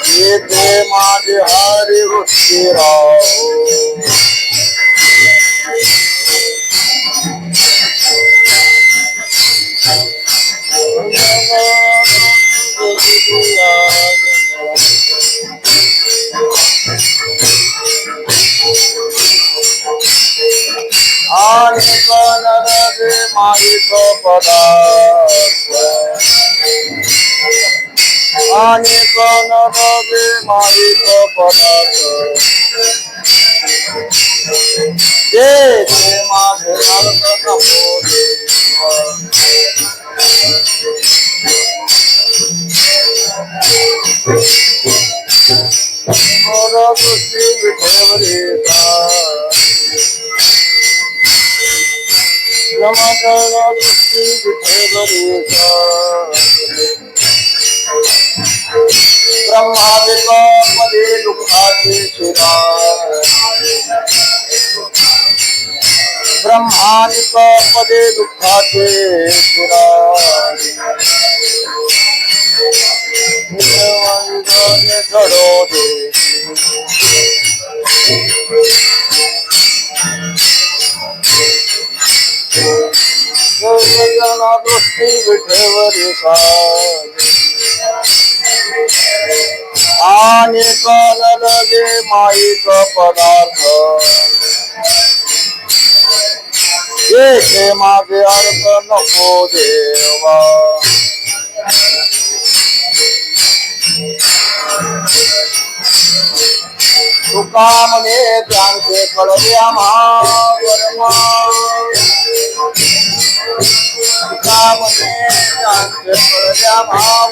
येथे माझे हरी वृत्ती राव आणि कनरगे माईक पदार्थ आणि कनरगे माईक पदार्थ येथे माझे अर्थ नको मोर दृष्टी विठेवरीचा जमाकरा दृष्टी विठेवरीचा ब्रह्मादिक मध्ये दुःखाचे शिरा ब्रह्मादिक मध्ये दुःखाचे शिरा घडो दे दृष्टी विठेवरीचा आणि कलगे माईक पदार्थ येथे माझे अर्थ नको देवा तुका म्हणे त्यांचे कळले आम्हा तुका म्हणे त्यांचे कळले आम्हा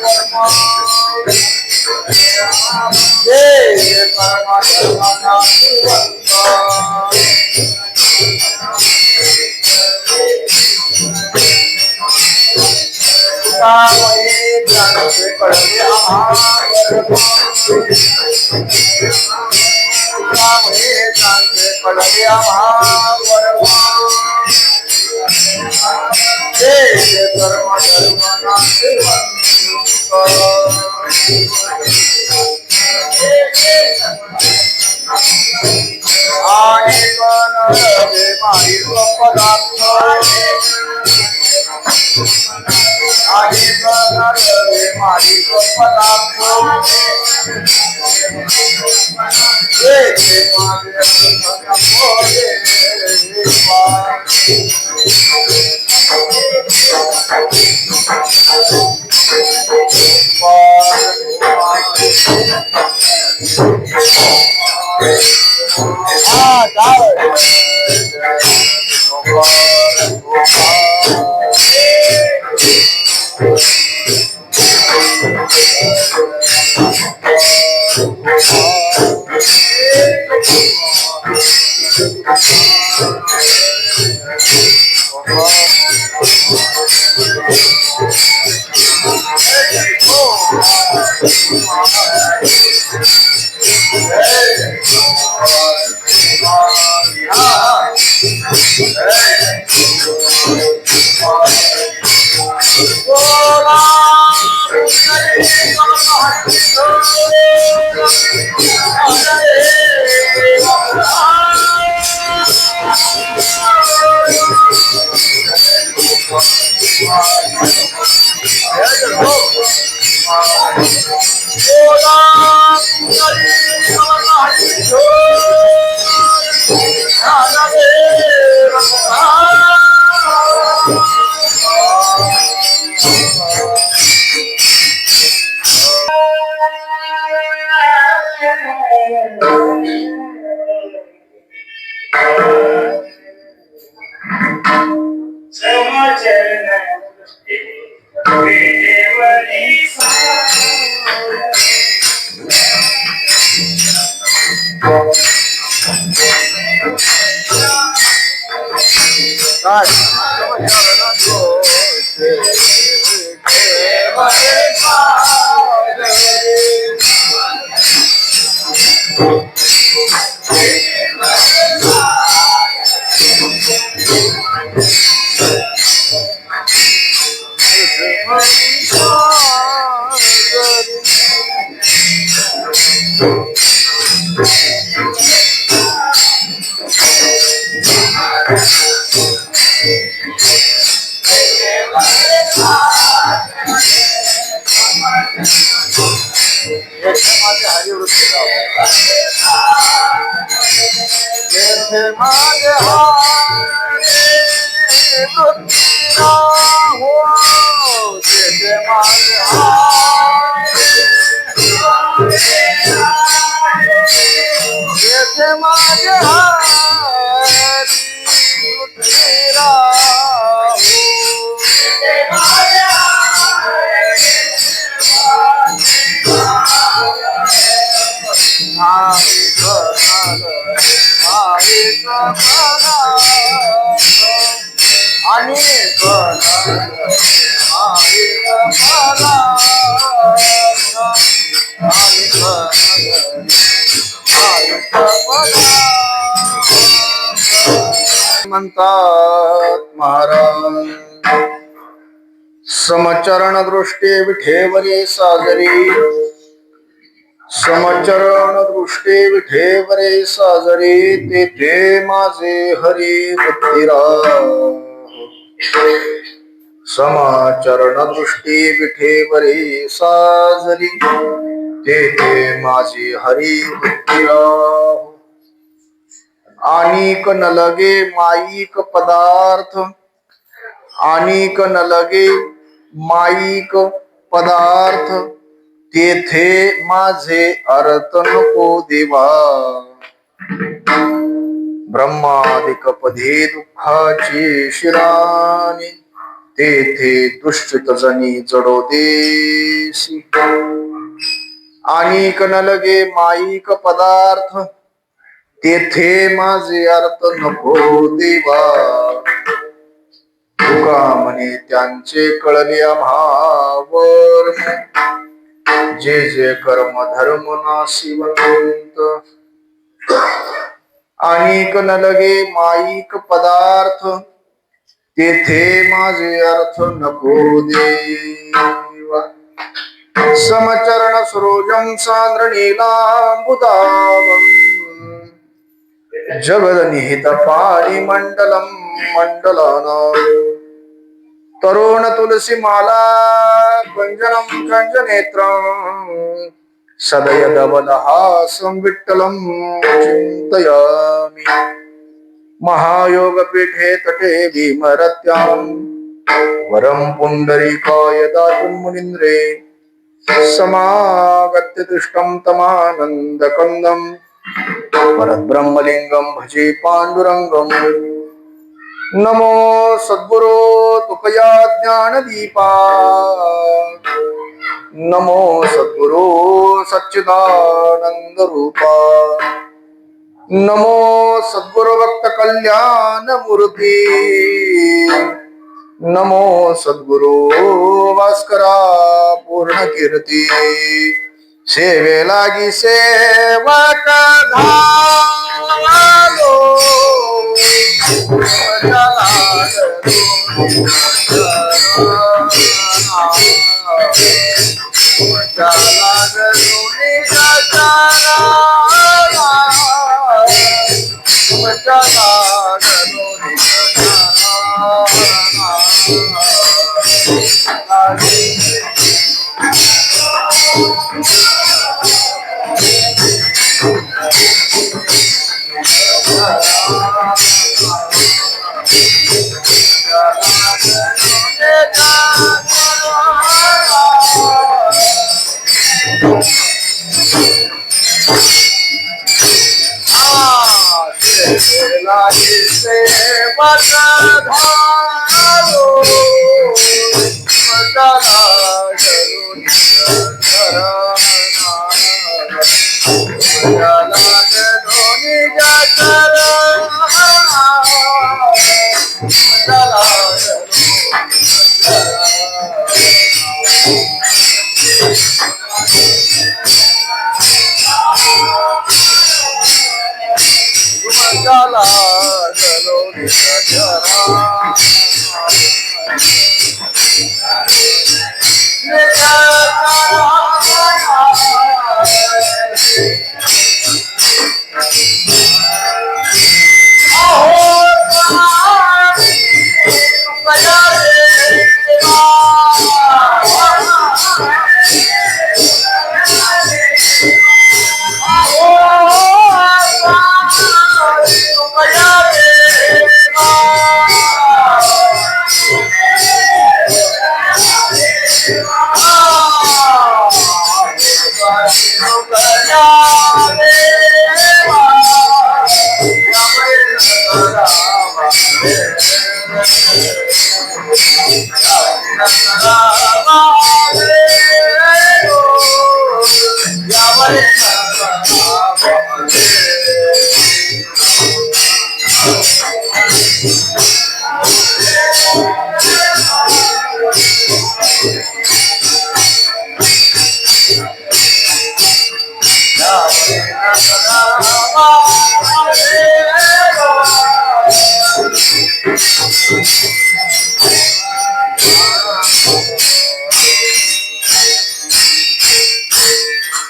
म्हणतात महाराज समचरण दृष्टी विठेवरी साजरी समचरण दृष्टी विठेवरे साजरी तेथे माझे हरी भक्तिराव समचरण दृष्टी विठेवरे साजरी तेथे माझे हरी भक्तिराव आणिक न लगे माईक पदार्थ आणिक न लगे माईक पदार्थ तेथे माझे अर्थ नको देवा ब्रह्मादिक पदे दुःखाची शिराने तेथे दुष्ट जनी जडो देसी आणिक न लगे माईक पदार्थ तेथे माझे अर्थ नको देवा तुका म्हणे त्यांचे कळले आम्हावर जे जे कर्म धर्म नाशिवंत आणिक न लगे माईक पदार्थ तेथे माझे अर्थ नको देवा समचरण सरोजं सांद्र नीलांबुदावं जगद निहित पाणी मंडलम मंडलानां तरुण तुलसी माला कंजनम कंजनेत्रं सदय धवलहासं विठ्ठलं चिन्तयामि महायोगपीठे तटे भीमरत्यां वरं पुण्डरीकाय दातुं मुनीन्द्रे समागत्य दृष्टं तमानन्दकन्दं परब्रह्मलिंगं भजे पांडुरंगं नमो सद्गुरो तुकया ज्ञानदीपा नमो सद्गुरो सच्चिदानंद रूपा नमो सद्गुरो भक्त कल्याण मूर्ती नमो सद्गुरो भास्करा पूर्ण कीर्ती सेवे लागी सेवक झालो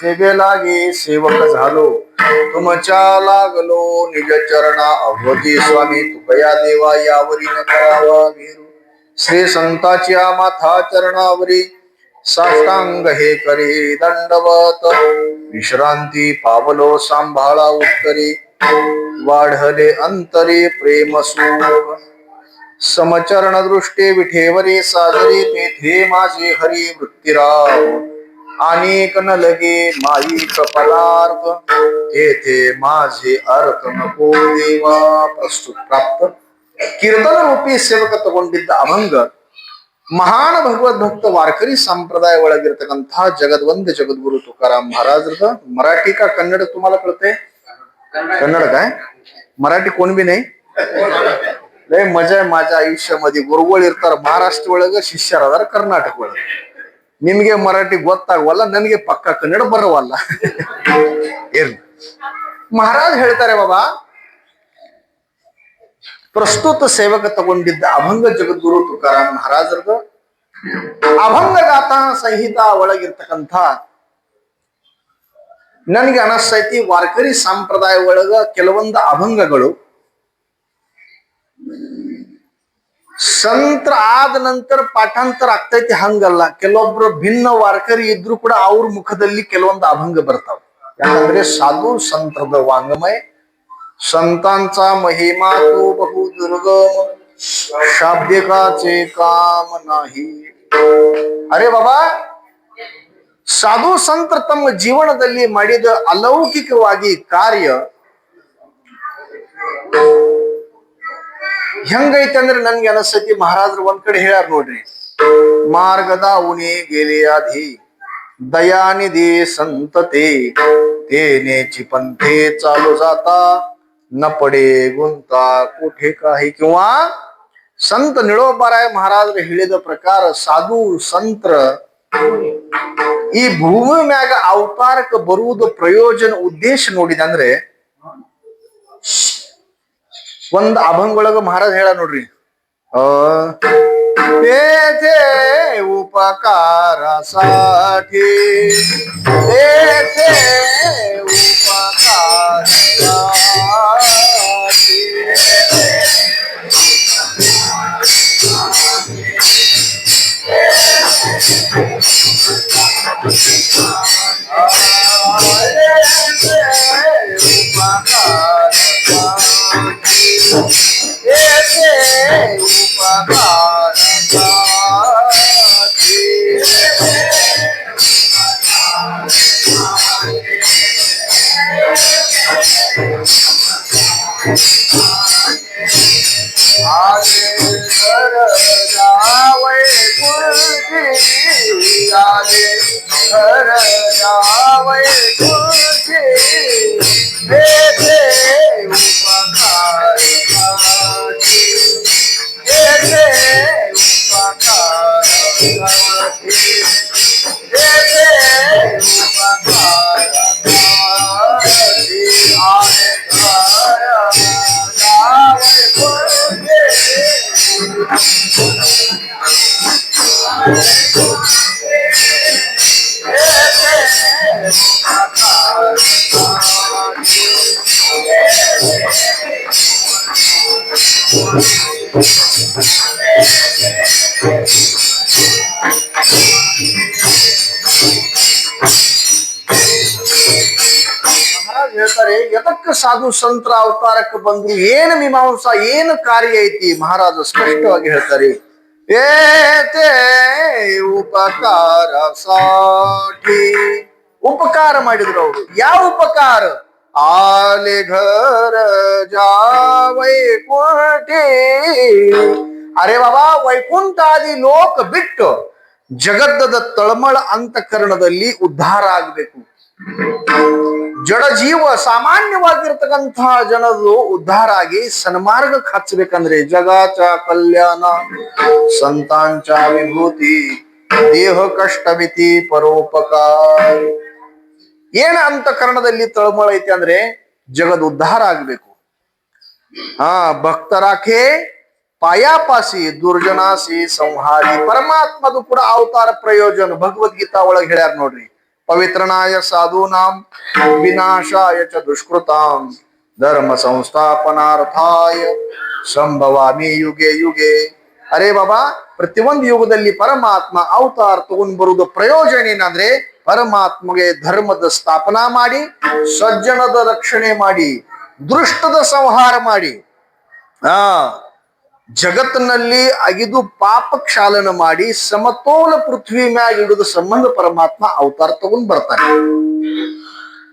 सेवे लागे सेवक झालो तुमच्या लागलो निज चरणा अवधी स्वामी तुकया देवा यावरी न करावा घेरू श्री संताच्या माथा चरणावरी साष्टांग हे करी दंडवत विश्रांती पावलो सांभाळा उत्तरी वाढले अंतरी प्रेम सुख समचरण दृष्टी विठेवरी साजरी तेथे माझे हरी वृत्तीराव अनेक न लगे माई कपलार्थ तेथे माझे अर्थ नको देवा. प्रस्तुत प्राप्त कीर्तन रूपी सेवकत्व ಗೊಂಡಿದ್ದ अभंग महान भगवत भक्त वारकरी संप्रदाय ಒಳಗಿರತಕ್ಕಂಥ जगदवंद जगद्गुरु तुकाराम महाराज मराठी का कन्नड तुम्हाला कळते? कन्नड काय मराठी कोण बी नाही. लय मजा आहे माझ्या आयुष्यामध्ये गुरुಗಳು ಇರ್ತಾರ महाराष्ट्र ಒಳಗ ಶಿಷ್ಯರಾದಾರ ಕರ್ನಾಟಕ ಒಳಗ. ನಿಮಗೆ ಮರಾಠಿ ಗೊತ್ತಾಗವಲ್ಲ ನನಗೆ ಪಕ್ಕ ಕನ್ನಡ ಬರವಲ್ಲ. ಇರ್ಲಿ ಮಹಾರಾಜ್ ಹೇಳ್ತಾರೆ ಬಾಬಾ ಪ್ರಸ್ತುತ ಸೇವಕ ತಗೊಂಡಿದ್ದ ಅಭಂಗ ಜಗದ್ಗುರು ತುಕಾರಾಮ್ ಮಹಾರಾಜರದು ಅಭಂಗ ಗಾಥಾ ಸಂಹಿತಾ ಒಳಗಿರ್ತಕ್ಕಂಥ ನನಗೆ ಅನಸ್ತೈತಿ ವಾರ್ಕರಿ ಸಂಪ್ರದಾಯ ಒಳಗ ಕೆಲವೊಂದು ಅಭಂಗಗಳು ಸಂತ್ರ ಆದ ನಂತರ ಪಾಠಾಂತರ ಆಗ್ತೈತಿ ಹಂಗಲ್ಲ. ಕೆಲವೊಬ್ರು ಭಿನ್ನ ವಾರ್ಕರಿ ಇದ್ರು ಕೂಡ ಅವ್ರ ಮುಖದಲ್ಲಿ ಕೆಲವೊಂದು ಅಭಂಗ ಬರ್ತಾವ. ಯಾಕಂದ್ರೆ साधू संतದ वाङ्मय संतांचा महिमा तो बहु दुर्गम शाब्दिकाचे काम नाही. अरे बाबा ಸಾಧು ಸಂತ ತಮ್ಮ ಜೀವನದಲ್ಲಿ ಮಾಡಿದ ಅಲೌಕಿಕವಾಗಿ ಕಾರ್ಯ ಹೆಂಗೈತೆ ಅಂದ್ರೆ ನನ್ಗೆ ಅನಸ್ತೈತಿ ಮಹಾರಾಜರು ಒಂದ್ ಕಡೆ ಹೇಳ್ಯಾರ ನೋಡ್ರಿ, ಮಾರ್ಗದ ಉಣಿ गेले आधी दयानिधी संतते तेनेची पंथे चालू जाता न पडे गुंता कुठे काही. किंवा संत निळोबाराय महाराजರು ಹೇಳಿದ ಪ್ರಕಾರ ಸಾಧು ಸಂತರ ಈ ಭೂಮಿ ಮ್ಯಾಗ ಅವತಾರಕ್ಕೆ ಬರುವುದು ಪ್ರಯೋಜನ ಉದ್ದೇಶ ನೋಡಿದಂದ್ರೆ ಒಂದ್ ಅಭಂಗ ಒಳಗ ಮಹಾರಾಜ್ ಹೇಳ ನೋಡ್ರಿ, तेथे उपकारासाठी तेथे उपकारासाठी ಮಹಾರಾಜ್ ಹೇಳ್ತಾರೆ, ಎದಕ್ಕೆ ಸಾಧು ಸಂತರ ಅವತಾರಕ್ಕೆ ಬಂದ್ರು, ಏನು ಮೀಮಾಂಸ, ಏನು ಕಾರ್ಯ ಐತಿ? ಮಹಾರಾಜ ಸ್ಪಷ್ಟವಾಗಿ ಹೇಳ್ತಾರೆ, ಏತೆ ಉಪಕಾರ ಸಾಠಿ. ಉಪಕಾರ ಮಾಡಿದ್ರು ಅವರು. ಯಾವ ಉಪಕಾರ? ಆಲೆ ಘರ ಜಾವೈ ಕೋಟಿ. ಅರೆ ಬಾಬಾ, ವೈಕುಂಠಾದಿ ಲೋಕ ಬಿಟ್ಟು ಜಗತ್ತದ ತಳಮಳ ಅಂತಃಕರಣದಲ್ಲಿ ಉದ್ಧಾರ ಆಗ್ಬೇಕು. ಜಡ ಜೀವ ಸಾಮಾನ್ಯವಾಗಿರ್ತಕ್ಕಂತಹ ಜನರು ಉದ್ಧಾರ ಆಗಿ ಸನ್ಮಾರ್ಗಕ್ಕೆ ಹಚ್ಚಬೇಕಂದ್ರೆ ಜಗಾಚ ಕಲ್ಯಾಣ ಸಂತಾಂಚ ವಿಭೂತಿ ದೇಹ ಕಷ್ಟಮಿತಿ ಪರೋಪಕಾರ. ಏನ ಅಂತಃಕರಣದಲ್ಲಿ ತಳಮಳ ಐತಿ ಅಂದ್ರೆ ಜಗದ್ ಉದ್ಧಾರ ಆಗ್ಬೇಕು. ಭಕ್ತರಾಖೆ ಪಾಯಾಪಾಸಿ ದುರ್ಜನಾಸಿ ಸಂಹಾರಿ. ಪರಮಾತ್ಮದು ಕೂಡ ಅವತಾರ ಪ್ರಯೋಜನ ಭಗವದ್ಗೀತಾ ಒಳಗೆ ಹೇಳ್ಯಾರ ನೋಡ್ರಿ. ಪವಿತ್ರನಾಯ ಸಾಧೂನಾಂ ವಿನಾಶಾಯ ಚ ದುಷ್ಕೃತಾಂ ಧರ್ಮ ಸಂಸ್ಥಾಪನಾರ್ಥಾಯ ಸಂಭವಾಮಿ ಯುಗೆ ಯುಗೆ. ಅರೇ ಬಾಬಾ, ಪ್ರತಿಯೊಂದು ಯುಗದಲ್ಲಿ ಪರಮಾತ್ಮ ಅವತಾರ ತಗೊಂಡ್ ಬರುವುದು ಪ್ರಯೋಜನ ಏನಂದ್ರೆ ಪರಮಾತ್ಮಗೆ ಧರ್ಮದ ಸ್ಥಾಪನಾ ಮಾಡಿ, ಸಜ್ಜನದ ರಕ್ಷಣೆ ಮಾಡಿ, ದುಷ್ಟದ ಸಂಹಾರ ಮಾಡಿ, ಜಗತ್ತಿನಲ್ಲಿ ಅಗಿದು ಪಾಪ ಕ್ಷಾಲನ ಮಾಡಿ ಸಮತೋಲ ಪೃಥ್ವಿ ಮ್ಯಾಗ ಇಡುದ ಸಂಬಂಧ ಪರಮಾತ್ಮ ಅವತಾರ ತಗೊಂಡ್ ಬರ್ತಾನೆ.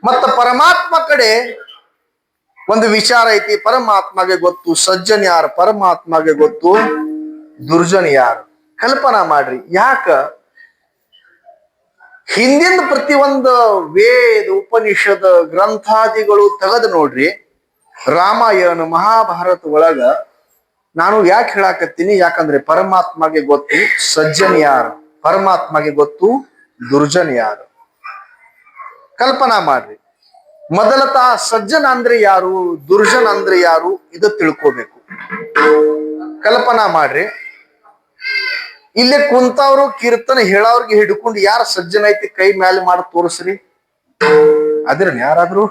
ಮತ್ತ ಪರಮಾತ್ಮ ಕಡೆ ಒಂದು ವಿಚಾರ ಐತಿ. ಪರಮಾತ್ಮಗೆ ಗೊತ್ತು ಸಜ್ಜನ್ ಯಾರು, ಪರಮಾತ್ಮಗೆ ಗೊತ್ತು ದುರ್ಜನ್ ಯಾರು. ಕಲ್ಪನಾ ಮಾಡ್ರಿ, ಯಾಕ ಹಿಂದಿನ ಪ್ರತಿಯೊಂದು ವೇದ ಉಪನಿಷದ ಗ್ರಂಥಾದಿಗಳು ತೆಗೆದು ನೋಡ್ರಿ. ರಾಮಾಯಣ ಮಹಾಭಾರತ ಒಳಗ ನಾನು ಯಾಕೆ ಹೇಳಾಕತ್ತೀನಿ, ಯಾಕಂದ್ರೆ ಪರಮಾತ್ಮಗೆ ಗೊತ್ತು ಸಜ್ಜನ್ ಯಾರು, ಪರಮಾತ್ಮಗೆ ಗೊತ್ತು ದುರ್ಜನ್ ಯಾರು. ಕಲ್ಪನಾ ಮಾಡ್ರಿ, ಮೊದಲತ ಸಜ್ಜನ ಅಂದ್ರೆ ಯಾರು, ದುರ್ಜನ್ ಅಂದ್ರೆ ಯಾರು, ಇದು ತಿಳ್ಕೋಬೇಕು. ಕಲ್ಪನಾ ಮಾಡ್ರಿ, ಇಲ್ಲೇ ಕುಂತವ್ರು ಕೀರ್ತನೆ ಹೇಳೋರ್ಗೆ ಹಿಡ್ಕೊಂಡು ಯಾರು ಸಜ್ಜನ ಐತಿ ಕೈ ಮ್ಯಾಲೆ ಮಾಡಿ ತೋರಿಸ್ರಿ. ಅದ್ರನ್ ಯಾರಾದ್ರು.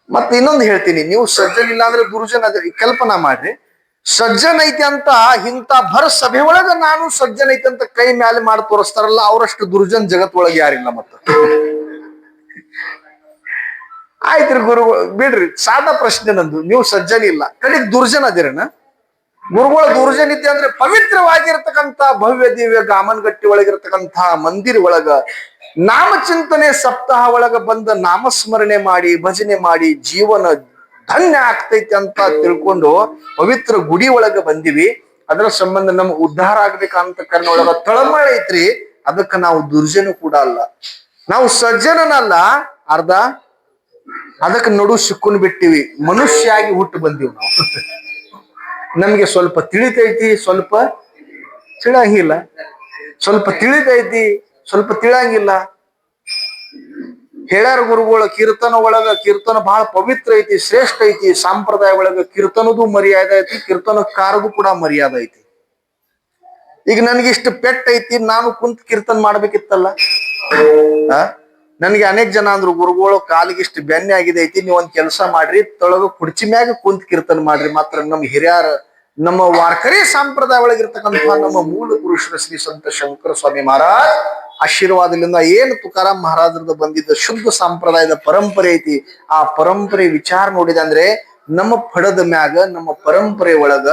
ಮತ್ತೆ ಇನ್ನೊಂದು ಹೇಳ್ತೀನಿ, ನೀವು ಸಜ್ಜನ್ ಇಲ್ಲ ಅಂದ್ರೆ ದುರ್ಜನ್ ಅದ್ರಿ. ಕಲ್ಪನಾ ಮಾಡ್ರಿ, ಸಜ್ಜನ್ ಐತಿ ಅಂತ ಇಂತ ಭರ ಸಭೆ ಒಳಗ ನಾನು ಸಜ್ಜನ್ ಐತಿ ಅಂತ ಕೈ ಮ್ಯಾಲೆ ಮಾಡಿ ತೋರಿಸ್ತಾರಲ್ಲ, ಅವರಷ್ಟು ದುರ್ಜನ್ ಜಗತ್ ಒಳಗೆ ಯಾರಿಲ್ಲ. ಮತ್ತ ಆಯ್ತ್ರಿ ಗುರು ಬಿಡ್ರಿ, ಸಾದಾ ಪ್ರಶ್ನೆ ನಂದು. ನೀವು ಸಜ್ಜನ್ ಇಲ್ಲ, ಕಡೆಗೆ ದುರ್ಜನ್ ಅದಿರನ? ಗುರುಗಳ ದುರ್ಜನ್ ಇದ್ದೆ ಅಂದ್ರೆ ಪವಿತ್ರವಾಗಿರ್ತಕ್ಕಂಥ ಭವ್ಯ ದಿವ್ಯ ಗಾಮನಗಟ್ಟಿ ಒಳಗಿರ್ತಕ್ಕಂಥ ಮಂದಿರ ಒಳಗ ನಾಮಚಿಂತನೆ ಸಪ್ತಾಹ ಒಳಗ ಬಂದ ನಾಮಸ್ಮರಣೆ ಮಾಡಿ ಭಜನೆ ಮಾಡಿ ಜೀವನ ಧನ್ಯ ಆಗ್ತೈತಿ ಅಂತ ತಿಳ್ಕೊಂಡು ಪವಿತ್ರ ಗುಡಿ ಒಳಗ ಬಂದಿವಿ. ಅದರ ಸಂಬಂಧ ನಮ್ಗೆ ಉದ್ಧಾರ ಆಗ್ಬೇಕಂತ ಕರ್ನೊಳಗ ತಳಮಳ ಐತ್ರಿ. ಅದಕ್ಕೆ ನಾವು ದುರ್ಜನ ಕೂಡ ಅಲ್ಲ, ನಾವು ಸಜ್ಜನನಲ್ಲ, ಅರ್ಧ ಅದಕ್ಕೆ ನಡು ಸಿಕ್ಕುನ್ ಬಿಟ್ಟಿವಿ. ಮನುಷ್ಯಾಗಿ ಹುಟ್ಟು ಬಂದೀವಿ ನಾವು. ನಮ್ಗೆ ಸ್ವಲ್ಪ ತಿಳಿತೈತಿ, ಸ್ವಲ್ಪ ತಿಳಂಗಿಲ್ಲ, ಸ್ವಲ್ಪ ತಿಳಿತೈತಿ, ಸ್ವಲ್ಪ ತಿಳಂಗಿಲ್ಲ. ಹೇಳ್ಯಾರ ಗುರುಗಳ ಕೀರ್ತನ ಒಳಗ, ಕೀರ್ತನ ಬಹಳ ಪವಿತ್ರ ಐತಿ, ಶ್ರೇಷ್ಠ ಐತಿ. ಸಂಪ್ರದಾಯ ಒಳಗ ಕೀರ್ತನದು ಮರ್ಯಾದೆ ಐತಿ, ಕೀರ್ತನಕಾರದು ಕೂಡ ಮರ್ಯಾದೆ ಐತಿ. ಈಗ ನನ್ಗಿಷ್ಟು ಪೆಟ್ಟ ಐತಿ, ನಾನು ಕುಂತ್ ಕೀರ್ತನ ಮಾಡ್ಬೇಕಿತ್ತಲ್ಲ. ನನ್ಗೆ ಅನೇಕ ಜನ ಅಂದ್ರು, ಗುರುಗಳು ಕಾಲಿಗಿಷ್ಟು ಬೆನ್ನೆ ಆಗಿದೆ ಐತಿ, ನೀವ್ ಒಂದ್ ಕೆಲಸ ಮಾಡ್ರಿ, ತೊಳಗ ಕುರ್ಚಿ ಮ್ಯಾಗ ಕುಂತ್ ಕೀರ್ತನ ಮಾಡ್ರಿ. ಮಾತ್ರ ನಮ್ಮ ಹಿರಿಯರ, ನಮ್ಮ ವಾರ್ಕರಿ ಸಂಪ್ರದಾಯ ಒಳಗಿರ್ತಕ್ಕಂಥ ನಮ್ಮ ಮೂಲ ಪುರುಷರ ಶ್ರೀ ಸಂತ ಶಂಕರ ಸ್ವಾಮಿ ಮಹಾರಾಜ್ ಆಶೀರ್ವಾದದಿಂದ ಏನು ತುಕಾರಾಮ್ ಮಹಾರಾಜರದ ಬಂದಿದ್ದ ಶುದ್ಧ ಸಂಪ್ರದಾಯದ ಪರಂಪರೆ ಐತಿ. ಆ ಪರಂಪರೆ ವಿಚಾರ ನೋಡಿದೆ ಅಂದ್ರೆ ನಮ್ಮ ಪಡದ ಮ್ಯಾಗ, ನಮ್ಮ ಪರಂಪರೆ ಒಳಗ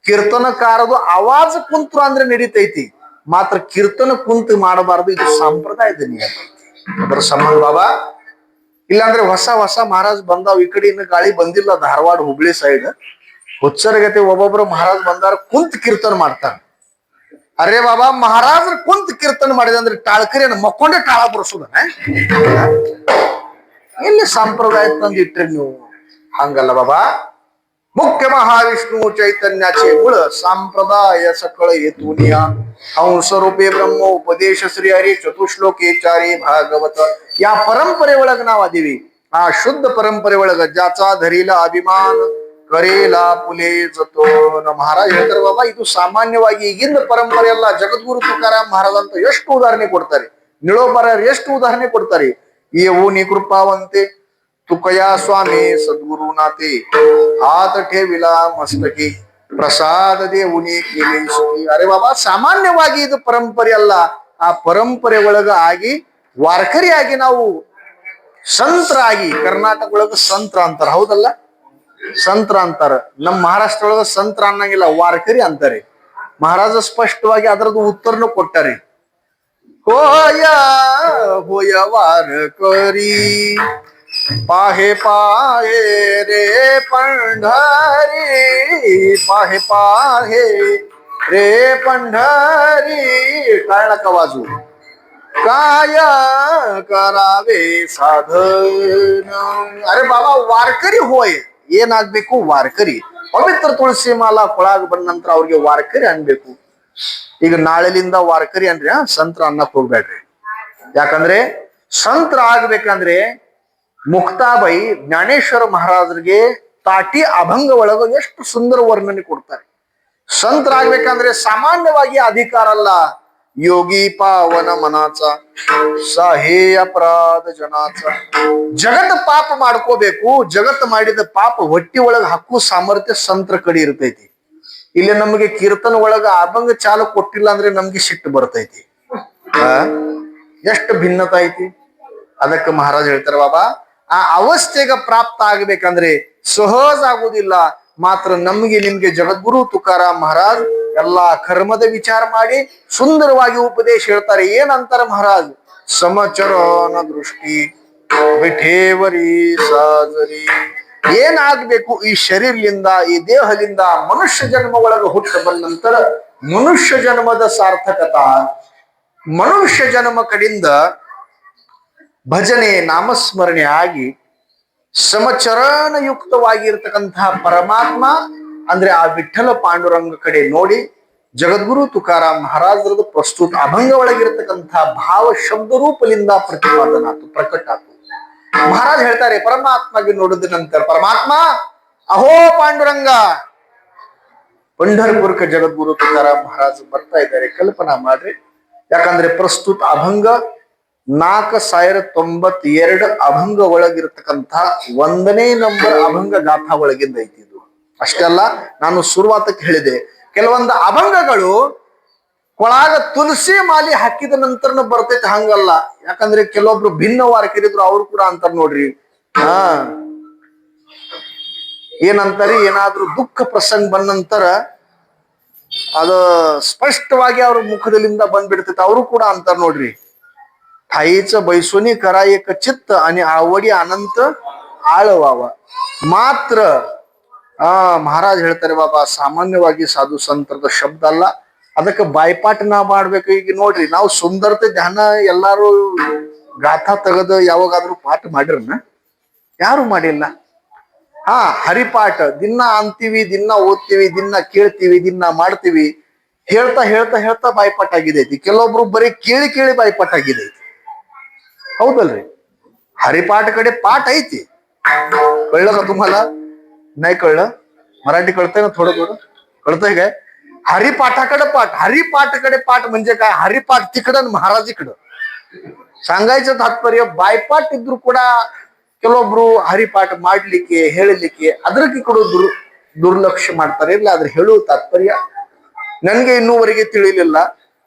ಕೀರ್ತನಕಾರದು ಆವಾಜ ಕುಂತ್ರು ಅಂದ್ರೆ ನಡೀತೈತಿ, ಮಾತ್ರ ಕೀರ್ತನ ಕುಂತು ಮಾಡಬಾರದು. ಇದು ಸಂಪ್ರದಾಯದ ನಿಯಮ ಐತಿ. ಅದರ ಸಂಬಂಧ ಬಾಬಾ, ಇಲ್ಲಾಂದ್ರೆ ಹೊಸ ಹೊಸ ಮಹಾರಾಜ್ ಬಂದಾವ್. ಈ ಕಡೆ ಇನ್ನು ಗಾಳಿ ಬಂದಿಲ್ಲ, ಧಾರವಾಡ ಹುಬ್ಳಿ ಸೈಡ್ ಹುಚ್ಚರಗತೆ ಒಬ್ಬೊಬ್ರು ಮಹಾರಾಜ್ ಬಂದಾರ, ಕುಂತ್ ಕೀರ್ತನ ಮಾಡ್ತಾರ. ಅರೇ ಬಾಬಾ, ಮಹಾರಾಜರು ಕುಂತ್ ಕೀರ್ತನ ಮಾಡಿದೆ ಅಂದ್ರೆ ಟಾಳ್ಕರಿಯನ್ನು ಮಕ್ಕೊಂಡೆ ಟಾಳ ಬರ್ಸೋದನ ಎಲ್ಲಿ ಸಂಪ್ರದಾಯ ತಂದು ಇಟ್ರಿ ನೀವು? ಹಂಗಲ್ಲ ಬಾಬಾ. ಮುಖ್ಯ ಮಹಾವಿಷ್ಣು ಚೈತನ್ಯಾಚೆ ಮೂಲ ಸಂಪ್ರದಾಯ ಸಕಳ ಹೇತುನಿಯ ಹಂಸರೂಪೇ ಬ್ರಹ್ಮ ಉಪದೇಶ ಶ್ರೀ ಹರಿ ಚತುಶ್ಲೋಕೇಚಾರಿ ಭಾಗವತ. ಯಾವ ಪರಂಪರೆ ಒಳಗ ನಾವ್ ಅದೀವಿ, ಆ ಶುದ್ಧ ಪರಂಪರೆ ಒಳಗ ಜಾಚಾ ಧರಿಲ ಅಭಿಮಾನ ಕರೇಲಾ ಪುಲೆ ಜತೋನ. ಮಹಾರಾಜ್ ಹೇಳ್ತಾರೆ ಬಾಬಾ, ಇದು ಸಾಮಾನ್ಯವಾಗಿ ಈಗಿನ ಪರಂಪರೆ ಅಲ್ಲ. ಜಗದ್ಗುರು ತುಕಾರಾಮ್ ಮಹಾರಾಜ್ ಅಂತ ಎಷ್ಟು ಉದಾಹರಣೆ ಕೊಡ್ತಾರೆ, ನಿಳೋಬರ ಎಷ್ಟು ಉದಾಹರಣೆ ಕೊಡ್ತಾರೆ. येऊनी कृपावंते तुकया स्वामी सद्गुरुनाथे, हात ठेविला मस्तकी ಪ್ರಸಾದ ದೇವುನಿ ಕೇಳಿ ಸುಖಿ. ಅರೆ ಬಾಬಾ, ಸಾಮಾನ್ಯವಾಗಿ ಇದು ಪರಂಪರೆ ಅಲ್ಲ. ಆ ಪರಂಪರೆ ಒಳಗ ಆಗಿ ವಾರ್ಕರಿಯಾಗಿ ನಾವು ಸಂತರಾಗಿ, ಕರ್ನಾಟಕ ಒಳಗ ಸಂತ್ರ ಅಂತಾರ, ಹೌದಲ್ಲ? ಸಂತ್ರ ಅಂತಾರ. ನಮ್ಮ ಮಹಾರಾಷ್ಟ್ರ ಒಳಗ ಸಂತ್ರ ಅನ್ನಂಗಿಲ್ಲ, ವಾರ್ಕರಿ ಅಂತಾರೆ. ಮಹಾರಾಜ ಸ್ಪಷ್ಟವಾಗಿ ಅದರದ್ದು ಉತ್ತರನು ಕೊಟ್ಟಾರೆ. होय होय वारकरी, पाहे पाहे रे पंढरी, पाहे पाहे रे पंढरी. टाळक वाजू. काय करावे साधन. अरे बाबा, वारकरी होय. ಏನಾಗ್ಬೇಕು? ವಾರ್ಕರಿ. ಪವಿತ್ರ ತುಳಸಿ ಮಾಲಾ ಕೊಳಾಗ ಬಂದ ನಂತರ ಅವ್ರಿಗೆ ವಾರ್ಕರಿ ಅನ್ಬೇಕು. ಈಗ ನಾಳೆಲಿಂದ ವಾರ್ಕರಿ ಅನ್ರಿ, ಸಂತ್ರ ಅನ್ನಕ್ ಹೋಗ್ಬೇಡ್ರಿ. ಯಾಕಂದ್ರೆ ಸಂತ್ರ ಆಗ್ಬೇಕಂದ್ರೆ ಮುಕ್ತಾಬೈ ಜ್ಞಾನೇಶ್ವರ ಮಹಾರಾಜರಿಗೆ ತಾಟಿ ಅಭಂಗ ಒಳಗ ಎಷ್ಟು ಸುಂದರ ವರ್ಣನೆ ಕೊಡ್ತಾರೆ. ಸಂತ್ರ ಆಗ್ಬೇಕಂದ್ರೆ ಸಾಮಾನ್ಯವಾಗಿ ಅಧಿಕಾರ ಅಲ್ಲ. ಯೋಗಿ ಪಾವನ ಮನಾಚ, ಸಾಹೇ ಅಪರಾಧ ಜನಾಚ. ಜಗತ್ ಪಾಪ ಮಾಡ್ಕೋಬೇಕು. ಜಗತ್ ಮಾಡಿದ ಪಾಪ ಹೊಟ್ಟಿ ಒಳಗ ಹಕ್ಕು ಸಾಮರ್ಥ್ಯ ಸಂತ್ರ ಕಡೆ ಇರ್ತೈತಿ. ಇಲ್ಲಿ ನಮಗೆ ಕೀರ್ತನ ಒಳಗ ಅಭಂಗ ಚಾಲು ಕೊಟ್ಟಿಲ್ಲ ಅಂದ್ರೆ ನಮ್ಗೆ ಸಿಟ್ಟು ಬರ್ತೈತಿ. ಎಷ್ಟು ಭಿನ್ನತ ಐತಿ. ಅದಕ್ಕೆ ಮಹಾರಾಜ್ ಹೇಳ್ತಾರೆ ಬಾಬಾ, ಆ ಅವಸ್ಥೆಗೆ ಪ್ರಾಪ್ತ ಆಗ್ಬೇಕಂದ್ರೆ ಸಹಜ ಆಗುದಿಲ್ಲ. ಮಾತ್ರ ನಮ್ಗೆ ನಿಮ್ಗೆ ಜಗದ್ಗುರು ತುಕಾರಾಮ್ ಮಹಾರಾಜ್ ಎಲ್ಲಾ ಕರ್ಮದ ವಿಚಾರ ಮಾಡಿ ಸುಂದರವಾಗಿ ಉಪದೇಶ ಹೇಳ್ತಾರೆ. ಏನಂತಾರೆ ಮಹಾರಾಜ್? ಸಮಚರನ ದೃಷ್ಟಿ ವಿಠೇವರಿ ಸಾಜರಿ. ಏನಾಗ್ಬೇಕು ಈ ಶರೀರದಿಂದ, ಈ ದೇಹದಿಂದ ಮನುಷ್ಯ ಜನ್ಮ ಒಳಗ ಹುಟ್ಟ ಬಂದ ನಂತರ ಮನುಷ್ಯ ಜನ್ಮದ ಸಾರ್ಥಕತಾ, ಮನುಷ್ಯ ಜನ್ಮ ಕಡೆಯಿಂದ ಭಜನೆ ನಾಮಸ್ಮರಣೆ ಆಗಿ ಸಮಚರಣ ಯುಕ್ತವಾಗಿರ್ತಕ್ಕಂತಹ ಪರಮಾತ್ಮ ಅಂದ್ರೆ ಆ ವಿಠಲ ಪಾಂಡುರಂಗ ಕಡೆ ನೋಡಿ ಜಗದ್ಗುರು ತುಕಾರಾಮ್ ಮಹಾರಾಜರದು ಪ್ರಸ್ತುತ ಅಭಂಗ ಒಳಗಿರ್ತಕ್ಕಂತಹ ಭಾವ ಶಬ್ದ ರೂಪದಿಂದ ಪ್ರತಿಪಾದನಾತು, ಪ್ರಕಟ ಆತು. ಮಹಾರಾಜ್ ಹೇಳ್ತಾರೆ, ಪರಮಾತ್ಮಗೆ ನೋಡಿದ ನಂತರ ಪರಮಾತ್ಮ ಅಹೋ ಪಾಂಡುರಂಗ. ಪಂಢರ್ಪುರಕ್ಕೆ ಜಗದ್ಗುರು ತುಕಾರಾಮ್ ಮಹಾರಾಜ್ ಬರ್ತಾ ಇದ್ದಾರೆ, ಕಲ್ಪನಾ ಮಾಡ್ರಿ. ಯಾಕಂದ್ರೆ ಪ್ರಸ್ತುತ ಅಭಂಗ 4092 ಅಭಂಗ ಒಳಗಿರ್ತಕ್ಕಂತಹ 1ನೇ ನಂಬರ್ ಅಭಂಗ ಗಾಥಾ ಒಳಗಿಂದ ಐತಿ ಇದು. ಅಷ್ಟೆಲ್ಲ ನಾನು ಶುರುವಾತಕ್ಕೆ ಹೇಳಿದೆ, ಕೆಲವೊಂದು ಅಭಂಗಗಳು ಕೊಳಾಗ ತುಳಸಿ ಮಾಲಿ ಹಾಕಿದ ನಂತರನ ಬರ್ತೈತೆ, ಹಂಗಲ್ಲ. ಯಾಕಂದ್ರೆ ಕೆಲವೊಬ್ರು ಭಿನ್ನ ವಾರಕರಿದ್ರು, ಅವ್ರು ಕೂಡ ಅಂತಾರ ನೋಡ್ರಿ. ಏನಂತಾರಿ, ಏನಾದ್ರೂ ದುಃಖ ಪ್ರಸಂಗ ಬಂದ ನಂತರ ಅದು ಸ್ಪಷ್ಟವಾಗಿ ಅವ್ರ ಮುಖದಲ್ಲಿಂದ ಬಂದ್ಬಿಡ್ತೈತೆ. ಅವರು ಕೂಡ ಅಂತಾರ ನೋಡ್ರಿ, थाईचं बैसोनी करा एक चित्त आणि आवडी अनंत आळवावा. ಮಾತ್ರ ಮಹಾರಾಜ್ ಹೇಳ್ತಾರೆ ಬಾಬಾ, ಸಾಮಾನ್ಯವಾಗಿ ಸಾಧು ಸಂತರದ ಶಬ್ದ ಅಲ್ಲ. ಅದಕ್ಕೆ ಬಾಯ್ಪಾಟ್ ನಾ ಮಾಡ್ಬೇಕು. ಈಗ ನೋಡ್ರಿ, ನಾವು ಸುಂದರತೆ ಧ್ಯಾನ ಎಲ್ಲಾರು ಗಾಥಾ ತೆಗೆದು ಯಾವಾಗಾದ್ರೂ ಪಾಠ ಮಾಡಿರನ? ಯಾರು ಮಾಡಿಲ್ಲ. ಹರಿಪಾಠ ದಿನ ಅಂತೀವಿ, ದಿನ ಓದ್ತೀವಿ, ದಿನ ಕೇಳ್ತೀವಿ, ದಿನ ಮಾಡ್ತೀವಿ. ಹೇಳ್ತಾ ಹೇಳ್ತಾ ಹೇಳ್ತಾ ಬಾಯ್ಪಾಠ ಆಗಿದೈತಿ. ಕೆಲವೊಬ್ರು ಬರೀ ಕೇಳಿ ಕೇಳಿ ಬಾಯ್ಪಾಠ ಆಗಿದೈತಿ, हौदल. हरिपाठ कडे पाठ ऐती. कळलं का तुम्हाला? नाही कळलं? मराठी कळतंय ना थोडं थोडं? कळतंय काय? हरिपाठाकडे पाठ. हरिपाठकडे पाठ म्हणजे काय? हरिपाठ तिकडं, महाराज इकडं. सांगायचं तात्पर्य, ಬಾಯ್ಪಾಟ್ ಇದ್ರು ಕೂಡ ಕೆಲವೊಬ್ರು ಹರಿಪಾಠ ಮಾಡ್ಲಿಕ್ಕೆ ಹೇಳಲಿಕ್ಕೆ ಅದಕ್ಕೆ ಕೂಡ ದುರ್ಲಕ್ಷ್ಯ ಮಾಡ್ತಾರೆ. ಇಲ್ಲ ಆದ್ರೆ ಹೇಳುವ ತಾತ್ಪರ್ಯ ನನ್ಗೆ ಇನ್ನೂವರೆಗೆ ತಿಳಿಲಿಲ್ಲ.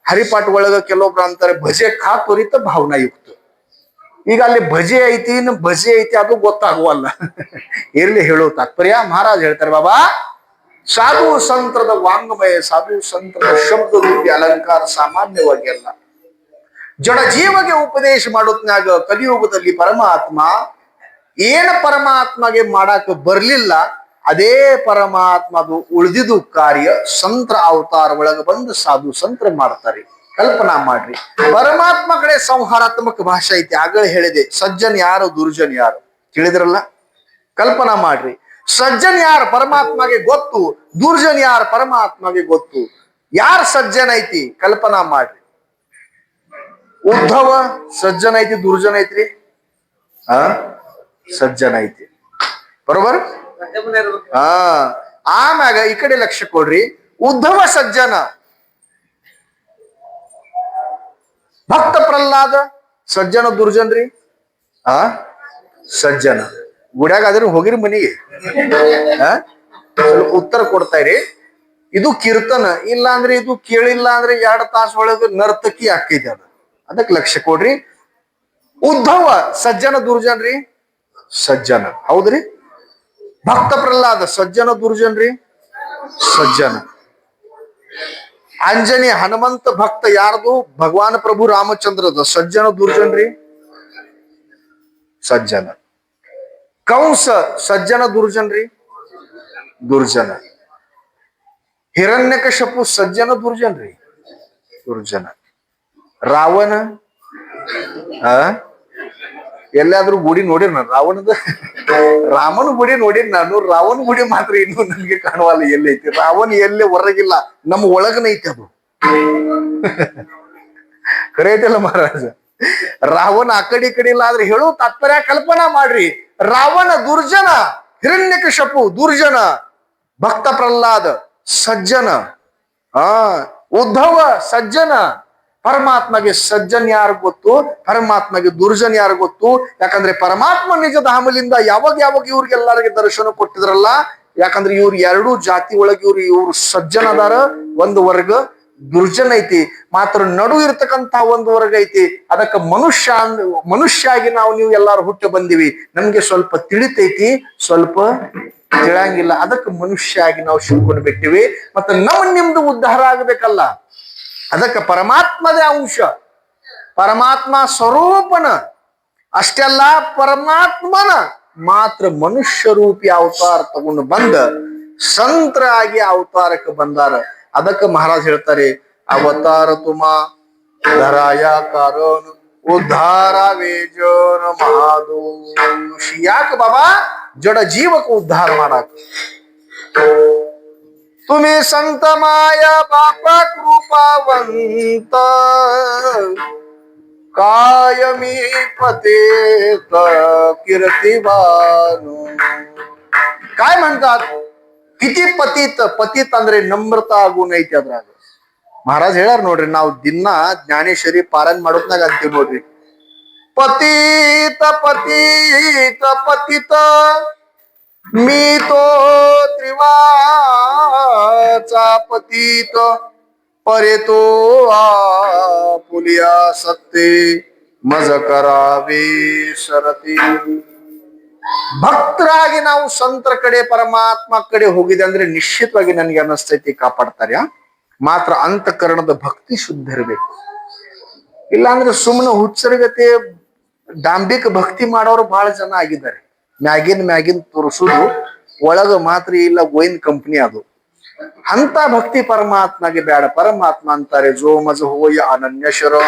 ಹರಿಪಾಠ ಒಳಗ ಕೆಲವೊಬ್ರು ಅಂತಾರೆ ಭಜೆ ಖಾ ತ್ವರಿತ ಭಾವನಾಯುಕ್ತ. ಈಗ ಅಲ್ಲಿ ಭಜೆ ಐತಿ, ಇನ್ನು ಭಜೆ ಐತಿ, ಅದು ಗೊತ್ತಾಗುವಲ್ಲ. ಇರ್ಲಿ, ಹೇಳೋ ತಾತ್ಪರ್ಯ ಮಹಾರಾಜ್ ಹೇಳ್ತಾರೆ ಬಾಬಾ, ಸಾಧು ಸಂತರದ ವಾಂಗ್ಮಯ, ಸಾಧು ಸಂತರದ ಶಬ್ದ ರೂಪಿ ಅಲಂಕಾರ ಸಾಮಾನ್ಯವಾಗಿ ಅಲ್ಲ. ಜಡ ಜೀವಗೆ ಉಪದೇಶ ಮಾಡೋದ್ನಾಗ ಕಲಿಯುಗದಲ್ಲಿ ಪರಮಾತ್ಮ ಪರಮಾತ್ಮಗೆ ಮಾಡಾಕ ಬರ್ಲಿಲ್ಲ, ಅದೇ ಪರಮಾತ್ಮದು ಉಳಿದಿದ್ದು ಕಾರ್ಯ ಸಂತ್ರ ಅವತಾರ ಒಳಗ ಬಂದು ಸಾಧು ಸಂತ್ರ ಮಾಡ್ತಾರೆ. ಕಲ್ಪನಾ ಮಾಡ್ರಿ, ಪರಮಾತ್ಮ ಕಡೆ ಸಂಹಾರಾತ್ಮಕ ಭಾಷೆ ಐತಿ. ಆಗಲೇ ಹೇಳಿದೆ, ಸಜ್ಜನ್ ಯಾರು, ದುರ್ಜನ್ ಯಾರು ತಿಳಿದ್ರಲ್ಲ. ಕಲ್ಪನಾ ಮಾಡ್ರಿ, ಸಜ್ಜನ್ ಯಾರು ಪರಮಾತ್ಮಗೆ ಗೊತ್ತು, ದುರ್ಜನ್ ಯಾರು ಪರಮಾತ್ಮಗೆ ಗೊತ್ತು. ಯಾರು ಸಜ್ಜನ್ ಐತಿ ಕಲ್ಪನಾ ಮಾಡ್ರಿ. ಉದ್ಧವ ಸಜ್ಜನ್ ಐತಿ, ದುರ್ಜನ್ ಐತ್ರಿ? ಸಜ್ಜನ್ ಐತಿ, ಬರೋಬರ್. ಹಾ ಆಮ್ಯಾಗ ಈ ಕಡೆ ಲಕ್ಷ್ಯ ಕೊಡ್ರಿ. ಉದ್ಧವ ಸಜ್ಜನ, ಭಕ್ತ ಪ್ರಹ್ಲಾದ ಸಜ್ಜನ ದುರ್ಜನ್ರಿ. ಆ ಸಜ್ಜನ ಗುಡ್ಯಾಗ ಆದ್ರೆ ಹೋಗಿರಿ ಮನೆಗೆ, ಸ್ವಲ್ಪ ಉತ್ತರ ಕೊಡ್ತಾಯಿರಿ. ಇದು ಕೀರ್ತನ, ಇಲ್ಲ ಅಂದ್ರೆ ಇದು ಕೇಳಿಲ್ಲ ಅಂದ್ರೆ 2 ತಾಸು ಒಳಗೆ ನರ್ತಕಿ ಆಕೈತಿ ಅದ. ಅದಕ್ಕೆ ಲಕ್ಷ್ಯ ಕೊಡ್ರಿ. ಉದ್ಧವ ಸಜ್ಜನ ದುರ್ಜನ್ರಿ, ಸಜ್ಜನ ಹೌದ್ರಿ. ಭಕ್ತ ಪ್ರಹ್ಲಾದ ಸಜ್ಜನ ದುರ್ಜನ್ರಿ, ಸಜ್ಜನ. ಆಂಜನೇಯ ಹನುಮಂತ ಭಕ್ತ ಯಾರ್ದು? ಭಗವಾನ್ ಪ್ರಭು ರಾಮಚಂದ್ರದ. ಸಜ್ಜನ ದುರ್ಜನ್ರಿ, ಸಜ್ಜನ. ಕಂಸ ಸಜ್ಜನ ದುರ್ಜನ್ರಿ, ದುರ್ಜನ. ಹಿರಣ್ಯಕಶಿಪು ಸಜ್ಜನ ದುರ್ಜನ್ರಿ, ದುರ್ಜನ. ರಾವಣ ಎಲ್ಲಾದ್ರೂ ಗುಡಿ ನೋಡಿರ್ ನಾನು ರಾವಣದ? ರಾಮನ ಗುಡಿ ನೋಡಿರ್ ನಾನು, ರಾವಣ ಗುಡಿ ಮಾತ್ರ ಇನ್ನೂ ನನ್ಗೆ ಕಾಣುವಲ್ಲ ಎಲ್ಲೈತಿ. ರಾವಣ ಎಲ್ಲೇ ಹೊರಗಿಲ್ಲ, ನಮ್ಮ ಒಳಗನೈತಿ ಅದು. ಖರೆ ಐತಲ್ಲ ಮಹಾರಾಜ. ರಾವಣ ಆ ಕಡೆ ಇಲ್ಲ ಆದ್ರೆ ಹೇಳು ತಾತ್ಪರ್ಯ ಕಲ್ಪನಾ ಮಾಡ್ರಿ. ರಾವಣ ದುರ್ಜನ, ಹಿರಣ್ಯಕಶಿಪು ದುರ್ಜನ, ಭಕ್ತ ಪ್ರಹ್ಲಾದ ಸಜ್ಜನ, ಉದ್ಧವ ಸಜ್ಜನ. ಪರಮಾತ್ಮಗೆ ಸಜ್ಜನ್ ಯಾರು ಗೊತ್ತು, ಪರಮಾತ್ಮಗೆ ದುರ್ಜನ್ ಯಾರು ಗೊತ್ತು? ಯಾಕಂದ್ರೆ ಪರಮಾತ್ಮ ನಿಜ ಧಾಮಲಿಂದ ಯಾವಾಗ ಇವ್ರಿಗೆಲ್ಲರಿಗೆ ದರ್ಶನ ಕೊಟ್ಟಿದ್ರಲ್ಲ. ಯಾಕಂದ್ರೆ ಇವ್ರು 2 ಜಾತಿ ಒಳಗೆ ಇವ್ರು ಸಜ್ಜನ ಅದಾರ, ಒಂದು ವರ್ಗ ದುರ್ಜನ ಐತಿ. ಮಾತ್ರ ನಡು ಇರ್ತಕ್ಕಂತ ಒಂದು ವರ್ಗ ಐತಿ. ಅದಕ್ಕೆ ಮನುಷ್ಯ ಆಗಿ ನೀವು ಎಲ್ಲಾರು ಹುಟ್ಟಿ ಬಂದಿವಿ. ನಮ್ಗೆ ಸ್ವಲ್ಪ ತಿಳಿತೈತಿ, ಸ್ವಲ್ಪ ತಿಳಂಗಿಲ್ಲ. ಅದಕ್ಕೆ ಮನುಷ್ಯ ಆಗಿ ನಾವು ಶಿಲ್ಕೊಂಡು ಬಿಟ್ಟಿವಿ. ಮತ್ತೆ ನಿಮ್ದು ಉದ್ಧಾರ ಆಗ್ಬೇಕಲ್ಲ. ಅದಕ್ಕೆ ಪರಮಾತ್ಮದೇ ಅಂಶ, ಪರಮಾತ್ಮ ಸ್ವರೂಪನ ಅಷ್ಟೆಲ್ಲ ಪರಮಾತ್ಮನ ಮಾತ್ರ ಮನುಷ್ಯ ರೂಪಿ ಅವತಾರ ತಗೊಂಡು ಬಂದ ಸಂತರಾಗಿ ಅವತಾರಕ್ಕೆ ಬಂದಾರ. ಅದಕ್ಕೆ ಮಹಾರಾಜ್ ಹೇಳ್ತಾರೆ, ಅವತಾರ ತುಮಾ ಧರಾಯ ಕಾರಣ ಉದ್ಧಾರ ವೇಜನ ಮಹಾದೋಷ. ಯಾಕೆ ಬಾಬಾ? ಜಡ ಜೀವಕ್ಕೆ ಉದ್ಧಾರ ಮಾಡಾಕ. तुम्ही संत माया बापा कृपावंत, कायमी पतेत कीर्तिवान. काय म्हणतात? किती पतित ಅಂದ್ರೆ ನಮ್ರತಾ ಗುಣ ಐತಿ ಅದ್ರಾಗ. ಮಹಾರಾಜ್ ಹೇಳ್ಯಾರ ನೋಡ್ರಿ, ನಾವು ದಿನ ಜ್ಞಾನೇಶ್ವರಿ ಪಾರಾಯಣ ಮಾಡೋದ್ನಾಗ ಅಂತೀವಿ ನೋಡ್ರಿ, ಪತಿತ ಪತಿತ ಪತಿತ मी तो त्रिवाचा पतित परे तो आपुलिया सत्ते मज करावे ಶರತಿ. ಭಕ್ತರಾಗಿ ನಾವು ಸಂತರ ಕಡೆ ಪರಮಾತ್ಮ ಕಡೆ ಹೋಗಿದೆ ಅಂದ್ರೆ ನಿಶ್ಚಿತವಾಗಿ ನನಗೆ ಅನ್ನಿಸ್ತೈತಿ ಕಾಪಾಡ್ತಾರೆ. ಮಾತ್ರ ಅಂತಃಕರಣದ ಭಕ್ತಿ ಶುದ್ಧ ಇರಬೇಕು. ಇಲ್ಲಾಂದ್ರೆ ಸುಮ್ಮನೆ ಹುಚ್ಚರಗತೆ ಡಾಂಬಿಕ ಭಕ್ತಿ ಮಾಡೋರು ಬಹಳ ಜನ ಆಗಿದ್ದಾರೆ. ಮ್ಯಾಗಿನ್ ತೋರಿಸುದು, ಒಳಗ ಮಾತ್ರ ಇಲ್ಲ ಗೋಯಿನ್ ಕಂಪ್ನಿ ಅದು. ಅಂತ ಭಕ್ತಿ ಪರಮಾತ್ಮಗೆ ಬೇಡ. ಪರಮಾತ್ಮ ಅಂತಾರೆ, ಜೋ ಮಜ ಹೋಯ ಅನನ್ಯ ಶರಣ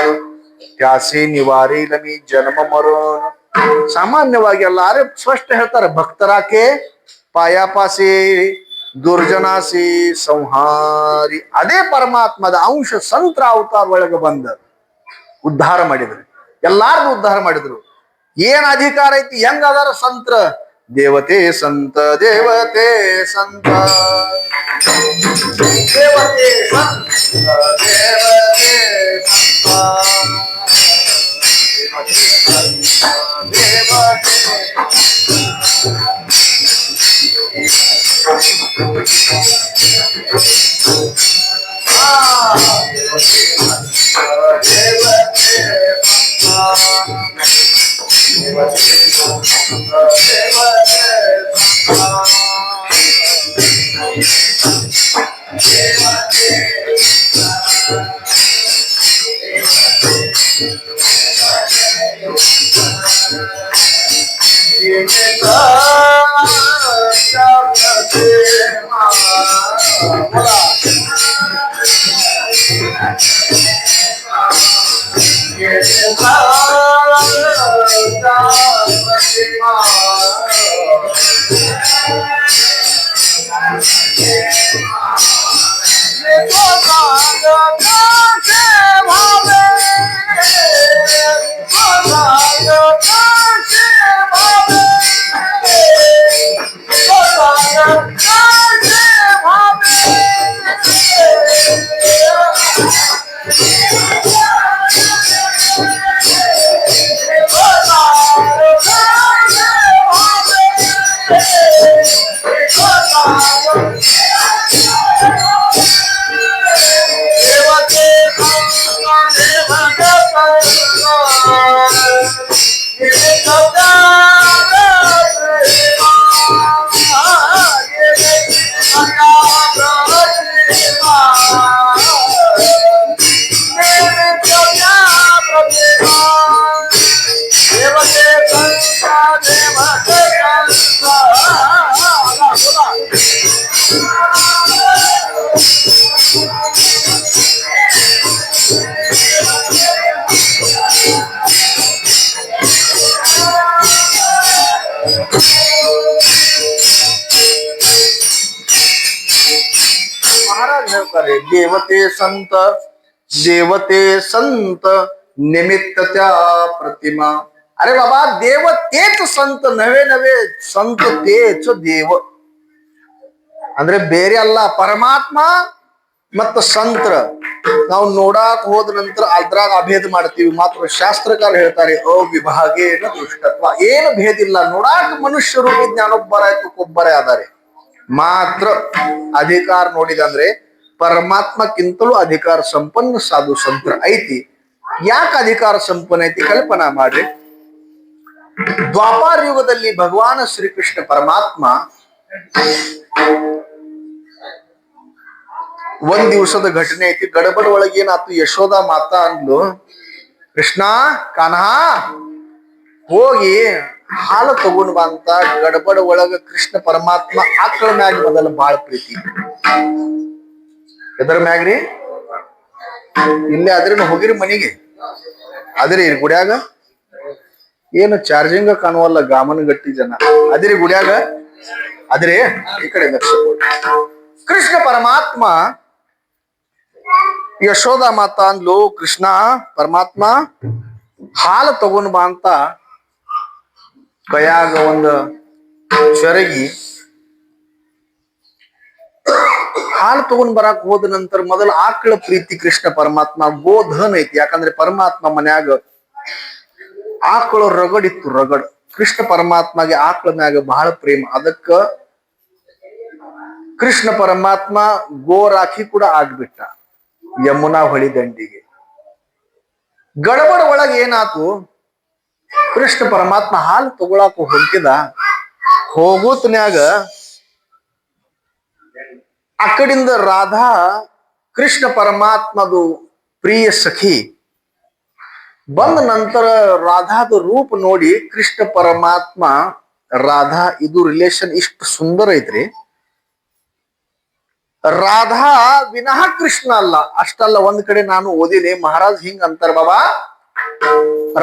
ತ್ಯಾಸಿ ನಿವಾರಿಲಮಿ ಜನ್ಮ ಮರಣ. ಸಾಮಾನ್ಯವಾಗಿ ಎಲ್ಲಾರೇ ಸ್ಪಷ್ಟ ಹೇಳ್ತಾರೆ, ಭಕ್ತರಾಕೆ ಪಾಯಾಪಾಸಿ ದುರ್ಜನಾಸಿ ಸಂಹಾರಿ. ಅದೇ ಪರಮಾತ್ಮದ ಅಂಶ ಸಂತರ ಅವತಾರ ಒಳಗೆ ಬಂದ ಉದ್ಧಾರ ಮಾಡಿದ್ರು, ಎಲ್ಲಾರ್ದು ಉದ್ಧಾರ ಮಾಡಿದ್ರು. ಏನ್ ಅಧಿಕಾರ ಐತಿ? ಹೆಂಗ ಅದಾರ ಸಂತ್ರ? ದೇವತೆ ಸಂತ, ದೇವತೆ ಸಂತ, ದೇವತೆ ಸಂತ, ದೇವತೆ महाराज ಹೇಳ್ತಾರೆ देवते संत निमित्त त्या प्रतिमा. अरे बाबा, देव तेच संत, नवे नवे संत तेच देव. ಅಂದ್ರೆ ಬೇರೆ ಅಲ್ಲ, ಪರಮಾತ್ಮ ಮತ್ತ ಸಂತರ ನಾವು ನೋಡಾಕ್ ಹೋದ ನಂತರ ಅದ್ರಾಗ ಅಭೇದ ಮಾಡ್ತೀವಿ. ಮಾತ್ರ ಶಾಸ್ತ್ರಕಾರ ಹೇಳ್ತಾರೆ ಅವಿಭಾಗೇನ ದುಷ್ಟತ್ವ, ಏನು ಭೇದ ಇಲ್ಲ. ನೋಡಾಕ್ ಮನುಷ್ಯರು ಜ್ಞಾನೊಬ್ಬರ ಆಯ್ತು ಕೊಬ್ಬರೇ ಆದಾರೆ, ಮಾತ್ರ ಅಧಿಕಾರ ನೋಡಿದಂದ್ರೆ ಪರಮಾತ್ಮಕ್ಕಿಂತಲೂ ಅಧಿಕಾರ ಸಂಪನ್ನ ಸಾಧು ಸಂತರ ಐತಿ. ಯಾಕೆ ಅಧಿಕಾರ ಸಂಪನ್ನ ಐತಿ ಕಲ್ಪನಾ ಮಾಡ್ರಿ. ದ್ವಾಪಾರ ಯುಗದಲ್ಲಿ ಭಗವಾನ ಶ್ರೀಕೃಷ್ಣ ಪರಮಾತ್ಮ ಒಂದ್ ದಿವಸದ ಘಟನೆ ಐತಿ. ಗಡಬಡ ಒಳಗೆ ಏನಾತು, ಯಶೋಧ ಮಾತಾ ಅಂದ್ಲು, ಕೃಷ್ಣ ಕಾನ್ಹ ಹೋಗಿ ಹಾಲು ತಗೊಂಡ್ ಬಂತ. ಗಡಬಡ ಒಳಗ ಕೃಷ್ಣ ಪರಮಾತ್ಮ ಆಕಳ ಮ್ಯಾಗ ಮೊದಲ ಬಾಳ ಪ್ರೀತಿ. ಎದರ ಮ್ಯಾಗ್ರಿ? ಇಲ್ಲೇ ಅದ್ರೇನು ಹೋಗಿರಿ ಮನಿಗೆ? ಅದ್ರಿ ಗುಡ್ಯಾಗ ಏನು ಚಾರ್ಜಿಂಗ್ ಕಾಣುವಲ್ಲ, ಗಾಮನ ಗಟ್ಟಿ ಜನ ಅದಿರಿ ಗುಡ್ಯಾಗ. ಅದ್ರಿ ಈ ಕಡೆ ಲಕ್ಷ ಕೊಡಿ. ಕೃಷ್ಣ ಪರಮಾತ್ಮ ಯಶೋಧ ಮಾತಾ ಅಂದ್ಲು, ಕೃಷ್ಣ ಪರಮಾತ್ಮ ಹಾಲು ತಗೊಂಡ್ ಬಾ ಅಂತ ಕೈಯಾಗ ಒಂದು ಚರಗಿ ಹಾಲು ತಗೊಂಡ್ ಬರಾಕ್ ಹೋದ ನಂತರ ಮೊದಲ ಆಕಳ ಪ್ರೀತಿ ಕೃಷ್ಣ ಪರಮಾತ್ಮ ಗೋಧನ್ ಐತಿ. ಯಾಕಂದ್ರೆ ಪರಮಾತ್ಮ ಮನ್ಯಾಗ ಆಕಳು ರಗಡಿತ್ತು, ರಗಡ್. ಕೃಷ್ಣ ಪರಮಾತ್ಮಗೆ ಆಕಳ ಮ್ಯಾಗ ಬಹಳ ಪ್ರೇಮ. ಅದಕ್ಕ ಕೃಷ್ಣ ಪರಮಾತ್ಮ ಗೋರಾಖಿ ಕೂಡ ಆಗ್ಬಿಟ್ಟ ಯಮುನಾ ಹೊಳಿ ದಂಡಿಗೆ. ಗಡಬಡ ಒಳಗೆ ಏನಾತು, ಕೃಷ್ಣ ಪರಮಾತ್ಮ ಹಾಲು ತಗೊಳಕ ಹೊಂಟಿದ. ಹೋಗುತ್ನ್ಯಾಗ ಆ ಕಡಿಂದ ರಾಧಾ ಕೃಷ್ಣ ಪರಮಾತ್ಮದು ಪ್ರಿಯ ಸಖಿ ಬಂದ ನಂತರ ರಾಧಾದ ರೂಪ ನೋಡಿ ಕೃಷ್ಣ ಪರಮಾತ್ಮ ರಾಧಾ ಇದು ರಿಲೇಶನ್ ಇಷ್ಟು ಸುಂದರ ಐತ್ರಿ. ರಾಧಾ ವಿನಃ ಕೃಷ್ಣ ಅಲ್ಲ. ಅಷ್ಟಲ್ಲ, ಒಂದ್ ಕಡೆ ನಾನು ಓದಿನಿ, ಮಹಾರಾಜ್ ಹಿಂಗ ಅಂತಾರ, ಬಾಬಾ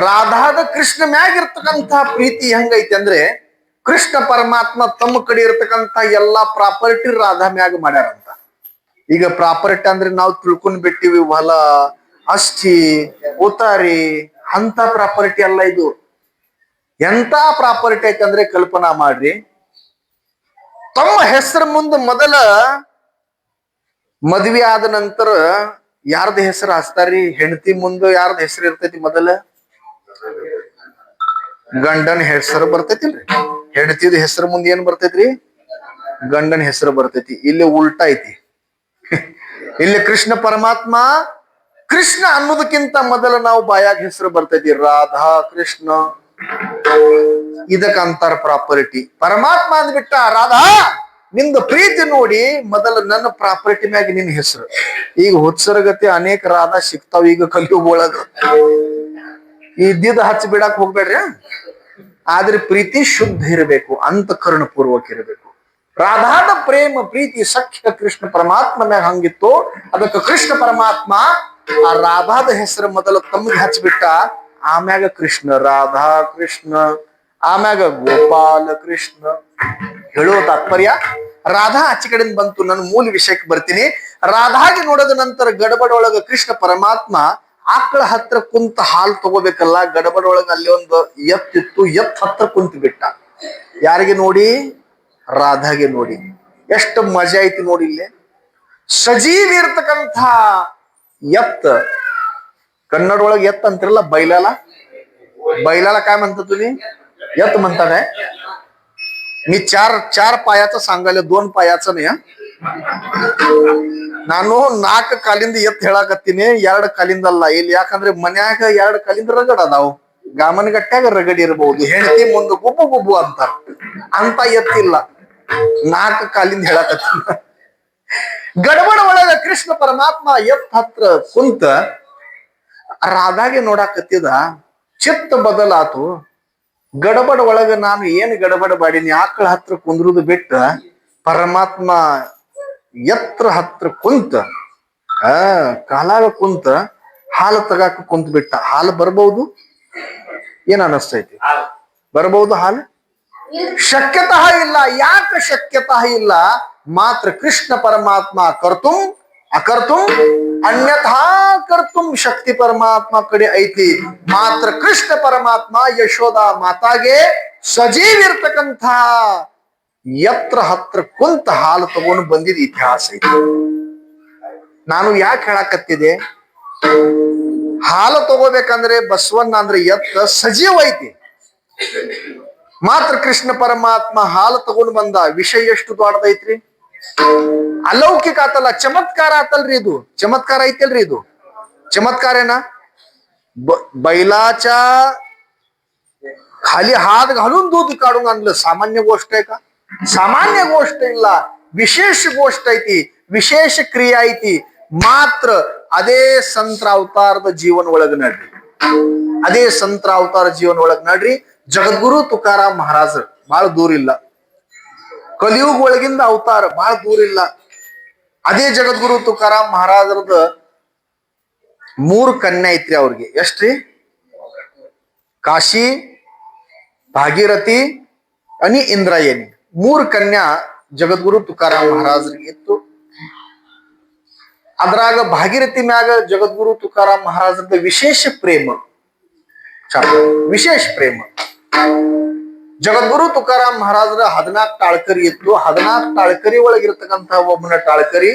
ರಾಧಾದ ಕೃಷ್ಣ ಮ್ಯಾಗ ಇರ್ತಕ್ಕಂಥ ಪ್ರೀತಿ ಹೆಂಗೈತಿ ಅಂದ್ರೆ, ಕೃಷ್ಣ ಪರಮಾತ್ಮ ತಮ್ಮ ಕಡೆ ಇರ್ತಕ್ಕಂಥ ಎಲ್ಲಾ ಪ್ರಾಪರ್ಟಿ ರಾಧಾ ಮ್ಯಾಗ ಮಾಡ್ಯಾರಂತ. ಈಗ ಪ್ರಾಪರ್ಟಿ ಅಂದ್ರೆ ನಾವು ತಿಳ್ಕೊಂಡ್ ಬಿಟ್ಟಿವಿ, ಹೊಲ ಅಸ್ಥಿ ಉತಾರಿ ಅಂತ ಪ್ರಾಪರ್ಟಿ ಅಲ್ಲ ಇದು. ಎಂತ ಪ್ರಾಪರ್ಟಿ ಐತಂದ್ರೆ ಕಲ್ಪನಾ ಮಾಡ್ರಿ. ತಮ್ಮ ಹೆಸರು ಮುಂದೆ ಮೊದಲ ಮದ್ವೆ ಆದ ನಂತರ ಯಾರ್ದ ಹೆಸರು ಹಚ್ತಾರಿ? ಹೆಂಡತಿ ಮುಂದೆ ಯಾರ್ದ ಹೆಸರು ಇರ್ತೈತಿ? ಮೊದಲ ಗಂಡನ ಹೆಸರು ಬರ್ತೈತಿಲ್ರಿ. ಹೆಂಡತಿದ ಹೆಸರು ಮುಂದೆ ಏನ್ ಬರ್ತೈತ್ರಿ? ಗಂಡನ ಹೆಸರು ಬರ್ತೈತಿ. ಇಲ್ಲಿ ಉಲ್ಟಾ ಐತಿ. ಇಲ್ಲಿ ಕೃಷ್ಣ ಪರಮಾತ್ಮ ಕೃಷ್ಣ ಅನ್ನೋದಕ್ಕಿಂತ ಮೊದಲ ನಾವು ಬಾಯಾಗ ಹೆಸರು ಬರ್ತೈತಿ ರಾಧಾ ಕೃಷ್ಣ. ಇದಕ್ಕ ಅಂತಾರ ಪ್ರಾಪರ್ಟಿ. ಪರಮಾತ್ಮ ಅಂದ್ಬಿಟ್ಟ, ರಾಧಾ ನಿಂದ ಪ್ರೀತಿ ನೋಡಿ ಮೊದಲ ನನ್ನ ಪ್ರಾಪರ್ಟಿ ಮ್ಯಾಗ ನಿನ್ನ ಹೆಸರು. ಈಗ ಹುತ್ಸರಗತಿ ಅನೇಕ ರಾಧಾ ಸಿಗ್ತಾವ ಈಗ ಕಲಿಯುಗ ಒಳಗ. ಇದ್ದಿದ್ದ ಹಚ್ಚಿ ಬಿಡಾಕ್ ಹೋಗ್ಬೇಡ್ರಿ. ಆದ್ರೆ ಪ್ರೀತಿ ಶುದ್ಧ ಇರಬೇಕು, ಅಂತಃಕರಣ ಪೂರ್ವಕ ಇರಬೇಕು. ರಾಧಾದ ಪ್ರೇಮ ಪ್ರೀತಿ ಸಖ್ಯ ಕೃಷ್ಣ ಪರಮಾತ್ಮ ಮ್ಯಾಗ ಹಂಗಿತ್ತು. ಅದಕ್ಕೆ ಕೃಷ್ಣ ಪರಮಾತ್ಮ ಆ ರಾಧಾದ ಹೆಸರು ಮೊದಲ ತಮ್ಗೆ ಹಚ್ಬಿಟ್ಟ. ಆಮ್ಯಾಗ ಕೃಷ್ಣ ರಾಧಾ ಕೃಷ್ಣ, ಆಮ್ಯಾಗ ಗೋಪಾಲ ಕೃಷ್ಣ. ಹೇಳುವ ತಾತ್ಪರ್ಯ, ರಾಧಾ ಆಚೆ ಕಡೆಯಿಂದ ಬಂತು. ನನ್ನ ಮೂಲ ವಿಷಯಕ್ಕೆ ಬರ್ತೀನಿ. ರಾಧಾಗೆ ನೋಡದ ನಂತರ ಗಡಬಡ ಒಳಗ ಕೃಷ್ಣ ಪರಮಾತ್ಮ ಆಕಳ ಹತ್ರ ಕುಂತ ಹಾಲು ತಗೋಬೇಕಲ್ಲ, ಗಡಬಡ ಒಳಗ ಅಲ್ಲಿ ಒಂದು ಎತ್ತಿತ್ತು, ಎತ್ ಹತ್ರ ಕುಂತ ಬಿಟ್ಟ. ಯಾರಿಗೆ ನೋಡಿ? ರಾಧಾಗೆ ನೋಡಿ. ಎಷ್ಟು ಮಜಾ ಐತಿ ನೋಡಿ. ಇಲ್ಲಿ ಸಜೀವಿ ಇರ್ತಕ್ಕಂಥ ಎತ್ತ, ಕನ್ನಡ ಒಳಗೆ ಎತ್ತ ಅಂತಿರಲ್ಲ, ಬೈಲಾಲ. ಬೈಲಾಲ काय म्हणता तुम्ही? ಎತ್ತ म्हणता काय? मी चार चार पायाचं सांगायला 2 पायाचं नाही. ನಾನು 4 ಕಾಲಿಂದ ಎತ್ ಹೇಳಾಕತ್ತೀನಿ, 2 ಕಾಲಿಂದ ಅಲ್ಲ. ಇಲ್ಲಿ ಯಾಕಂದ್ರೆ ಮನ್ಯಾಗ 2 ಕಾಲಿಂದ ರಗಡ್ ಅದಾವು. ಗಾಮನಗಟ್ಟ್ಯಾಗ ರಗಡ್ ಇರಬಹುದು. ಹೆಂಡತಿ ಮುಂದೆ ಗುಬ್ಬು ಗುಬ್ಬು ಅಂತಾರ, ಅಂತ ಎತ್ತಿಲ್ಲ. 4 ಕಾಲಿಂದ ಹೇಳಾಕತ್ತೀನಿ. ಗಡಬಡ ಒಳಗ ಕೃಷ್ಣ ಪರಮಾತ್ಮ ಎತ್ ಹತ್ರ ಕುಂತ ರಾಧಾಗೆ ನೋಡಾಕತ್ತಿದ. ಚಿತ್ತ ಬದಲಾತು. ಗಡಬಡ ಒಳಗ ನಾನು ಏನ್ ಗಡಬಡ ಮಾಡೀನಿ, ಆಕಳ ಹತ್ರ ಕುಂದ್ರುದು ಬಿಟ್ಟ ಪರಮಾತ್ಮ ಎತ್ರ ಹತ್ರ ಕುಂತ ಕಾಲಾಗ ಕುಂತ ಹಾಲು ತಗಾಕ ಕುಂತ ಬಿಟ್ಟ. ಹಾಲು ಬರ್ಬಹುದು? ಏನ್ ಅನಸ್ತೈತಿ? ಬರ್ಬಹುದು ಹಾಲು? ಶಕ್ಯತಃ ಇಲ್ಲ. ಯಾಕೆ ಶಕ್ಯತಃ ಇಲ್ಲ? ಮಾತ್ರ ಕೃಷ್ಣ ಪರಮಾತ್ಮ ಕರ್ತುಂ ಅಕರ್ತುಂ ಅನ್ಯಥಾ ಕರ್ತುಂ ಶಕ್ತಿ ಪರಮಾತ್ಮ ಕಡೆ ಐತಿ. ಮಾತ್ರ ಕೃಷ್ಣ ಪರಮಾತ್ಮ ಯಶೋಧ ಮಾತಾಗೆ ಸಜೀವ್ ಇರ್ತಕ್ಕಂಥ ಎತ್ರ ಹತ್ರ ಕುಂತ ಹಾಲು ತಗೊಂಡು ಬಂದಿದ್ ಇತಿಹಾಸ ಐತಿ. ನಾನು ಯಾಕೆ ಹೇಳಾಕತ್ತಿದೆ? ಹಾಲು ತಗೋಬೇಕಂದ್ರೆ ಬಸವಣ್ಣ ಅಂದ್ರೆ ಎತ್ತ ಸಜೀವ ಐತಿ. ಮಾತ್ರ ಕೃಷ್ಣ ಪರಮಾತ್ಮ ಹಾಲು ತಗೊಂಡು ಬಂದ. ವಿಷಯ ಎಷ್ಟು ದೊಡ್ಡದೈತ್ರಿ? अलौकिक आतಲ್ಲ, चमत्कार आतಲ್ರಿ. ಇದು चमत्कार ಐತಲ್ರಿ. ಇದು चमत्कार आहे ना. बैलाच्या खाली हात घालून दूध काढून आणलं सामान्य गोष्ट आहे का? सामान्य गोष्ट ಇಲ್ಲ. ವಿಶೇಷ गोष्ट ಐತಿ, ವಿಶೇಷ ಕ್ರಿಯೆ ಐತಿ. ಮಾತ್ರ ಅದೇ ಸಂತರ ಅವತಾರದ ಜೀವನ ಒಳಗ ನಡ್ರಿ. ಅದೇ ಸಂತರ ಅವತಾರ ಜೀವನ ಒಳಗ ನಡ್ರಿ. ಜಗದ್ಗುರು ತುಕಾರಾಮ್ ಮಹಾರಾಜ ಬಹಳ ದೂರ ಇಲ್ಲ. ಕಲಿಯುಗ ಒಳಗಿಂದ ಅವತಾರ ಬಹಳ ದೂರ ಇಲ್ಲ. ಅದೇ ಜಗದ್ಗುರು ತುಕಾರಾಮ್ ಮಹಾರಾಜರದ 3 ಕನ್ಯಾ ಐತ್ರಿ ಅವ್ರಿಗೆ. ಎಷ್ಟ್ರಿ? ಕಾಶಿ, ಭಾಗೀರಥಿ आणि ಇಂದ್ರಾಯಣಿ. 3 ಕನ್ಯಾ ಜಗದ್ಗುರು ತುಕಾರಾಮ್ ಮಹಾರಾಜರಿಗೆ ಇತ್ತು. ಅದ್ರಾಗ ಭಾಗೀರಥಿ ಮ್ಯಾಗ ಜಗದ್ಗುರು ತುಕಾರಾಮ್ ಮಹಾರಾಜರದ ವಿಶೇಷ ಪ್ರೇಮ, ವಿಶೇಷ ಪ್ರೇಮ. ಜಗದ್ಗುರು ತುಕಾರಾಮ್ ಮಹಾರಾಜರ 14 ಟಾಳ್ಕರಿ ಇತ್ತು. 14 ಟಾಳ್ಕರಿ ಒಳಗಿರ್ತಕ್ಕಂಥ ಒಬ್ಬನ ಟಾಳ್ಕರಿ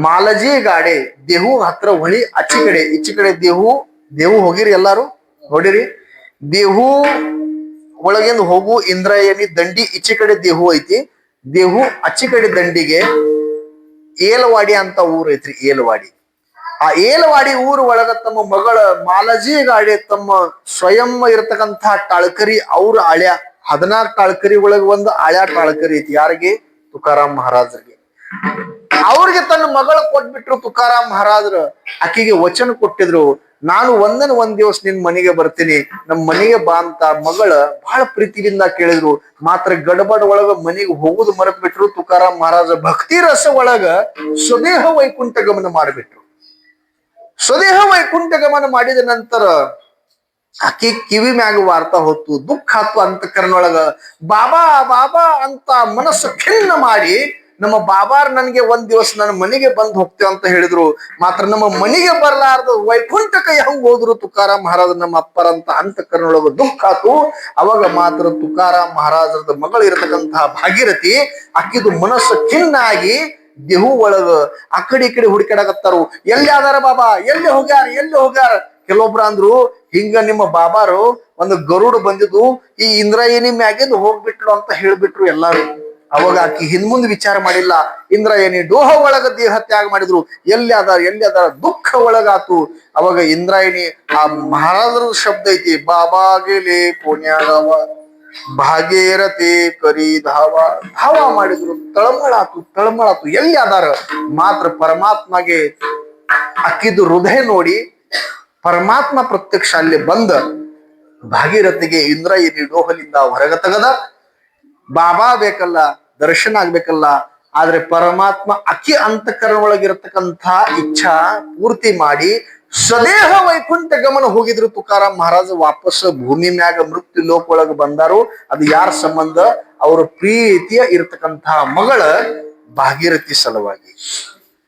ಮಾಲಜಿ ಗಾಡೆ. ದೇಹು ಹತ್ರ ಹೊಳಿ ಅಚ್ಚಿ ಕಡೆ ಇಚ್ಚಿ ಕಡೆ ದೇಹು. ದೇಹು ಹೋಗಿರಿ ಎಲ್ಲಾರು ನೋಡಿರಿ. ದೇಹು ಒಳಗಿಂದ ಹೋಗು ಇಂದ್ರಾಯಣಿ ದಂಡಿ ಇಚ್ಚಿ ಕಡೆ ದೇಹು ಐತಿ. ದೇಹು ಅಚ್ಚಿ ಕಡೆ ದಂಡಿಗೆ ಏಲವಾಡಿ ಅಂತ ಊರ್ ಐತ್ರಿ. ಏಲವಾಡಿ. ಆ ಏಲವಾಡಿ ಊರು ಒಳಗ ತಮ್ಮ ಮಗಳ ಮಾಲಜಿ ಗಾಡೆ ತಮ್ಮ ಸ್ವಯಂ ಇರತಕ್ಕಂಥ ಟಾಳ್ಕರಿ ಅವ್ರ ಹಳ್ಯ 14 ಟಾಳ್ಕರಿ ಒಳಗ ಒಂದು ಹಳ್ಯ ಟಾಳ್ಕರಿ ಐತಿ. ಯಾರಿಗೆ? ತುಕಾರಾಮ್ ಮಹಾರಾಜರಿಗೆ. ಅವ್ರಿಗೆ ತನ್ನ ಮಗಳ ಕೊಟ್ಬಿಟ್ರು ತುಕಾರಾಮ್ ಮಹಾರಾಜರು. ಆಕಿಗೆ ವಚನ ಕೊಟ್ಟಿದ್ರು, ನಾನು ಒಂದ್ ದಿವಸ ನಿನ್ ಮನೆಗೆ ಬರ್ತೀನಿ, ನಮ್ ಮನೆಗೆ ಬಾ ಅಂತ. ಮಗಳ ಬಹಳ ಪ್ರೀತಿಯಿಂದ ಕೇಳಿದ್ರು. ಮಾತ್ರ ಗಡಬಡ ಒಳಗ ಮನೆಗೆ ಹೋಗುದು ಮರೆತ್ ಬಿಟ್ರು. ತುಕಾರಾಮ್ ಮಹಾರಾಜ ಭಕ್ತಿ ರಸ ಒಳಗ ಸ್ವದೇಹ ವೈಕುಂಠ ಗಮನ ಮಾಡಿಬಿಟ್ರು. ಸ್ವದೇಹ ವೈಕುಂಠ ಗಮನ ಮಾಡಿದ ನಂತರ ಆಕಿ ಕಿವಿ ಮ್ಯಾಗ ವಾರ್ತಾ ಹೊತ್ತು ದುಃಖ ಆತು. ಅಂತಃಕರಣೊಳಗ ಬಾಬಾ ಬಾಬಾ ಅಂತ ಮನಸ್ಸು ಖಿನ್ನ ಮಾಡಿ, ನಮ್ಮ ಬಾಬಾರ್ ನನ್ಗೆ ಒಂದ್ ದಿವಸ ನನ್ನ ಮನೆಗೆ ಬಂದ್ ಹೋಗ್ತೇವೆ ಅಂತ ಹೇಳಿದ್ರು. ಮಾತ್ರ ನಮ್ಮ ಮನೆಗೆ ಬರ್ಲಾರ್ದು ವೈಕುಂಠಕ್ಕೆ ಹೆಂಗ್ ಹೋದ್ರು ತುಕಾರಾಮ್ ಮಹಾರಾಜ ನಮ್ಮ ಅಪ್ಪರಂತ ಅಂತಃಕರಣೊಳಗ ದುಃಖ ಆತು. ಅವಾಗ ಮಾತ್ರ ತುಕಾರಾಮ್ ಮಹಾರಾಜರದ ಮಗಳು ಇರತಕ್ಕಂತಹ ಭಾಗೀರಥಿ ಆಕಿದು ಮನಸ್ಸು ಖಿನ್ನಾಗಿ ದೇಹು ಒಳಗ ಆ ಕಡೆ ಈ ಕಡೆ ಹುಡುಕಾಡಕತ್ತಾರು. ಎಲ್ಲಿ ಆದಾರ ಬಾಬಾ? ಎಲ್ಲಿ ಹೋಗ್ಯಾರ? ಎಲ್ಲಿ ಹೋಗ್ಯಾರ? ಕೆಲವೊಬ್ರು ಅಂದ್ರು, ಹಿಂಗ ನಿಮ್ಮ ಬಾಬಾರು ಒಂದು ಗರುಡ್ ಬಂದಿದ್ದು ಈ ಇಂದ್ರಾಯಣಿ ಮ್ಯಾಗಿಂದ ಹೋಗ್ಬಿಟ್ಲು ಅಂತ ಹೇಳ್ಬಿಟ್ರು ಎಲ್ಲಾರು. ಅವಾಗ ಆಕಿ ಹಿಂದ್ಮುಂದ್ ವಿಚಾರ ಮಾಡಿಲ್ಲ. ಇಂದ್ರಾಯಣಿ ಡೋಹ ಒಳಗ ದೇಹ ತ್ಯಾಗ ಮಾಡಿದ್ರು. ಎಲ್ಲಿ ಅದಾರ? ಎಲ್ಲಿ ಅದಾರ? ದುಃಖ ಒಳಗಾತು. ಅವಾಗ ಇಂದ್ರಾಯಣಿ ಆ ಮಹಾರಾಜರ ಶಬ್ದ ಐತಿ, ಬಾಬಾಗೆಲೆ ಪುಣ್ಯಾಗವ ಭಾಗೀರಥಿ ಕರಿ ಧಾವ. ಧಾವ ಮಾಡಿದ್ರು. ತಳಮಳಾತು, ತಳಮಳಾತು. ಎಲ್ಲಿ ಅದಾರ? ಮಾತ್ರ ಪರಮಾತ್ಮಗೆ ಅಕ್ಕಿದು ಹೃದಯ ನೋಡಿ ಪರಮಾತ್ಮ ಪ್ರತ್ಯಕ್ಷ ಅಲ್ಲಿ ಬಂದ ಭಾಗೀರಥಿಗೆ ಇಂದ್ರಾಯಣಿ ಡೋಹಲಿಂದ ಹೊರಗ ತೆಗದ. ಬಾಬಾ ಬೇಕಲ್ಲ, ದರ್ಶನ ಆಗ್ಬೇಕಲ್ಲ. ಆದ್ರೆ ಪರಮಾತ್ಮ ಅಕ್ಕಿ ಅಂತಃಕರಣ ಒಳಗಿರತಕ್ಕಂಥ ಇಚ್ಛಾ ಪೂರ್ತಿ ಮಾಡಿ ಸ್ವದೇಹ ವೈಕುಂಠ ಗಮನ ಹೋಗಿದ್ರು ತುಕಾರಾಮ್ ಮಹಾರಾಜ. ವಾಪಸ್ ಭೂಮಿ ಮ್ಯಾಗ ಮೃತ್ಯು ಲೋಕ ಒಳಗ ಬಂದಾರು. ಅದು ಯಾರ ಸಂಬಂಧ? ಅವ್ರ ಪ್ರೀತಿಯ ಇರತಕ್ಕಂತಹ ಮಗಳ ಭಾಗೀರಥಿ ಸಲುವಾಗಿ.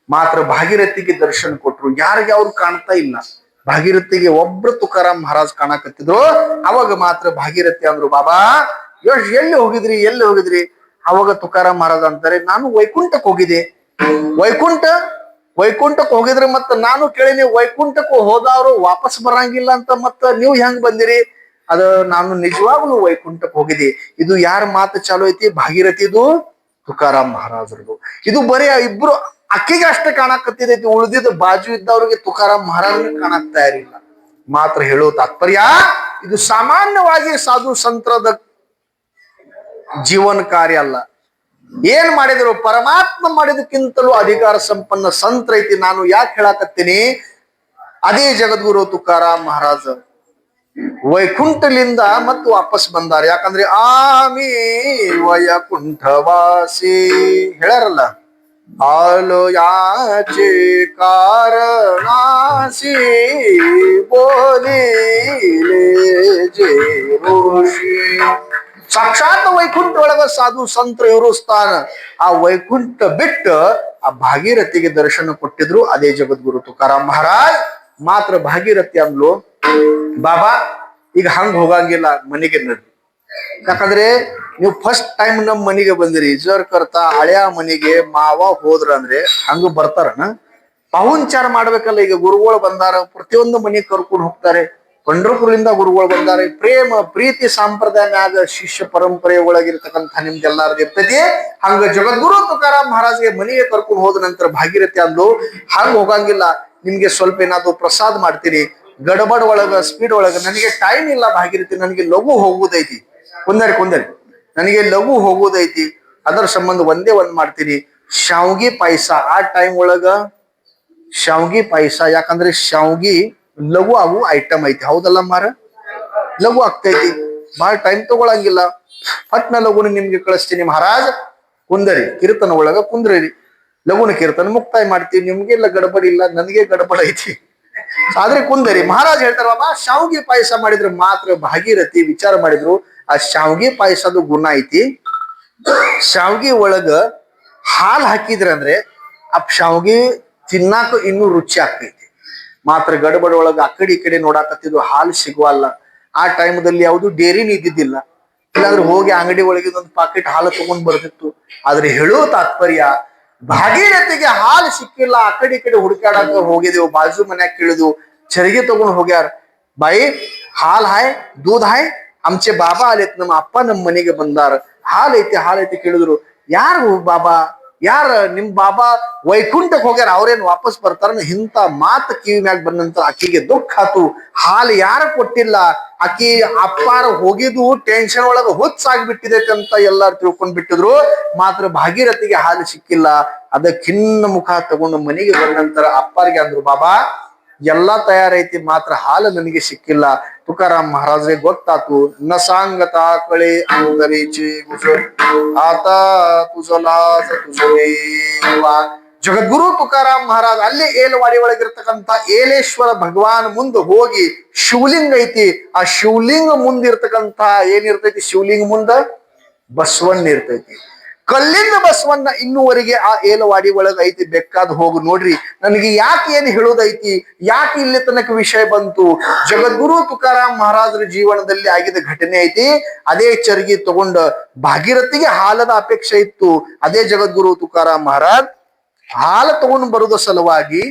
ಮಾತ್ರ ಭಾಗೀರಥಿಗೆ ದರ್ಶನ ಕೊಟ್ರು. ಯಾರಿಗೆ ಅವ್ರು ಕಾಣ್ತಾ ಇಲ್ಲ. ಭಾಗೀರಥಿಗೆ ಒಬ್ರು ತುಕಾರಾಮ್ ಮಹಾರಾಜ್ ಕಾಣಕತ್ತಿದ್ರು. ಅವಾಗ ಮಾತ್ರ ಭಾಗೀರಥಿ ಅಂದ್ರು, ಬಾಬಾ ಎಲ್ಲಿ ಹೋಗಿದ್ರಿ? ಎಲ್ಲಿ ಹೋಗಿದ್ರಿ? ಅವಾಗ ತುಕಾರಾಮ್ ಮಹಾರಾಜ್ ಅಂತಾರೆ, ನಾನು ವೈಕುಂಠಕ್ಕೆ ಹೋಗಿದ್ದೆ. ವೈಕುಂಠಕ್ಕೆ ಹೋಗಿದ್ರೆ ಮತ್ತ ನಾನು ಕೇಳಿನಿ, ವೈಕುಂಠಕ್ಕೆ ಹೋದವ್ರು ವಾಪಸ್ ಬರಂಗಿಲ್ಲ ಅಂತ ಮತ್ತ ನೀವು ಹೆಂಗ್ ಬಂದಿರಿ? ಅದ ನಾನು ನಿಜವಾಗ್ಲೂ ವೈಕುಂಠಕ್ಕೆ ಹೋಗಿದ್ದೆ. ಇದು ಯಾರ ಮಾತು ಚಾಲು ಐತಿ? ಭಾಗೀರಥಿದು, ತುಕಾರಾಮ್ ಮಹಾರಾಜರದು. ಇದು ಬರೀ ಇಬ್ರು ಅಕ್ಕಿಗೆ ಅಷ್ಟೇ ಕಾಣಕತ್ತಿದೈತಿ, ಉಳಿದಿದ್ದು ಬಾಜು ಇದ್ದವ್ರಿಗೆ ತುಕಾರಾಮ್ ಮಹಾರಾಜರಿಗೆ ಕಾಣಕ್ತಾ ಇರಲಿಲ್ಲ. ಮಾತ್ರ ಹೇಳೋ ತಾತ್ಪರ್ಯ, ಇದು ಸಾಮಾನ್ಯವಾಗಿ ಸಾಧು ಸಂತ್ರದ ಜೀವನ ಕಾರ್ಯ ಅಲ್ಲ. ಏನ್ ಮಾಡಿದ್ರು? ಪರಮಾತ್ಮ ಮಾಡಿದಕ್ಕಿಂತಲೂ ಅಧಿಕಾರ ಸಂಪನ್ನ ಸಂತ್ರ ಐತಿ. ನಾನು ಯಾಕೆ ಹೇಳಕತ್ತೀನಿ? ಅದೇ ಜಗದ್ಗುರು ತುಕಾರಾಮ್ ಮಹಾರಾಜ ವೈಕುಂಠಲಿಂದ ಮತ್ತು ವಾಪಸ್ ಬಂದಾರ. ಯಾಕಂದ್ರೆ ಆಮಿ ವೈಕುಂಠವಾಸಿ ಹೇಳ್ಯಾರಲ್ಲ, ಆಲು ಯಾಚೆ ಕಾರಣಾಸಿ ಬೋಲಿ ಜೇ ಋಷಿ. ಸಾಕ್ಷಾತ್ ವೈಕುಂಠ ಒಳಗ ಸಾಧು ಸಂತ್ರ ಇವರು ಸ್ಥಾನ. ಆ ವೈಕುಂಠ ಬಿಟ್ಟು ಆ ಭಾಗೀರಥಿಗೆ ದರ್ಶನ ಕೊಟ್ಟಿದ್ರು ಅದೇ ಜಗದ್ಗುರು ತುಕಾರಾಮ್ ಮಹಾರಾಜ್. ಮಾತ್ರ ಭಾಗೀರಥಿ ಅಂದ್ಲು, ಬಾಬಾ ಈಗ ಹಂಗ ಹೋಗಂಗಿಲ್ಲ, ಮನೆಗೆ ನಡ್ರಿ. ಯಾಕಂದ್ರೆ ನೀವು ಫಸ್ಟ್ ಟೈಮ್ ನಮ್ ಮನೆಗೆ ಬಂದಿರಿ, ಜರ್ ಕರ್ತಾ ಹಳೆಯ ಮನೆಗೆ ಮಾವ ಹೋದ್ರ ಅಂದ್ರೆ ಹಂಗ ಬರ್ತಾರನ? ಪಾಹುಂಚಾರ ಮಾಡ್ಬೇಕಲ್ಲ. ಈಗ ಗುರುಗಳು ಬಂದಾರ, ಪ್ರತಿಯೊಂದು ಮನೆಗೆ ಕರ್ಕೊಂಡು ಹೋಗ್ತಾರೆ. ಪಂಡ್ರಪುರದಿಂದ ಗುರುಗಳು ಬಂದಾರೆ. ಪ್ರೇಮ ಪ್ರೀತಿ ಸಂಪ್ರದಾಯ ಮ್ಯಾಗ ಶಿಷ್ಯ ಪರಂಪರೆ ಒಳಗಿರ್ತಕ್ಕಂಥ ನಿಮ್ಗೆಲ್ಲಾರ್ದು ಇರ್ತೈತಿ. ಹಂಗ ಜಗದ್ಗುರು ತುಕಾರಾಮ್ ಮಹಾರಾಜ್ಗೆ ಮನೆಗೆ ಕರ್ಕೊಂಡು ಹೋದ ನಂತರ ಭಾಗೀರಥಿ ಅಂದ್ಲು, ಹಂಗ ಹೋಗಂಗಿಲ್ಲ, ನಿಮ್ಗೆ ಸ್ವಲ್ಪ ಏನಾದ್ರು ಪ್ರಸಾದ ಮಾಡ್ತೀನಿ. ಗಡಬಡ್ ಒಳಗ ಸ್ಪೀಡ್ ಒಳಗ ನನಗೆ ಟೈಮ್ ಇಲ್ಲ ಭಾಗೀರಥಿ, ನನಗೆ ಲಘು ಹೋಗುದೈತಿ. ಕುಂದರಿ ನನಗೆ ಲಘು ಹೋಗುದೈತಿ. ಅದರ ಸಂಬಂಧ ಒಂದೇ ಒಂದ್ ಮಾಡ್ತೀನಿ, ಶಾವ್ಗಿ ಪಾಯಸ. ಆ ಟೈಮ್ ಒಳಗ ಶಾವ್ಗಿ ಪಾಯಸ, ಯಾಕಂದ್ರೆ ಶಾವ್ಗಿ ಲಘು ಆಗು ಐಟಮ್ ಐತಿ. ಹೌದಲ್ಲ ಮಾರ? ಲಘು ಆಗ್ತೈತಿ, ಬಹಳ ಟೈಮ್ ತಗೊಳಂಗಿಲ್ಲ. ಪಟ್ನ ಲಘುನ ನಿಮ್ಗೆ ಕಳಿಸ್ತೀನಿ ಮಹಾರಾಜ್. ಕುಂದರಿ, ಕೀರ್ತನ ಒಳಗ ಕುಂದ್ರಿ, ಲಘುನ ಕೀರ್ತನ ಮುಕ್ತಾಯ ಮಾಡ್ತೀವಿ. ನಿಮ್ಗೆಲ್ಲ ಗಡಬಡಿ ಇಲ್ಲ, ನನಗೆ ಗಡಬಡ ಐತಿ, ಆದ್ರೆ ಕುಂದರಿ. ಮಹಾರಾಜ್ ಹೇಳ್ತಾರ, ಬಾಬಾ ಶಾವ್ಗಿ ಪಾಯಸ ಮಾಡಿದ್ರೆ ಮಾತ್ರ. ಭಾಗೀರಥಿ ವಿಚಾರ ಮಾಡಿದ್ರು, ಆ ಶಾವ್ಗಿ ಪಾಯಸದ ಗುಣ ಐತಿ. ಶಾವ್ಗಿ ಒಳಗ ಹಾಲು ಹಾಕಿದ್ರ ಅಂದ್ರೆ ಆ ಶಾವ್ಗಿ ತಿನ್ನಾಕ ಇನ್ನೂ ರುಚಿ ಆಗ್ತೈತಿ. ಮಾತ್ರ ಗಡಬಡ ಒಳಗ ಆ ಕಡೆ ಈ ಕಡೆ ನೋಡಾಕತ್ತಿದ್ವು, ಹಾಲು ಸಿಗುವಲ್ಲ. ಆ ಟೈಮ್ದಲ್ಲಿ ಯಾವುದು ಡೇರಿನ ಇದ್ದಿದ್ದಿಲ್ಲ. ಇಲ್ಲಾಂದ್ರೆ ಹೋಗಿ ಅಂಗಡಿ ಒಳಗೆ ಒಂದು ಪಾಕೆಟ್ ಹಾಲು ತಗೊಂಡ್ ಬರ್ತಿತ್ತು. ಆದ್ರೆ ಹೇಳೋ ತಾತ್ಪರ್ಯ, ಭಾಗೀರಥಿಗೆ ಹಾಲು ಸಿಕ್ಕಿಲ್ಲ. ಆ ಕಡೆ ಈ ಕಡೆ ಹುಡುಕಾಡಕ ಹೋಗಿದೆವು. ಬಾಜು ಮನ್ಯಾಗ ಕೇಳಿದ್ವು, ಚರಿಗೆ ತಗೊಂಡ್ ಹೋಗ್ಯಾರ. ಬಾಯಿ ಹಾಲ್ ಹಾಯ್, दूध ಹಾಯ್, आमचे बाबा आलेत, ನಮ್ಮ ಅಪ್ಪ ನಮ್ಮ ಮನೆಗೆ ಬಂದಾರ, ಹಾಲೈತಿ ಕೇಳಿದ್ರು. ಯಾರು ಬಾಬಾ? ಯಾರ ನಿಮ್ ಬಾಬಾ? ವೈಕುಂಠಕ್ಕೆ ಹೋಗ್ಯಾರ, ಅವ್ರೇನ್ ವಾಪಸ್ ಬರ್ತಾರ? ಇಂತ ಮಾತು ಕಿವಿ ಮ್ಯಾಗ ಬಂದಂತ ಆಕಿಗೆ ದುಃಖ ಆತು. ಹಾಲು ಯಾರ ಕೊಟ್ಟಿಲ್ಲ, ಆಕಿ ಅಪ್ಪಾರ ಹೋಗಿದ್ದು ಟೆನ್ಷನ್ ಒಳಗ ಹುಚ್ಚಾಗ್ಬಿಟ್ಟಿದೈತೆ ಅಂತ ಎಲ್ಲಾರು ತಿಳ್ಕೊಂಡ್ ಬಿಟ್ಟಿದ್ರು. ಮಾತ್ರ ಭಾಗೀರಥಿಗೆ ಹಾಲು ಸಿಕ್ಕಿಲ್ಲ. ಅದ ಖಿನ್ನ ಮುಖ ತಗೊಂಡು ಮನೆಗೆ ಬಂದ ನಂತರ ಅಪ್ಪಾರಿಗೆ ಅಂದ್ರು, ಬಾಬಾ ಎಲ್ಲಾ ತಯಾರೈತಿ, ಮಾತ್ರ ಹಾಲು ನನಗೆ ಸಿಕ್ಕಿಲ್ಲ. ತುಕಾರಾಮ್ ಮಹಾರಾಜ್ಗೆ ಗೊತ್ತಾತು. ನಸಾಂಗತ ಕಳೆ ಅಂತರಿಚಿ ಆತ ತುಜಲಾಜ ತುಜಲೇವಾ. ಜಗದ್ಗುರು ತುಕಾರಾಮ್ ಮಹಾರಾಜ್ ಅಲ್ಲಿ ಏಲವಾಡಿ ಒಳಗಿರ್ತಕ್ಕಂಥ ಏಲೇಶ್ವರ ಭಗವಾನ್ ಮುಂದೆ ಹೋಗಿ, ಶಿವಲಿಂಗ ಐತಿ. ಆ ಶಿವಲಿಂಗ ಮುಂದಿರ್ತಕ್ಕಂಥ ಏನಿರ್ತೈತಿ? ಶಿವಲಿಂಗ ಮುಂದ ಬಸವಣ್ಣ ಇರ್ತೈತಿ. ಕಲ್ಲಿಂದ ಬಸವಣ್ಣ ಇನ್ನೂವರೆಗೆ ಆ ಏಲವಾಡಿ ಒಳಗ ಐತಿ. ಬೇಕಾದ್ ಹೋಗಿ ನೋಡ್ರಿ. ನನಗೆ ಯಾಕೆ ಏನ್ ಹೇಳೋದೈತಿ, ಯಾಕೆ ಇಲ್ಲಿ ತನಕ ವಿಷಯ ಬಂತು? ಜಗದ್ಗುರು ತುಕಾರಾಮ್ ಮಹಾರಾಜರ ಜೀವನದಲ್ಲಿ ಆಗಿದ ಘಟನೆ ಐತಿ. ಅದೇ ಚರ್ಗಿ ತಗೊಂಡ ಭಾಗೀರಥಿಗೆ ಹಾಲದ ಅಪೇಕ್ಷೆ ಇತ್ತು. ಅದೇ ಜಗದ್ಗುರು ತುಕಾರಾಮ್ ಮಹಾರಾಜ್ ಹಾಲು ತಗೊಂಡು ಬರುವುದ ಸಲುವಾಗಿ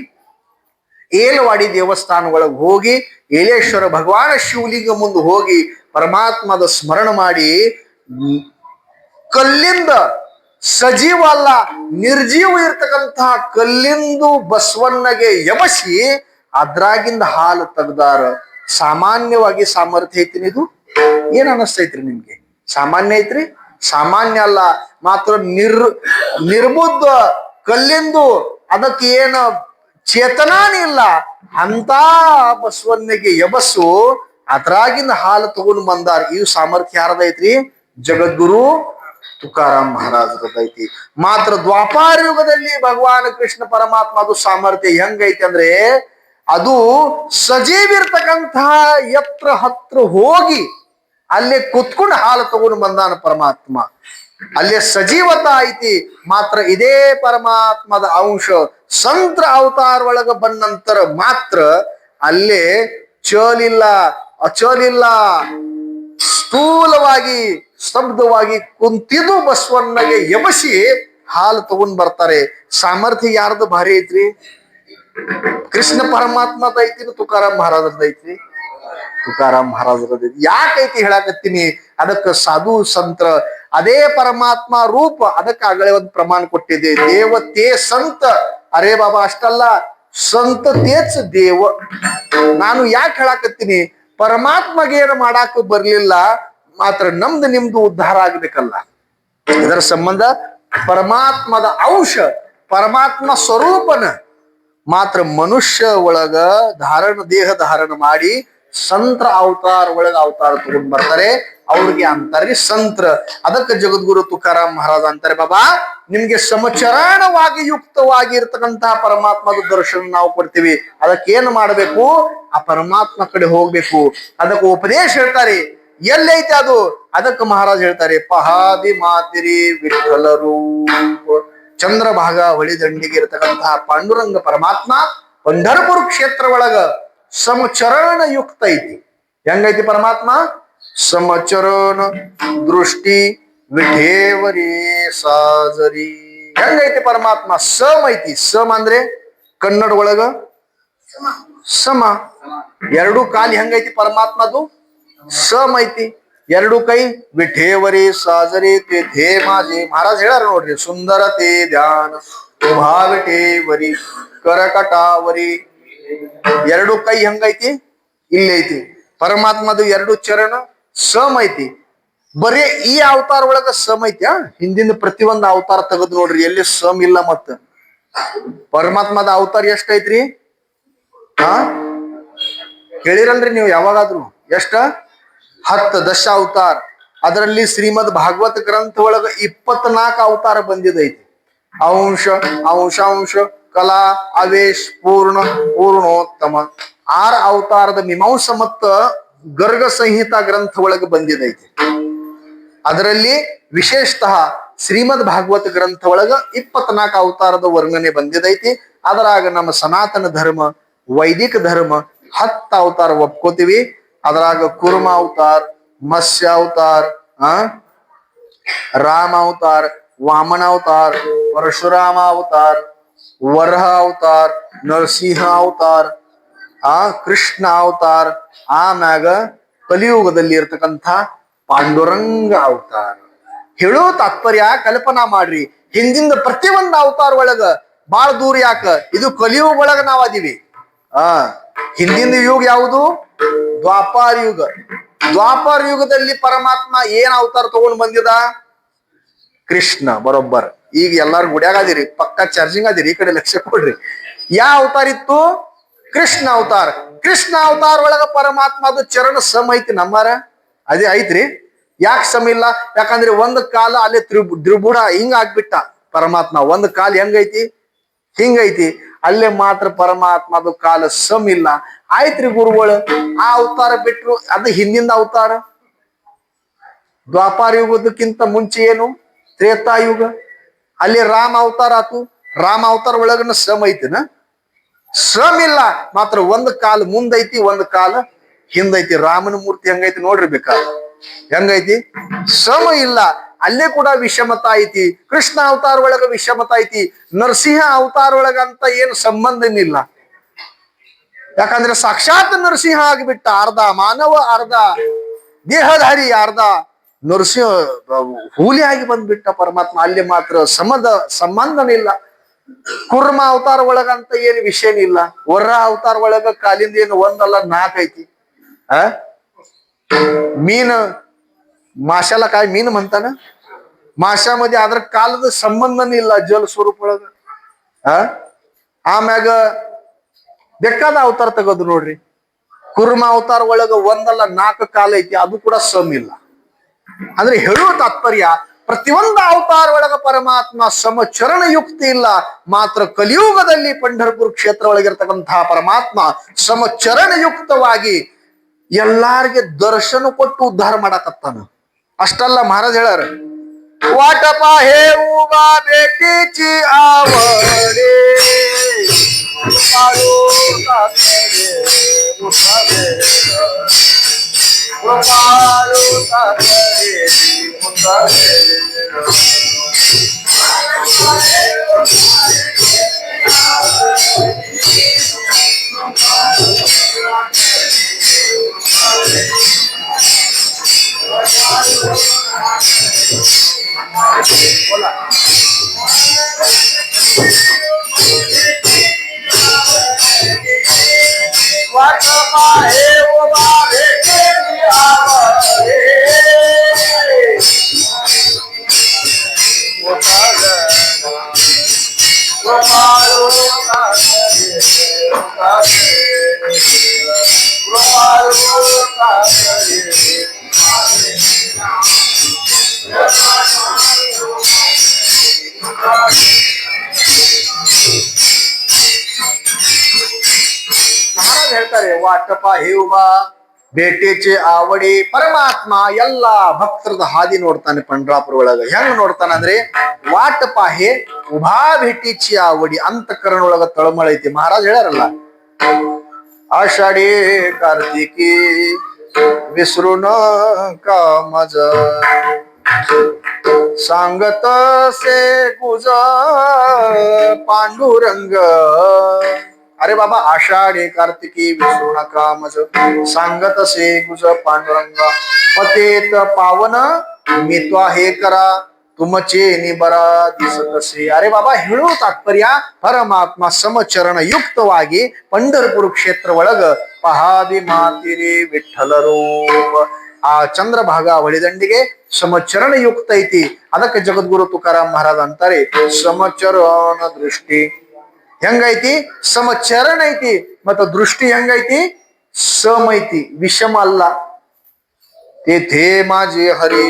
ಏಲವಾಡಿ ದೇವಸ್ಥಾನ ಒಳಗೆ ಹೋಗಿ, ಏಲೇಶ್ವರ ಭಗವಾನ ಶಿವಲಿಂಗ ಮುಂದೆ ಹೋಗಿ ಪರಮಾತ್ಮದ ಸ್ಮರಣ ಮಾಡಿ, ಕಲ್ಲಿಂದ ಸಜೀವ ಅಲ್ಲ ನಿರ್ಜೀವ ಇರ್ತಕ್ಕಂತಹ ಕಲ್ಲಿಂದು ಬಸವಣ್ಣಗೆ ಎಬಸಿ ಅದ್ರಾಗಿಂದ ಹಾಲು ತೆಗ್ದಾರ. ಸಾಮಾನ್ಯವಾಗಿ ಸಾಮರ್ಥ್ಯ ಐತಿ. ಇದು ಏನ್ ಅನಸ್ತೈತ್ರಿ ನಿಮ್ಗೆ? ಸಾಮಾನ್ಯ ಐತ್ರಿ? ಸಾಮಾನ್ಯ ಅಲ್ಲ, ಮಾತ್ರ ನಿರ್ಬುದ್ಧ ಕಲ್ಲಿಂದು. ಅದಕ್ಕೆ ಏನು ಚೇತನಾನೇ ಇಲ್ಲ. ಅಂತ ಬಸವಣ್ಣಗೆ ಎಬಸು ಅದ್ರಾಗಿಂದ ಹಾಲು ತಗೊಂಡು ಬಂದಾರ. ಇವು ಸಾಮರ್ಥ್ಯ ಯಾರದೈತ್ರಿ? ಜಗದ್ಗುರು ತುಕಾರಾಮ್ ಮಹಾರಾಜರದೈತಿ. ಮಾತ್ರ ದ್ವಾಪಾರ ಯುಗದಲ್ಲಿ ಭಗವಾನ್ ಕೃಷ್ಣ ಪರಮಾತ್ಮ ಅದು ಸಾಮರ್ಥ್ಯ ಹೆಂಗೈತಿ ಅಂದ್ರೆ, ಅದು ಸಜೀವಿರ್ತಕ್ಕಂತಹ ಎತ್ರ ಹತ್ರ ಹೋಗಿ ಅಲ್ಲೇ ಕುತ್ಕೊಂಡು ಹಾಲು ತಗೊಂಡು ಬಂದಾನ ಪರಮಾತ್ಮ. ಅಲ್ಲೇ ಸಜೀವತಾ ಐತಿ. ಮಾತ್ರ ಇದೇ ಪರಮಾತ್ಮದ ಅಂಶ ಸಂತ್ರ ಅವತಾರ ಒಳಗ ಬಂದ ನಂತರ ಮಾತ್ರ ಅಲ್ಲೇ ಚಲಿಲ್ಲ, ಅಚಲಿಲ್ಲ, ಸ್ಥೂಲವಾಗಿ ಸ್ತಬ್ಧವಾಗಿ ಕುಂತಿದ್ದು ಬಸವಣ್ಣಗೆ ಎಬಸಿ ಹಾಲು ತಗೊಂಡ್ ಬರ್ತಾರೆ. ಸಾಮರ್ಥ್ಯ ಯಾರ್ದು ಭಾರಿ ಐತ್ರಿ? ಕೃಷ್ಣ ಪರಮಾತ್ಮದ ಐತಿ, ತುಕಾರಾಮ್ ಮಹಾರಾಜರದ ಐತಿ. ತುಕಾರಾಮ್ ಮಹಾರಾಜರ ಯಾಕೈತಿ ಹೇಳಾಕತ್ತೀನಿ, ಅದಕ್ಕ ಸಾಧು ಸಂತ್ರ ಅದೇ ಪರಮಾತ್ಮ ರೂಪ. ಅದಕ್ಕೆ ಆಗಲೇ ಒಂದು ಪ್ರಮಾಣ ಕೊಟ್ಟಿದೆ, ದೇವತೆ ಸಂತ. ಅರೇ ಬಾಬಾ ಅಷ್ಟಲ್ಲ, ಸಂತ ತೇಚ್ ದೇವ. ನಾನು ಯಾಕೆ ಹೇಳಾಕತ್ತೀನಿ, ಪರಮಾತ್ಮಗೆ ಏನು ಮಾಡಾಕ ಬರ್ಲಿಲ್ಲ, ಮಾತ್ರ ನಮ್ದು ನಿಮ್ದು ಉದ್ಧಾರ ಆಗ್ಬೇಕಲ್ಲ. ಇದರ ಸಂಬಂಧ ಪರಮಾತ್ಮದ ಅಂಶ, ಪರಮಾತ್ಮ ಸ್ವರೂಪನ ಮಾತ್ರ ಮನುಷ್ಯ ಒಳಗ ದೇಹ ಧಾರಣ ಮಾಡಿ ಸಂತ್ರ ಅವತಾರ ಒಳಗ ಅವತಾರ ತಗೊಂಡ್ ಬರ್ತಾರೆ. ಅವ್ರಿಗೆ ಅಂತಾರೆ ಸಂತ್ರ. ಅದಕ್ಕೆ ಜಗದ್ಗುರು ತುಕಾರಾಮ್ ಮಹಾರಾಜ ಅಂತಾರೆ, ಬಾಬಾ ನಿಮ್ಗೆ ಸಮಚರಣವಾಗಿ ಯುಕ್ತವಾಗಿ ಇರ್ತಕ್ಕಂತಹ ಪರಮಾತ್ಮದ ದರ್ಶನ ನಾವು ಕೊಡ್ತೀವಿ. ಅದಕ್ಕೇನು ಮಾಡ್ಬೇಕು, ಆ ಪರಮಾತ್ಮ ಕಡೆ ಹೋಗ್ಬೇಕು. ಅದಕ್ಕೆ ಉಪದೇಶ ಹೇಳ್ತಾರೆ, ಎಲ್ಲೈತೆ ಅದು? ಅದಕ್ಕೆ ಮಹಾರಾಜ್ ಹೇಳ್ತಾರೆ, ಪಹಾದಿ ಮಾತಿರಿ ವಿಠಲರು. ಚಂದ್ರಭಾಗ ಹೊಳಿ ದಂಡಿಗೆ ಇರತಕ್ಕಂತಹ ಪಾಂಡುರಂಗ ಪರಮಾತ್ಮ ಪಂಢರಪುರ ಕ್ಷೇತ್ರ ಒಳಗ ಸಮಚರಣ ಯುಕ್ತ ಐತಿ. ಹೆಂಗೈತಿ ಪರಮಾತ್ಮ? ಸಮಚರಣ ದೃಷ್ಟಿ ವಿಠೇವರಿ ಸಾಜರಿ. ಹೆಂಗೈತಿ ಪರಮಾತ್ಮ? ಸಮ ಐತಿ. ಸಮ ಅಂದ್ರೆ ಕನ್ನಡ ಒಳಗ ಸಮ. ಎರಡು ಕಾಲಿ ಹೆಂಗೈತಿ ಪರಮಾತ್ಮದು? ಸಮ ಐತಿ. ಎರಡು ಕೈ ವಿಠೇವರಿ ಸಾಜರಿ ತೇ ಮಾಜಿ. ಮಹಾರಾಜ್ ಹೇಳಾರ ನೋಡ್ರಿ, ಸುಂದರತೆ ಧ್ಯಾನ ಭಾವಿಠೇವರಿ ಕರಕಟಾವರಿ. ಎರಡು ಕೈ ಹೆಂಗೈತಿ? ಇಲ್ಲೈತಿ. ಪರಮಾತ್ಮದು ಎರಡು ಚರಣ ಸಮ ಐತಿ. ಬರೀ ಈ ಅವತಾರ ಒಳಗ ಸಮ ಐತಿ. ಹಿಂದಿನ ಪ್ರತಿಯೊಂದು ಅವತಾರ ತೆಗೆದು ನೋಡ್ರಿ, ಎಲ್ಲಿ ಸಮ ಇಲ್ಲ. ಮತ್ತ ಪರಮಾತ್ಮದ ಅವತಾರ ಎಷ್ಟ ಐತ್ರಿ? ಕೇಳಿರಲ್ರಿ ನೀವು ಯಾವಾಗಾದ್ರು? ಎಷ್ಟ? 10 ದಶ ಅವತಾರ. ಅದರಲ್ಲಿ ಶ್ರೀಮದ್ ಭಾಗವತ ಗ್ರಂಥ ಒಳಗ 24 ಅವತಾರ ಬಂದಿದೈತಿ. ಅಂಶ ಅಂಶಾಂಶ ಕಲಾ ಅವೇಶ್ ಪೂರ್ಣ ಪೂರ್ಣೋತ್ತಮ 6 ಅವತಾರದ ಮೀಮಾಂಸ ಮತ್ತ ಗರ್ಗ ಸಂಹಿತಾ ಗ್ರಂಥ ಒಳಗೆ ಬಂದಿದೈತಿ. ಅದರಲ್ಲಿ ವಿಶೇಷತಃ ಶ್ರೀಮದ್ ಭಾಗವತ ಗ್ರಂಥ ಒಳಗ 24 ಅವತಾರದ ವರ್ಣನೆ ಬಂದಿದೈತಿ. ಅದರಾಗ ನಮ್ಮ ಸನಾತನ ಧರ್ಮ, ವೈದಿಕ ಧರ್ಮ 10 ಅವತಾರ ಒಪ್ಕೋತೀವಿ. ಅದರಾಗ ಕುರ್ಮ ಅವತಾರ, ಮತ್ಸ್ಯ ಅವತಾರ, ರಾಮ ಅವತಾರ, ವಾಮನ ಅವತಾರ, ಪರಶುರಾಮ ಅವತಾರ, ವರಹ ಅವತಾರ, ನರಸಿಂಹ ಅವತಾರ, ಕೃಷ್ಣ ಅವತಾರ, ಆಮ್ಯಾಗ ಕಲಿಯುಗದಲ್ಲಿ ಇರ್ತಕ್ಕಂಥ ಪಾಂಡುರಂಗ ಅವತಾರ. ಹೇಳೋ ತಾತ್ಪರ್ಯ ಕಲ್ಪನಾ ಮಾಡ್ರಿ, ಹಿಂದಿಂದ ಪ್ರತಿಯೊಂದು ಅವತಾರ ಒಳಗ ಬಾಳ ದೂರ ಯಾಕ, ಇದು ಕಲಿಯುಗ ಒಳಗ ನಾವ್ ಅದೀವಿ. ಹಿಂದಿನ ಯುಗ ಯಾವುದು? ದ್ವಾಪಾರ ಯುಗ. ದ್ವಾಪಾರ ಯುಗದಲ್ಲಿ ಪರಮಾತ್ಮ ಏನ್ ಅವತಾರ ತಗೊಂಡ್ ಬಂದಿದ? ಕೃಷ್ಣ. ಬರೋಬ್ಬರ್. ಈಗ ಎಲ್ಲಾರು ಗುಡ್ಯಾಗ ಅದಿರಿ, ಪಕ್ಕ ಚಾರ್ಜಿಂಗ್ ಅದಿರಿ, ಈ ಕಡೆ ಲಕ್ಷ್ಯ ಕೊಡ್ರಿ. ಯಾವ ಅವತಾರ ಇತ್ತು? ಕೃಷ್ಣ ಅವತಾರ. ಕೃಷ್ಣ ಅವತಾರ ಒಳಗ ಪರಮಾತ್ಮ ಅದು ಚರಣ ಸಮ ಐತಿ. ನಮ್ಮಾರ ಅದೇ ಐತ್ರಿ. ಯಾಕೆ ಸಮ ಇಲ್ಲ? ಯಾಕಂದ್ರೆ ಒಂದ್ ಕಾಲ ಅಲ್ಲಿ ತ್ರಿಬುಡ ಹಿಂಗ ಆಗ್ಬಿಟ್ಟ ಪರಮಾತ್ಮ. ಒಂದ್ ಕಾಲ ಹೆಂಗೈತಿ? ಹಿಂಗೈತಿ. ಅಲ್ಲೇ ಮಾತ್ರ ಪರಮಾತ್ಮ ಅದು ಕಾಲ ಸಮ ಇಲ್ಲ. ಆಯ್ತ್ರಿ ಗುರುಗಳು, ಆ ಅವತಾರ ಬಿಟ್ರು. ಅದು ಹಿಂದಿನ ಅವತಾರ. ದ್ವಾಪಾರ ಯುಗದಕ್ಕಿಂತ ಮುಂಚೆ ಏನು? ತ್ರೇತಾಯುಗ. ಅಲ್ಲಿ ರಾಮ ಅವತಾರ ಆತು. ರಾಮ ಅವತಾರ ಒಳಗನ ಸಮ ಐತಿನ? ಸಮ ಇಲ್ಲ. ಮಾತ್ರ ಒಂದ್ ಕಾಲ ಮುಂದೈತಿ, ಒಂದ್ ಕಾಲ ಹಿಂದೈತಿ. ರಾಮನ ಮೂರ್ತಿ ಹೆಂಗೈತಿ ನೋಡ್ರಿ ಬೇಕಾದ್ರೆ. ಹೆಂಗೈತಿ? ಸಮ ಇಲ್ಲ. ಅಲ್ಲೇ ಕೂಡ ವಿಷಮತ ಐತಿ. ಕೃಷ್ಣ ಅವತಾರ ಒಳಗ ವಿಷಮತ ಐತಿ. ನರಸಿಂಹ ಅವತಾರ ಒಳಗಂತ ಏನು ಸಂಬಂಧನಿಲ್ಲ. ಯಾಕಂದ್ರೆ ಸಾಕ್ಷಾತ್ ನರಸಿಂಹ ಆಗಿಬಿಟ್ಟ. ಅರ್ಧ ಮಾನವ, ಅರ್ಧ ದೇಹಧಾರಿ, ಅರ್ಧ ನರಸಿಂಹ ಹೂಲಿ ಆಗಿ ಬಂದ್ಬಿಟ್ಟ ಪರಮಾತ್ಮ. ಅಲ್ಲಿ ಮಾತ್ರ ಸಂಬಂಧನಿಲ್ಲ. ಕುರ್ಮ ಅವತಾರ ಒಳಗಂತ ಏನು ವಿಷಯನಿಲ್ಲ. ವರ ಅವತಾರ ಒಳಗ ಕಾಲಿಂದ ಏನು ಒಂದಲ್ಲ 4 ಐತಿ. ಮೀನು ಮಾಶಾಲ ಕಾಯಿ ಮೀನು म्हणತಾನ. ಮಾಶಾमध्ये ಅದ್ರ ಕಾಲದ ಸಂಬಂಧನೇ ಇಲ್ಲ ಜಲ ಸ್ವರೂಪ ಒಳಗ. ಆಮ್ಯಾಗ ಬೇಕಾದ ಅವತಾರ ತಗೋದು ನೋಡ್ರಿ. ಕುರ್ಮ ಅವತಾರ ಒಳಗ ಒಂದಲ್ಲ 4 ಕಾಲ ಐತಿ. ಅದು ಕೂಡ ಸಮ ಇಲ್ಲ. ಅಂದ್ರೆ ಹೇಳುವ ತಾತ್ಪರ್ಯ, ಪ್ರತಿಯೊಂದು ಅವತಾರ ಒಳಗ ಪರಮಾತ್ಮ ಸಮಚರಣ ಯುಕ್ತಿ ಇಲ್ಲ. ಮಾತ್ರ ಕಲಿಯುಗದಲ್ಲಿ ಪಂಢರಪುರ ಕ್ಷೇತ್ರ ಒಳಗಿರ್ತಕ್ಕಂತಹ ಪರಮಾತ್ಮ ಸಮಚರಣ ಯುಕ್ತವಾಗಿ ಎಲ್ಲಾರಿಗೆ ದರ್ಶನ ಕೊಟ್ಟು ಉದ್ಧಾರ ಮಾಡಕತ್ತಾನ. ಅಷ್ಟಲ್ಲ, ಮಹಾರಾಜ್ ಹೇಳಾರ, वाटप हे उगा बेटीची आवडे वाट पाहे उभा भेटेचे आवडी परमात्ಮ ಎಲ್ಲಾ ಭಕ್ತರದ ಹಾದಿ ನೋಡ್ತಾನೆ पंढरापूर ಒಳಗ ಹೆಂಗ್ ನೋಡ್ತಾನ ಅಂದ್ರೆ ವಾಟ ಪಾಹೆ ಉಭಾ भेटीची आवडी ಅಂತಃಕರಣ ಒಳಗ ತಳಮಳ ಐತಿ ಮಹಾರಾಜ್ ಹೇಳ್ಯಾರಲ್ಲ आषाढी कार्तिकी विसरू नका मज सांगत से गुज पांडुरंग अरे बाबा आषाढी कार्तिकी विसरू नका मज सांगत से गुज पांडुरंग पतेत पावन मी तो हे करा तुमचे निबरा दिसतसे अरे बाबा ಹೇಳೋ ತಾತ್ಪರ್ಯ ಪರಮಾತ್ಮ ಸಮಚರಣ ಯುಕ್ತವಾಗಿ ಪಂಢರಪುರ ಕ್ಷೇತ್ರ ಒಳಗ ಪಹಾದಿ ಮಾತಿರಿ ವಿಠ್ಠಲ ರೂಪ ಆ ಚಂದ್ರಭಾಗ ಹೊಳಿದಂಡಿಗೆ ಸಮಚರಣ ಯುಕ್ತ ಐತಿ ಅದಕ್ಕೆ ಜಗದ್ಗುರು ತುಕಾರಾಮ್ ಮಹಾರಾಜ್ ಅಂತಾರೆ ಸಮಚರಣ ದೃಷ್ಟಿ ಹೆಂಗೈತಿ ಸಮಚರಣ ಐತಿ ಮತ್ತ ದೃಷ್ಟಿ ಹೆಂಗೈತಿ ಸಮ ಐತಿ ವಿಷಮ ಅಲ್ಲ ತೇ ಮಾಜಿ ಹರಿ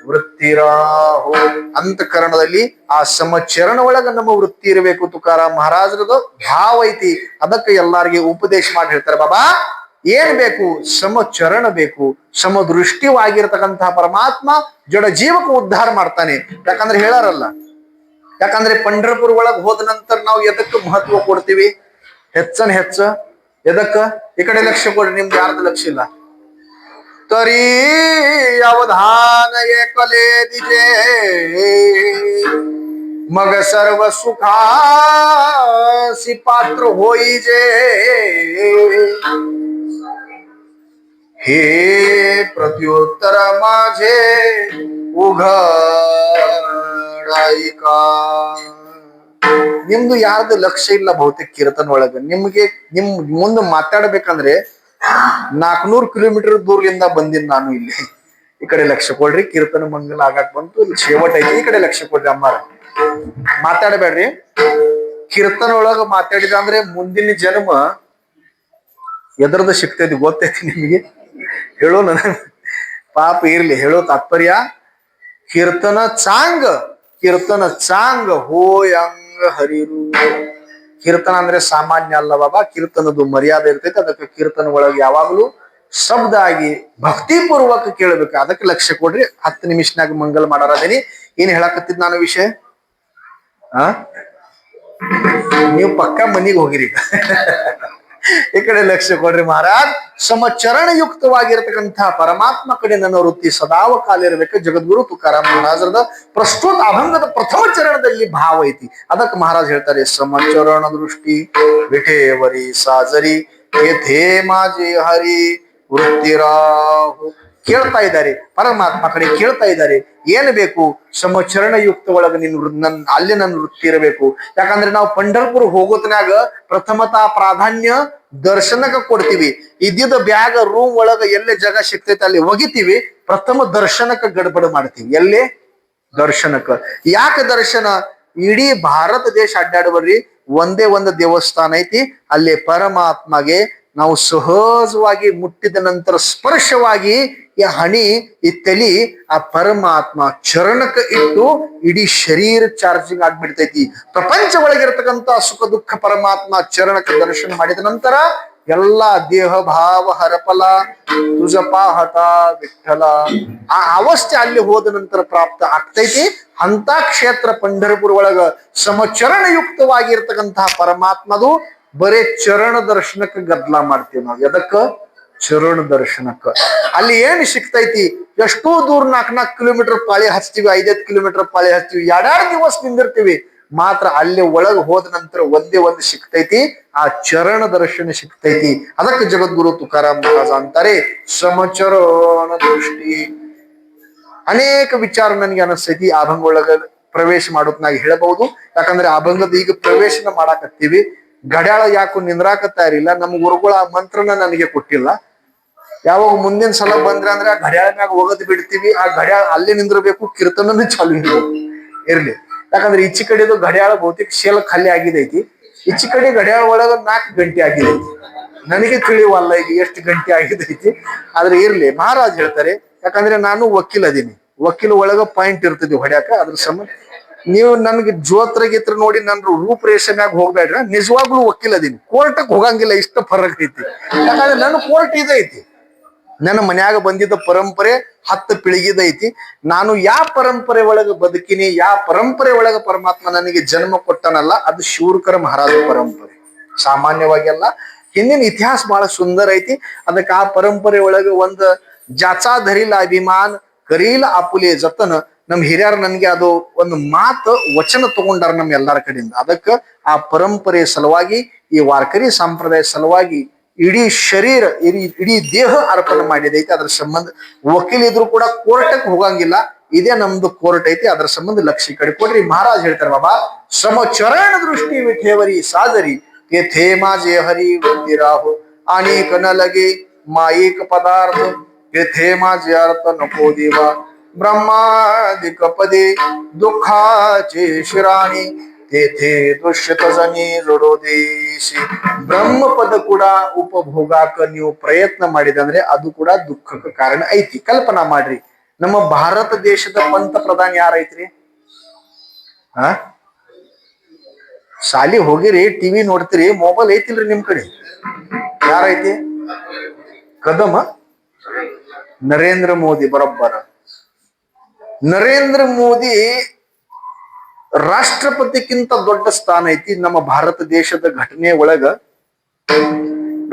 ವೃತ್ತಿರಾಹು ಅಂತಃಕರಣದಲ್ಲಿ ಆ ಸಮಚರಣ ಒಳಗ ನಮ್ಮ ವೃತ್ತಿ ಇರಬೇಕು ತುಕಾರಾಮ್ ಮಹಾರಾಜರದ ಭಾವ ಐತಿ ಅದಕ್ಕೆ ಎಲ್ಲಾರ್ಗೆ ಉಪದೇಶ ಮಾಡಿ ಹೇಳ್ತಾರೆ ಬಾಬಾ ಏನ್ ಬೇಕು ಸಮಚರಣ ಬೇಕು ಸಮದೃಷ್ಟಿವಾಗಿರ್ತಕ್ಕಂತಹ ಪರಮಾತ್ಮ ಜಡ ಜೀವಕ್ಕೆ ಉದ್ಧಾರ ಮಾಡ್ತಾನೆ ಯಾಕಂದ್ರೆ ಹೇಳಾರಲ್ಲ ಯಾಕಂದ್ರೆ पंढरपूर ಒಳಗ್ ಹೋದ ನಂತರ ನಾವು ಎದಕ್ಕೆ ಮಹತ್ವ ಕೊಡ್ತೀವಿ ಹೆಚ್ಚನ್ ಹೆಚ್ಚ ಎದಕ್ಕ ಈ ಕಡೆ ಲಕ್ಷ್ಯ ಕೊಡ್ರಿ ನಿಮ್ಗೆ ಯಾರ್ದು ಲಕ್ಷ್ಯ ಇಲ್ಲ तरी अवधान एकले दिजे मग सर्व सुखासी पात्र होईजे हे प्रत्युत्तर माझे उघडाईका ನಿಮ್ದು ಯಾರ್ದು ಲಕ್ಷ್ಯ ಇಲ್ಲ ಬಹುತೇಕ ಕೀರ್ತನ ಒಳಗ ನಿಮ್ಗೆ ನಿಮ್ ಮುಂದೆ ಮಾತಾಡ್ಬೇಕಂದ್ರೆ 400 ಕಿಲೋಮೀಟರ್ ದೂರದಿಂದ ಬಂದಿನಿ ನಾನು ಇಲ್ಲಿ ಈ ಕಡೆ ಲಕ್ಷ್ಯ ಕೊಡ್ರಿ ಕೀರ್ತನ ಮಂಗಲ ಆಗಾಕ್ ಬಂತು ಇಲ್ಲಿ ಶೇವಟ್ ಐತಿ ಈ ಕಡೆ ಲಕ್ಷ್ಯ ಕೊಡ್ರಿ ಅಮ್ಮಾರ ಮಾತಾಡಬೇಡ್ರಿ ಕೀರ್ತನ ಒಳಗ ಮಾತಾಡಿದ ಅಂದ್ರೆ ಮುಂದಿನ ಜನ್ಮ ಎದರದ ಸಿಗ್ತೈತಿ ಗೊತ್ತೈತಿ ನಿಮಗೆ ಹೇಳೋ ನನ ಪಾಪ ಇರ್ಲಿ ಹೇಳೋ ತಾತ್ಪರ್ಯ कीर्तन चांग होयंग हरिरू कीर्तन ಅಂದ್ರೆ ಸಾಮಾನ್ಯ ಅಲ್ಲ ಬಾಬಾ ಕೀರ್ತನದು ಮರ್ಯಾದೆ ಇರ್ತೈತೆ ಅದಕ್ಕೆ ಕೀರ್ತನ ಒಳಗೆ ಯಾವಾಗಲೂ ಶಬ್ದ ಆಗಿ ಭಕ್ತಿ ಪೂರ್ವಕ ಕೇಳಬೇಕು ಅದಕ್ಕೆ ಲಕ್ಷ್ಯ ಕೊಡ್ರಿ 10 ನಿಮಿಷನಾಗ ಮಂಗಲ ಮಾಡಾರದೇನಿ ಏನ್ ಹೇಳಕತ್ತಿದ್ ನಾನು ವಿಷಯ ನೀವು ಪಕ್ಕ ಮನಿಗೆ ಹೋಗಿರಿ ಈ ಕಡೆ ಲಕ್ಷ್ಯ ಕೊಡ್ರಿ ಮಹಾರಾಜ್ ಸಮಚರಣ ಯುಕ್ತವಾಗಿರತಕ್ಕಂತಹ ಪರಮಾತ್ಮ ಕಡೆ ನನ್ನ ವೃತ್ತಿ ಸದಾವ ಕಾಲ ಇರಬೇಕು ಜಗದ್ಗುರು ತುಕಾರಾಮ್ ಮಹಾರಾಜರದ ಪ್ರಸ್ತುತ ಅಭಂಗದ ಪ್ರಥಮ ಚರಣದಲ್ಲಿ ಭಾವ ಐತಿ ಅದಕ್ಕೆ ಮಹಾರಾಜ್ ಹೇಳ್ತಾರೆ ಸಮಚರಣ ದೃಷ್ಟಿ ವಿಠೇವರಿ ಸಾಜರಿ ಯಥೇ ಮಾಜಿ ಹರಿ ವೃತ್ತಿರಾಹು ಕೇಳ್ತಾ ಇದ್ದಾರೆ ಪರಮಾತ್ಮ ಕಡೆ ಕೇಳ್ತಾ ಇದ್ದಾರೆ ಏನ್ ಬೇಕು ಸಮಚರಣ ಯುಕ್ತ ಒಳಗ ಅಲ್ಲಿ ನನ್ನ ವೃತ್ತಿ ಇರಬೇಕು ಯಾಕಂದ್ರೆ ನಾವು पंढरपूर ಹೋಗೋತ್ನಾಗ ಪ್ರಥಮತಾ ಪ್ರಾಧಾನ್ಯ ದರ್ಶನಕ್ಕೆ ಕೊಡ್ತೀವಿ ಇದ್ದಿದ್ದ ಬ್ಯಾಗ ರೂಮ್ ಒಳಗ ಎಲ್ಲೇ ಜಾಗ ಸಿಗ್ತೈತೆ ಅಲ್ಲಿ ಒಗಿತೀವಿ ಪ್ರಥಮ ದರ್ಶನಕ್ಕೆ ಗಡ್ಬಡ ಮಾಡ್ತೀವಿ ಎಲ್ಲೇ ದರ್ಶನಕ್ಕ ಯಾಕೆ ದರ್ಶನ ಇಡೀ ಭಾರತ ದೇಶ ಅಡ್ಡಾಡಬರ್ರಿ ಒಂದೇ ಒಂದು ದೇವಸ್ಥಾನ ಐತಿ ಅಲ್ಲಿ ಪರಮಾತ್ಮಗೆ ನಾವು ಸಹಜವಾಗಿ ಮುಟ್ಟಿದ ನಂತರ ಸ್ಪರ್ಶವಾಗಿ ಈ ಹಣಿ ಈ ತಲಿ ಆ ಪರಮಾತ್ಮ ಚರಣಕ್ಕೆ ಇಟ್ಟು ಇಡೀ ಶರೀರ ಚಾರ್ಜಿಂಗ್ ಆಗ್ಬಿಡ್ತೈತಿ ಪ್ರಪಂಚ ಒಳಗಿರ್ತಕ್ಕಂಥ ಸುಖ ದುಃಖ ಪರಮಾತ್ಮ ಚರಣಕ್ಕೆ ದರ್ಶನ ಮಾಡಿದ ನಂತರ ಎಲ್ಲಾ ದೇಹ ಭಾವ ಹರಪಲ ತುಜಪಾಹತ ವಿಠಲ ಆ ಅವಸ್ಥೆ ಅಲ್ಲಿ ಹೋದ ನಂತರ ಪ್ರಾಪ್ತ ಆಗ್ತೈತಿ ಅಂತ ಕ್ಷೇತ್ರ पंढरपूर ಒಳಗ ಸಮಚರಣ ಯುಕ್ತವಾಗಿರ್ತಕ್ಕಂತಹ ಪರಮಾತ್ಮದು ಬರೇ ಚರಣ ದರ್ಶನಕ್ಕೆ ಗದ್ಲ ಮಾಡ್ತೀವಿ ನಾವು ಎದಕ್ಕ ಚರಣ ದರ್ಶನಕ್ಕ ಅಲ್ಲಿ ಏನ್ ಸಿಕ್ತೈತಿ ಎಷ್ಟೋ ದೂರ 4 ಕಿಲೋಮೀಟರ್ ಪಾಳಿ ಹಚ್ತೀವಿ 5 ಕಿಲೋಮೀಟರ್ ಪಾಳಿ ಹಚ್ತೀವಿ 2 ದಿವಸ ನಿಂದಿರ್ತೀವಿ ಮಾತ್ರ ಅಲ್ಲಿ ಒಳಗೆ ಹೋದ ನಂತರ ಒಂದೇ ಒಂದು ಸಿಕ್ತೈತಿ ಆ ಚರಣ ದರ್ಶನ ಸಿಕ್ತೈತಿ ಅದಕ್ಕೆ ಜಗದ್ಗುರು ತುಕಾರಾಮ್ ಮಹಾರಾಜ ಅಂತಾರೆ ಸಮಚರಣ ದೃಷ್ಟಿ ಅನೇಕ ವಿಚಾರ ನನಗೆ ಅನಿಸ್ತೈತಿ ಅಭಂಗ ಒಳಗ ಪ್ರವೇಶ ಮಾಡೋದ್ನಾಗ ಹೇಳಬಹುದು ಯಾಕಂದ್ರೆ ಅಭಂಗದ ಈಗ ಪ್ರವೇಶನ ಮಾಡಾಕತ್ತೀವಿ ಗಡ್ಯಾಳ ಯಾಕು ನಿಂದ್ರಾಕತ್ತಾ ಇರಲಿಲ್ಲ ನಮ್ಮ ಗುರುಗಳ ಮಂತ್ರನ ನನಗೆ ಕೊಟ್ಟಿಲ್ಲ ಯಾವಾಗ ಮುಂದಿನ ಸಲ ಬಂದ್ರೆ ಅಂದ್ರೆ ಆ ಗಡ್ಯಾಳ ಮ್ಯಾಗ ಹೋಗದ್ ಬಿಡ್ತೀವಿ ಆ ಗಡ್ಯಾಳ ಅಲ್ಲೇ ನಿಂದ್ರಬೇಕು ಕೀರ್ತನೂ ಚಾಲು ಇರ್ಲಿ ಯಾಕಂದ್ರೆ ಈಚೆ ಕಡೆದು ಗಡ್ಯಾಳ ಬಹುತೇಕ ಶೇಲ್ ಖಾಲಿ ಆಗಿದೈತಿ ಈಚೆ ಕಡೆ ಗಡ್ಯಾಳ ಒಳಗ 4 ಗಂಟೆ ಆಗಿದೈತಿ ನನಗೆ ತಿಳಿವಲ್ಲ ಈಗ ಎಷ್ಟು ಗಂಟೆ ಆಗಿದೈತಿ ಆದ್ರೆ ಇರ್ಲಿ ಮಹಾರಾಜ್ ಹೇಳ್ತಾರೆ ಯಾಕಂದ್ರೆ ನಾನು ವಕೀಲ ಅದೀನಿ ವಕೀಲ ಒಳಗ ಪಾಯಿಂಟ್ ಇರ್ತದೆ ಹೊಡ್ಯಾಕ ಅದ್ರ ಸಂಬಂಧ ನೀವು ನನ್ಗೆ ಜೋತ್ರ ಗೀತ್ರ ನೋಡಿ ನನ್ ರೂಪರೇಷೆ ಮ್ಯಾಗ ಹೋಗ್ಬೇಡ್ರ, ನಿಜವಾಗ್ಲೂ ವಕೀಲ ಅದೀನಿ, ಕೋರ್ಟ್ಕ್ ಹೋಗಂಗಿಲ್ಲ, ಇಷ್ಟ ಫರಕ್ ಐತಿ. ಯಾಕಂದ್ರೆ ನನ್ನ ಕೋರ್ಟ್ ಇದೈತಿ, ನನ್ನ ಮನ್ಯಾಗ ಬಂದಿದ್ದ ಪರಂಪರೆ 10 ಪೀಳಿಗೆದ ಐತಿ. ನಾನು ಯಾವ ಪರಂಪರೆ ಒಳಗ ಬದುಕಿನಿ, ಯಾವ ಪರಂಪರೆ ಒಳಗ ಪರಮಾತ್ಮ ನನಗೆ ಜನ್ಮ ಕೊಟ್ಟನಲ್ಲ, ಅದು ಶೂರ್ಕರ ಮಹಾರಾಜ ಪರಂಪರೆ. ಸಾಮಾನ್ಯವಾಗಿ ಅಲ್ಲ, ಹಿಂದಿನ ಇತಿಹಾಸ ಬಹಳ ಸುಂದರ ಐತಿ. ಅದಕ್ಕೆ ಆ ಪರಂಪರೆ ಒಳಗ ಒಂದ್ ಜಾಚಾ ಧರಿಲ ಅಭಿಮಾನ್ ಕರೀಲ ಆಪುಲೆ ಜತನ, ನಮ್ ಹಿರಿಯರ್ ನನ್ಗೆ ಅದು ಒಂದು ಮಾತು ವಚನ ತಗೊಂಡಾರ ನಮ್ ಎಲ್ಲಾರ ಕಡೆಯಿಂದ. ಅದಕ್ಕ ಆ ಪರಂಪರೆಯ ಸಲುವಾಗಿ, ಈ ವಾರ್ಕರಿ ಸಂಪ್ರದಾಯ ಸಲುವಾಗಿ ಇಡೀ ಶರೀರ, ಇಡೀ ದೇಹ ಅರ್ಪಣೆ ಮಾಡಿದೈತಿ. ಅದ್ರ ಸಂಬಂಧ ವಕೀಲ ಇದ್ರು ಕೂಡ ಕೋರ್ಟಕ್ ಹೋಗಂಗಿಲ್ಲ, ಇದೇ ನಮ್ದು ಕೋರ್ಟ್ ಐತಿ. ಅದ್ರ ಸಂಬಂಧ ಲಕ್ಷ್ಯ ಕಡೆ ಕೊಡ್ರಿ. ಮಹಾರಾಜ್ ಹೇಳ್ತಾರೆ, ಬಾಬಾ ಶ್ರಮ ಚರಣ ದೃಷ್ಟಿ ವಿಠೇವರಿ ಸಾದರಿ ये थे माझे हरी वृत्ती राहो अनेक न लगे माईक पदार्थ ये थे माझे अर्थ नको देवा ब्रह्मादिक पदे दुःखाचे शिराणी तेथे दुष्यत जनी जोडो देशी. ಬ್ರಹ್ಮಪದ ಕೂಡ ಉಪಭೋಗಾಕ ನೀವು ಪ್ರಯತ್ನ ಮಾಡಿದಂದ್ರೆ ಅದು ಕೂಡ ದುಃಖಕ್ಕೆ ಕಾರಣ ಐತಿ. ಕಲ್ಪನಾ ಮಾಡ್ರಿ, ನಮ್ಮ ಭಾರತ ದೇಶದ ಪಂತ ಪ್ರಧಾನಿ ಯಾರೈತ್ರಿ? ಶಾಲಿ ಹೋಗಿರಿ, ಟಿವಿ ನೋಡ್ತೀರಿ, ಮೊಬೈಲ್ ಐತಿಲ್ರಿ ನಿಮ್ ಕಡೆ? ಯಾರೈತಿ? ಕದಮ ನರೇಂದ್ರ ಮೋದಿ. ಬರೋಬ್ಬರ. ನರೇಂದ್ರ ಮೋದಿ ರಾಷ್ಟ್ರಪತಿಕ್ಕಿಂತ ದೊಡ್ಡ ಸ್ಥಾನ ಐತಿ ನಮ್ಮ ಭಾರತ ದೇಶದ ಘಟನೆ ಒಳಗ.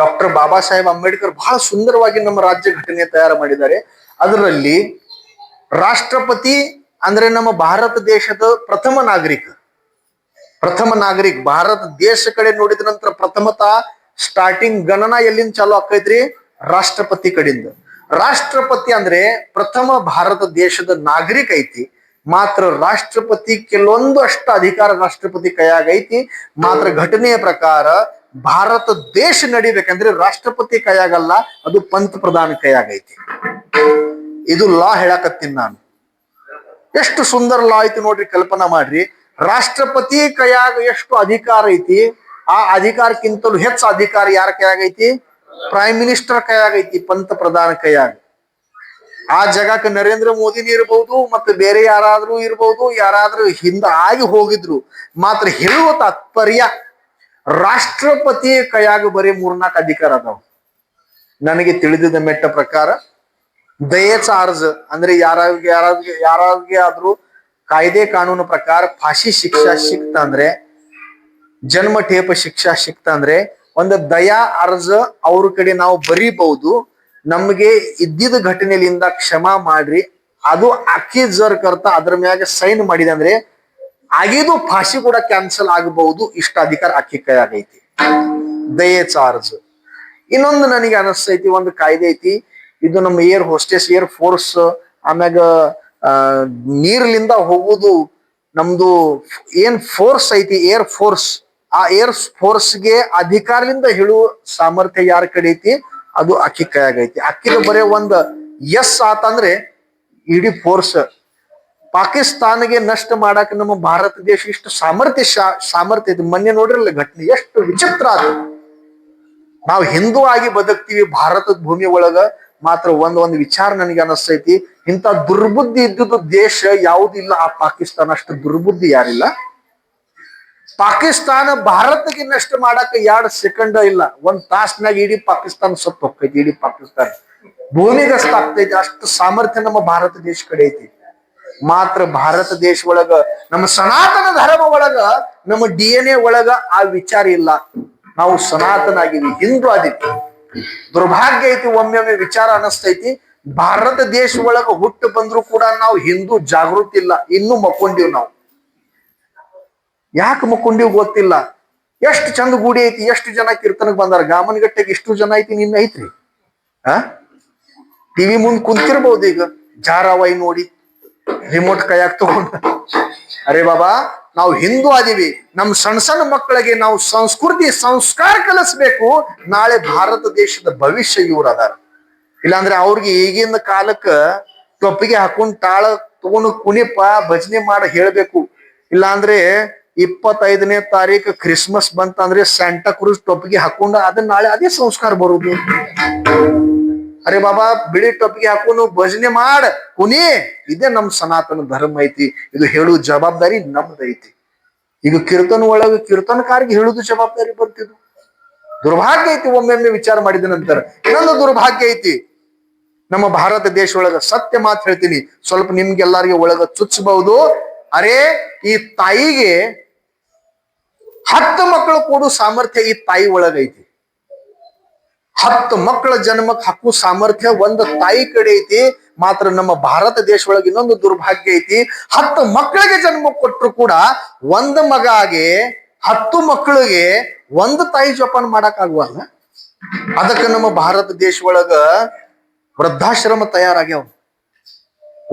ಡಾಕ್ಟರ್ ಬಾಬಾ ಸಾಹೇಬ್ ಅಂಬೇಡ್ಕರ್ ಬಹಳ ಸುಂದರವಾಗಿ ನಮ್ಮ ರಾಜ್ಯ ಘಟನೆ ತಯಾರು ಮಾಡಿದ್ದಾರೆ. ಅದರಲ್ಲಿ ರಾಷ್ಟ್ರಪತಿ ಅಂದ್ರೆ ನಮ್ಮ ಭಾರತ ದೇಶದ ಪ್ರಥಮ ನಾಗರಿಕ. ಭಾರತ ದೇಶ ಕಡೆ ನೋಡಿದ ನಂತರ ಪ್ರಥಮತಃ ಸ್ಟಾರ್ಟಿಂಗ್ ಗಣನ ಎಲ್ಲಿಂದ ಚಾಲು ಆಕೈತ್ರಿ? ರಾಷ್ಟ್ರಪತಿ ಕಡೆಯಿಂದ. ರಾಷ್ಟ್ರಪತಿ ಅಂದ್ರೆ ಪ್ರಥಮ ಭಾರತ ದೇಶದ ನಾಗರಿಕ ಐತಿ. ಮಾತ್ರ ರಾಷ್ಟ್ರಪತಿ ಕೆಲವೊಂದು ಅಷ್ಟ ಅಧಿಕಾರ ರಾಷ್ಟ್ರಪತಿ ಕೈಯಾಗ ಐತಿ. ಮಾತ್ರ ಘಟನೆಯ ಪ್ರಕಾರ ಭಾರತ ದೇಶ ನಡಿಬೇಕಂದ್ರೆ ರಾಷ್ಟ್ರಪತಿ ಕೈಯಾಗಲ್ಲ, ಅದು ಪಂತ ಪ್ರಧಾನ ಕೈಯಾಗೈತಿ. ಇದು ಲಾ ಹೇಳಕತ್ತೀನಿ ನಾನು. ಎಷ್ಟು ಸುಂದರ ಲಾ ಐತಿ ನೋಡ್ರಿ, ಕಲ್ಪನಾ ಮಾಡ್ರಿ. ರಾಷ್ಟ್ರಪತಿ ಕೈಯಾಗ ಎಷ್ಟು ಅಧಿಕಾರ ಐತಿ, ಆ ಅಧಿಕಾರಕ್ಕಿಂತಲೂ ಹೆಚ್ಚು ಅಧಿಕಾರ ಯಾರ ಕೈಯಾಗೈತಿ? ಪ್ರೈಮ್ ಮಿನಿಸ್ಟರ್ ಕೈಯಾಗೈತಿ, ಪಂತ ಪ್ರಧಾನ ಕೈಯಾಗ. ಆ ಜಗಕ್ಕೆ ನರೇಂದ್ರ ಮೋದಿನಿ ಇರ್ಬಹುದು, ಮತ್ತೆ ಬೇರೆ ಯಾರಾದ್ರೂ ಇರ್ಬಹುದು, ಯಾರಾದ್ರೂ ಹಿಂದ ಆಗಿ ಹೋಗಿದ್ರು. ಮಾತ್ರ ಹೇಳುವ ತಾತ್ಪರ್ಯ, ರಾಷ್ಟ್ರಪತಿ ಕೈಯಾಗ ಬರೀ 3-4 ಅಧಿಕಾರ ಅದಾವ. ನನಗೆ ತಿಳಿದಿದ್ದ ಮೆಟ್ಟ ಪ್ರಕಾರ ದಯೇಚ ಅರ್ಜ ಅಂದ್ರೆ ಯಾರಾಗೆ ಆದ್ರೂ ಕಾಯ್ದೆ ಕಾನೂನು ಪ್ರಕಾರ ಫಾಶಿ ಶಿಕ್ಷಾ ಸಿಕ್ತ ಅಂದ್ರೆ, ಜನ್ಮ ಠೇಪ ಶಿಕ್ಷಾ ಸಿಕ್ತ ಅಂದ್ರೆ ಒಂದು ದಯಾ ಅರ್ಜ ಅವ್ರ ಕಡೆ ನಾವು ಬರೀಬಹುದು. ನಮ್ಗೆ ಇದ್ದಿದ್ದ ಘಟನೆಯಿಂದ ಕ್ಷಮಾ ಮಾಡ್ರಿ, ಅದು ಅಕ್ಕಿ ಜರ್ ಕರ್ತ ಅದ್ರ ಮ್ಯಾಗ ಸೈನ್ ಮಾಡಿದೆ ಅಂದ್ರೆ ಆಗಿದ್ದು ಫಾಶಿ ಕೂಡ ಕ್ಯಾನ್ಸಲ್ ಆಗಬಹುದು. ಇಷ್ಟ ಅಧಿಕಾರ ಅಕ್ಕಿ ಕೈಯಾಗೈತಿ, ದಯೇಚ ಅರ್ಜ. ಇನ್ನೊಂದು ನನಗೆ ಅನಿಸ್ತೈತಿ, ಒಂದು ಕಾಯ್ದೆ ಐತಿ, ಇದು ನಮ್ಮ ಏರ್ ಹೋಸ್ಟೆಸ್, ಏರ್ ಫೋರ್ಸ್, ಆಮ್ಯಾಗ ನೀರ್ಲಿಂದ ಹೋಗುದು ನಮ್ದು ಏನ್ ಫೋರ್ಸ್ ಐತಿ ಏರ್ ಫೋರ್ಸ್, ಆ ಏರ್ ಫೋರ್ಸ್ಗೆ ಅಧಿಕಾರದಿಂದ ಹೇಳುವ ಸಾಮರ್ಥ್ಯ ಯಾರ ಕಡೆ ಐತಿ? ಅದು ಅಕ್ಕಿ ಕೈಯಾಗೈತಿ. ಅಕ್ಕಿದ ಬರೇ ಒಂದ್ ಎಸ್ ಆತಂದ್ರೆ ಇಡೀ ಫೋರ್ಸ್. ಪಾಕಿಸ್ತಾನಿಗೆ ನಷ್ಟ ಮಾಡಾಕ ನಮ್ಮ ಭಾರತ ದೇಶ ಇಷ್ಟು ಸಾಮರ್ಥ್ಯ ಐತಿ. ಮೊನ್ನೆ ನೋಡ್ರಲ್ಲ ಘಟನೆ, ಎಷ್ಟು ವಿಚಿತ್ರ ಆದ. ನಾವು ಹಿಂದೂ ಆಗಿ ಬದುಕ್ತಿವಿ ಭಾರತದ ಭೂಮಿ ಒಳಗ. ಮಾತ್ರ ಒಂದ್ ವಿಚಾರ ನನಗೆ ಅನಿಸ್ತೈತಿ, ಇಂಥ ದುರ್ಬುದ್ಧಿ ಇದ್ದುದು ದೇಶ ಯಾವುದಿಲ್ಲ. ಆ ಪಾಕಿಸ್ತಾನ ಅಷ್ಟು ದುರ್ಬುದ್ಧಿ ಯಾರಿಲ್ಲ. ಪಾಕಿಸ್ತಾನ ಭಾರತಕ್ಕೆ ನಷ್ಟ ಮಾಡಾಕ 2 ಸೆಕೆಂಡ್ ಇಲ್ಲ, 1 ತಾಸ್ನಾಗ ಇಡೀ ಪಾಕಿಸ್ತಾನ ಸತ್ತು ಹೋಗ್ತೈತಿ. ಇಡೀ ಪಾಕಿಸ್ತಾನ ಭೂಮಿಗಸ್ತ ಆಗ್ತೈತಿ. ಅಷ್ಟು ಸಾಮರ್ಥ್ಯ ನಮ್ಮ ಭಾರತ ದೇಶ ಕಡೆ ಐತಿ. ಮಾತ್ರ ಭಾರತ ದೇಶ ಒಳಗ, ನಮ್ಮ ಸನಾತನ ಧರ್ಮ ಒಳಗ, ನಮ್ಮ DNA ಒಳಗ ಆ ವಿಚಾರ ಇಲ್ಲ. ನಾವು ಸನಾತನ ಆಗಿವಿ, ಹಿಂದೂ ಆದಿವಿ. ದುರ್ಭಾಗ್ಯ ಐತಿ, ಒಮ್ಮೊಮ್ಮೆ ವಿಚಾರ ಅನಸ್ತೈತಿ, ಭಾರತ ದೇಶ ಒಳಗ ಹುಟ್ಟು ಬಂದ್ರು ಕೂಡ ನಾವು ಹಿಂದೂ ಜಾಗೃತಿ ಇಲ್ಲ, ಇನ್ನೂ ಮಕ್ಕೊಂಡಿವ್ ನಾವು. ಯಾಕೆ ಮಕ್ಕೊಂಡಿವ್ ಗೊತ್ತಿಲ್ಲ. ಎಷ್ಟು ಚಂದ ಗುಡಿ ಐತಿ, ಎಷ್ಟು ಜನ ಕೀರ್ತನಕ್ ಬಂದಾರ. ಗಾಮನಗಟ್ಟೆಗೆ ಇಷ್ಟು ಜನ ಐತಿ, ನಿನ್ನ ಐತ್ರಿ. ಟಿವಿ ಮುಂದ್ ಕುಂತಿರ್ಬಹುದು, ಈಗ ಜಾರಾವಾಯಿ ನೋಡಿ ರಿಮೋಟ್ ಕೈಯಾಗ ತಗೊಂಡ. ಅರೆ ಬಾಬಾ, ನಾವು ಹಿಂದೂ ಆದಿವಿ, ನಮ್ ಸಣ್ಣ ಮಕ್ಕಳಿಗೆ ನಾವು ಸಂಸ್ಕೃತಿ ಸಂಸ್ಕಾರ ಕಲಿಸ್ಬೇಕು. ನಾಳೆ ಭಾರತ ದೇಶದ ಭವಿಷ್ಯ ಇವ್ರು ಅದಾರ. ಇಲ್ಲಾಂದ್ರೆ ಅವ್ರಿಗೆ ಈಗಿನ ಕಾಲಕ್ಕ ಟೊಪ್ಪಿಗೆ ಹಾಕೊಂಡ್ ತಾಳ ತಗೊಂಡು ಕುಣಿಪ ಭಜನೆ ಮಾಡಿ ಹೇಳ್ಬೇಕು. ಇಲ್ಲಾಂದ್ರೆ 25ನೇ ತಾರೀಕು ಕ್ರಿಸ್ಮಸ್ ಬಂತಂದ್ರೆ ಸ್ಯಾಂಟಾ ಕ್ರೂಸ್ ಟೊಪ್ಪಿಗೆ ಹಾಕೊಂಡು ಅದನ್ನ ನಾಳೆ ಅದೇ ಸಂಸ್ಕಾರ ಬರುದು. ಅರೆ ಬಾಬಾ ಬಿಳಿ ಟೊಪ್ಪಿಗೆ ಹಾಕೊಂಡು ಭಜನೆ ಮಾಡ ಕುನಿ, ಇದೇ ನಮ್ ಸನಾತನ ಧರ್ಮ ಐತಿ, ಇದು ಹೇಳುವ ಜವಾಬ್ದಾರಿ ನಮ್ದೈತಿ. ಈಗ ಕೀರ್ತನ ಒಳಗ ಕೀರ್ತನಕಾರಿಗೆ ಹೇಳುದು ಜವಾಬ್ದಾರಿ ಬರ್ತಿದ್ದು. ದುರ್ಭಾಗ್ಯ ಐತಿ. ಒಮ್ಮೊಮ್ಮೆ ವಿಚಾರ ಮಾಡಿದ ನಂತರ ಇನ್ನೊಂದು ದುರ್ಭಾಗ್ಯ ಐತಿ. ನಮ್ಮ ಭಾರತ ದೇಶ ಒಳಗ ಸತ್ಯ ಮಾತು ಹೇಳ್ತೀನಿ, ಸ್ವಲ್ಪ ನಿಮ್ಗೆಲ್ಲರಿಗೆ ಒಳಗ ಚುಚ್ಚಬಹುದು. ಅರೆ ಈ ತಾಯಿಗೆ 10 ಮಕ್ಕಳು ಕೊಡು ಸಾಮರ್ಥ್ಯ ಈ ತಾಯಿ ಒಳಗೈತಿ. 10 ಮಕ್ಕಳ ಜನ್ಮಕ್ಕೆ ಹಾಕುವ ಸಾಮರ್ಥ್ಯ ಒಂದು ತಾಯಿ ಕಡೆ ಐತಿ. ಮಾತ್ರ ನಮ್ಮ ಭಾರತ ದೇಶ ಒಳಗೆ ಇನ್ನೊಂದು ದುರ್ಭಾಗ್ಯ ಐತಿ. 10 ಮಕ್ಕಳಿಗೆ ಜನ್ಮ ಕೊಟ್ಟರು ಕೂಡ ಒಂದು ಮಗಾಗೆ 10 ಮಕ್ಕಳಿಗೆ ಒಂದು ತಾಯಿ ಜೋಪಾನ ಮಾಡಕ್ ಆಗುವಲ್ಲ. ಅದಕ್ಕೆ ನಮ್ಮ ಭಾರತ ದೇಶ ಒಳಗ ವೃದ್ಧಾಶ್ರಮ ತಯಾರಾಗ್ಯಾವ.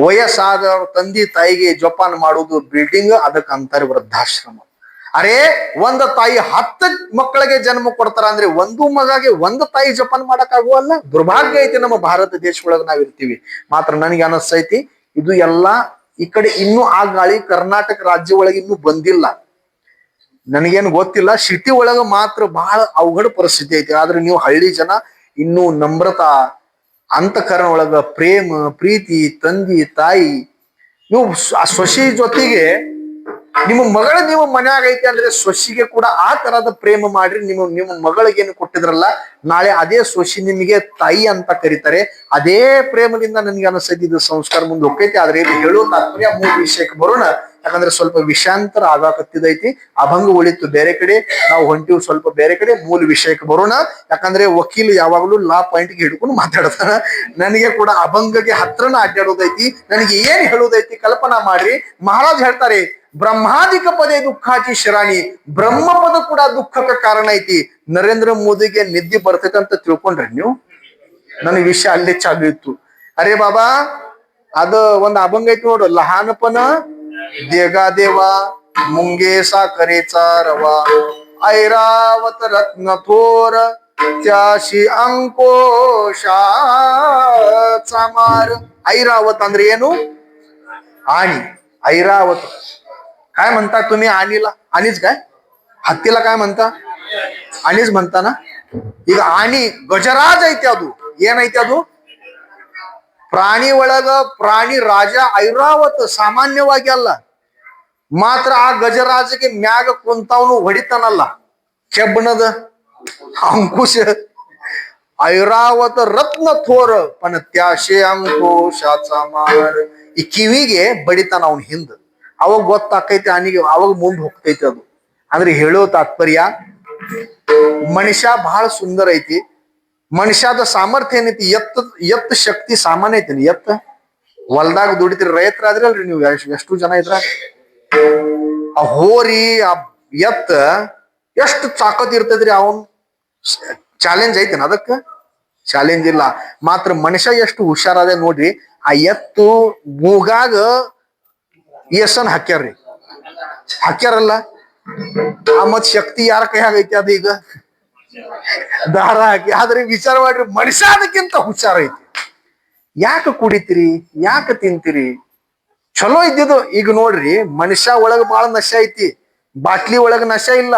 ವಯಸ್ಸಾದ ತಂದೆ ತಾಯಿಗೆ ಜೋಪಾನ ಮಾಡುವುದು ಬಿಲ್ಡಿಂಗ್, ಅದಕ್ಕೆ ಅಂತಾರೆ ವೃದ್ಧಾಶ್ರಮ. ಅರೆ ಒಂದು ತಾಯಿ 10 ಮಕ್ಕಳಿಗೆ ಜನ್ಮ ಕೊಡ್ತಾರ ಅಂದ್ರೆ ಒಂದು ಮಗಾಗೆ ಒಂದು ತಾಯಿ ಜೋಪಾನ ಮಾಡಕ್ ಆಗುವಲ್ಲ. ದುರ್ಭಾಗ್ಯ ಐತಿ ನಮ್ಮ ಭಾರತ ದೇಶ ಒಳಗ ನಾವಿರ್ತೀವಿ. ಮಾತ್ರ ನನಗೆ ಅನಿಸ್ತೈತಿ ಇದು ಎಲ್ಲಾ ಈ ಕಡೆ ಇನ್ನೂ ಆ ಗಾಳಿ ಕರ್ನಾಟಕ ರಾಜ್ಯ ಒಳಗೆ ಇನ್ನೂ ಬಂದಿಲ್ಲ. ನನಗೇನು ಗೊತ್ತಿಲ್ಲ, ಸಿಟಿ ಒಳಗ ಮಾತ್ರ ಬಹಳ ಅವಘಡ ಪರಿಸ್ಥಿತಿ ಐತಿ. ಆದ್ರೆ ನೀವು ಹಳ್ಳಿ ಜನ ಇನ್ನೂ ನಮ್ರತಾ ಅಂತಃಕರಣ ಒಳಗ ಪ್ರೇಮ ಪ್ರೀತಿ ತಂದಿ ತಾಯಿ, ನೀವು ಸೊಸಿ ಜೊತೆಗೆ ನಿಮ್ಮ ಮಗಳ ನೀವು ಮನ್ಯಾಗ ಐತಿ ಅಂದ್ರೆ ಸೊಸಿಗೆ ಕೂಡ ಆ ತರದ ಪ್ರೇಮ ಮಾಡ್ರಿ. ನಿಮ್ಮ ಮಗಳಿಗೇನು ಕೊಟ್ಟಿದ್ರಲ್ಲ, ನಾಳೆ ಅದೇ ಸೊಸಿ ನಿಮಗೆ ತಾಯಿ ಅಂತ ಕರೀತಾರೆ. ಅದೇ ಪ್ರೇಮದಿಂದ ನನಗೆ ಅನಿಸ್ತೈತಿ ಇದು ಸಂಸ್ಕಾರ ಮುಂದೆ ಹೋಗ್ತೈತಿ. ಆದ್ರೆ ಇದು ಹೇಳೋ ತಾತ್ಪರ್ಯ ಮೂಲ ವಿಷಯಕ್ಕೆ ಬರೋಣ. ಯಾಕಂದ್ರೆ ಸ್ವಲ್ಪ ವಿಷಯಾಂತರ ಆಗಾಕತ್ತಿದೈತಿ. ಅಭಂಗ ಉಳಿತು ಬೇರೆ ಕಡೆ, ನಾವು ಹೊಂಟಿವ್ ಸ್ವಲ್ಪ ಬೇರೆ ಕಡೆ. ಮೂಲ ವಿಷಯಕ್ಕೆ ಬರೋಣ. ಯಾಕಂದ್ರೆ ವಕೀಲ ಯಾವಾಗ್ಲೂ ಲಾ ಪಾಯಿಂಟ್ಗೆ ಹಿಡ್ಕೊಂಡು ಮಾತಾಡ್ತಾನ. ನನಗೆ ಕೂಡ ಅಭಂಗಗೆ ಹತ್ರನ ಅಡ್ಡಾಡೋದೈತಿ. ನನಗೆ ಏನ್ ಹೇಳೋದೈತಿ ಕಲ್ಪನಾ ಮಾಡ್ರಿ. ಮಹಾರಾಜ್ ಹೇಳ್ತಾರೆ, ಬ್ರಹ್ಮಾದಿಕ ಪದೇ ದುಃಖಾಚಿ ಶಿರಾಣಿ. ಬ್ರಹ್ಮ ಪದ ಕೂಡ ದುಃಖಕ್ಕೆ ಕಾರಣ ಐತಿ. ನರೇಂದ್ರ ಮೋದಿಗೆ ನಿದ್ದೆ ಬರ್ತೈತೆ ಅಂತ ತಿಳ್ಕೊಂಡ್ರಿ ನೀವು? ನನಗೆ ವಿಷಯ ಅಲ್ಲೇ ಚಾಲು ಇತ್ತು. ಅರೆ ಬಾಬಾ ಅದು ಒಂದು ಅಭಂಗ ಐತಿ ನೋಡು. ಲಹಾನಪನ ದೇगा देवा मुंगे साखरेचा रवा, ऐरावत रत्न थोर त्याशी अंकोशाचा मार. ऐरावत ಅಂದ್ರೆ ಏನು? आणी. ऐरावत काय म्हणता तुम्ही? आणीला आणीच काय? हत्तीला काय म्हणता? आणीच म्हणता ना. ಈಗ ಆಣಿ ಗಜರಾಜ ಐತಿ. ಅದು ಏನೈತಿ? ಅದು ಪ್ರಾಣಿ ಒಳಗ ಪ್ರಾಣಿ ರಾಜ ಐರಾವತ, ಸಾಮಾನ್ಯವಾಗಿ ಅಲ್ಲ. ಮಾತ್ರ ಆ ಗಜರಾಜಗೆ ಮ್ಯಾಗ ಕುಂತವನು ಹೊಡಿತಾನಲ್ಲ ಕೆಬ್ಬಣದ ಅಂಕುಶ. ಐರಾವತ ರತ್ನ ಥೋರ ಪನ ತ್ಯಾಶೆ ಅಂಕುಶಾचा ಮಾರ. ಈ ಕಿವಿಗೆ ಬಡಿತಾನ ಅವನ್ ಹಿಂದ. ಅವಾಗ ಗೊತ್ತಾಕೈತಿ ಆನಿಗೆ, ಅವಾಗ ಮುಂದೆ ಹೋಗ್ತೈತಿ ಅದು. ಅಂದ್ರೆ ಹೇಳೋ ತಾತ್ಪರ್ಯ ಮನುಷ್ಯ ಬಹಳ ಸುಂದರ ಐತಿ. ಮನುಷ್ಯದ ಸಾಮರ್ಥ್ಯ ಏನೈತಿ? ಎತ್ತ ಶಕ್ತಿ ಸಾಮಾನ್ಯ ಐತಿ. ಎತ್ತ ಹೊಲ್ದಾಗ ದುಡಿತೀರಿ, ರೈತರಾದ್ರಿ ಅಲ್ರಿ ನೀವು. ಎಷ್ಟು ಜನ ಇದ್ರ ಆ ಹೋರಿ ಆ ಎತ್ತ ಎಷ್ಟು ತಾಕತ್ ಇರ್ತದ್ರಿ. ಅವನ್ ಚಾಲೆಂಜ್ ಐತೇನ? ಅದಕ್ಕ ಚಾಲೆಂಜ್ ಇಲ್ಲ. ಮಾತ್ರ ಮನುಷ್ಯ ಎಷ್ಟು ಹುಷಾರಾದ ನೋಡ್ರಿ. ಆ ಎತ್ತು ಮೂಗಾಗ ಎಸನ್ ಹಾಕ್ಯಾರ್ರಿ, ಹಾಕ್ಯಾರಲ್ಲ. ಆ ಮತ್ ಶಕ್ತಿ ಯಾರ ಕೈಯಾಗೈತಿ? ಅದು ಈಗ ದಾರ ಹಾಕಿ. ಆದ್ರೆ ವಿಚಾರ ಮಾಡ್ರಿ, ಮನುಷ್ಯ ಅದಕ್ಕಿಂತ ಹುಷಾರ ಐತಿ. ಯಾಕೆ ಕುಡಿತೀರಿ? ಯಾಕೆ ತಿಂತೀರಿ? ಚಲೋ ಇದ್ದಿದ್ದು. ಈಗ ನೋಡ್ರಿ, ಮನುಷ್ಯ ಒಳಗ ಬಾಳ ನಶೆ ಐತಿ. ಬಾಟ್ಲಿ ಒಳಗ ನಶೆ ಇಲ್ಲ.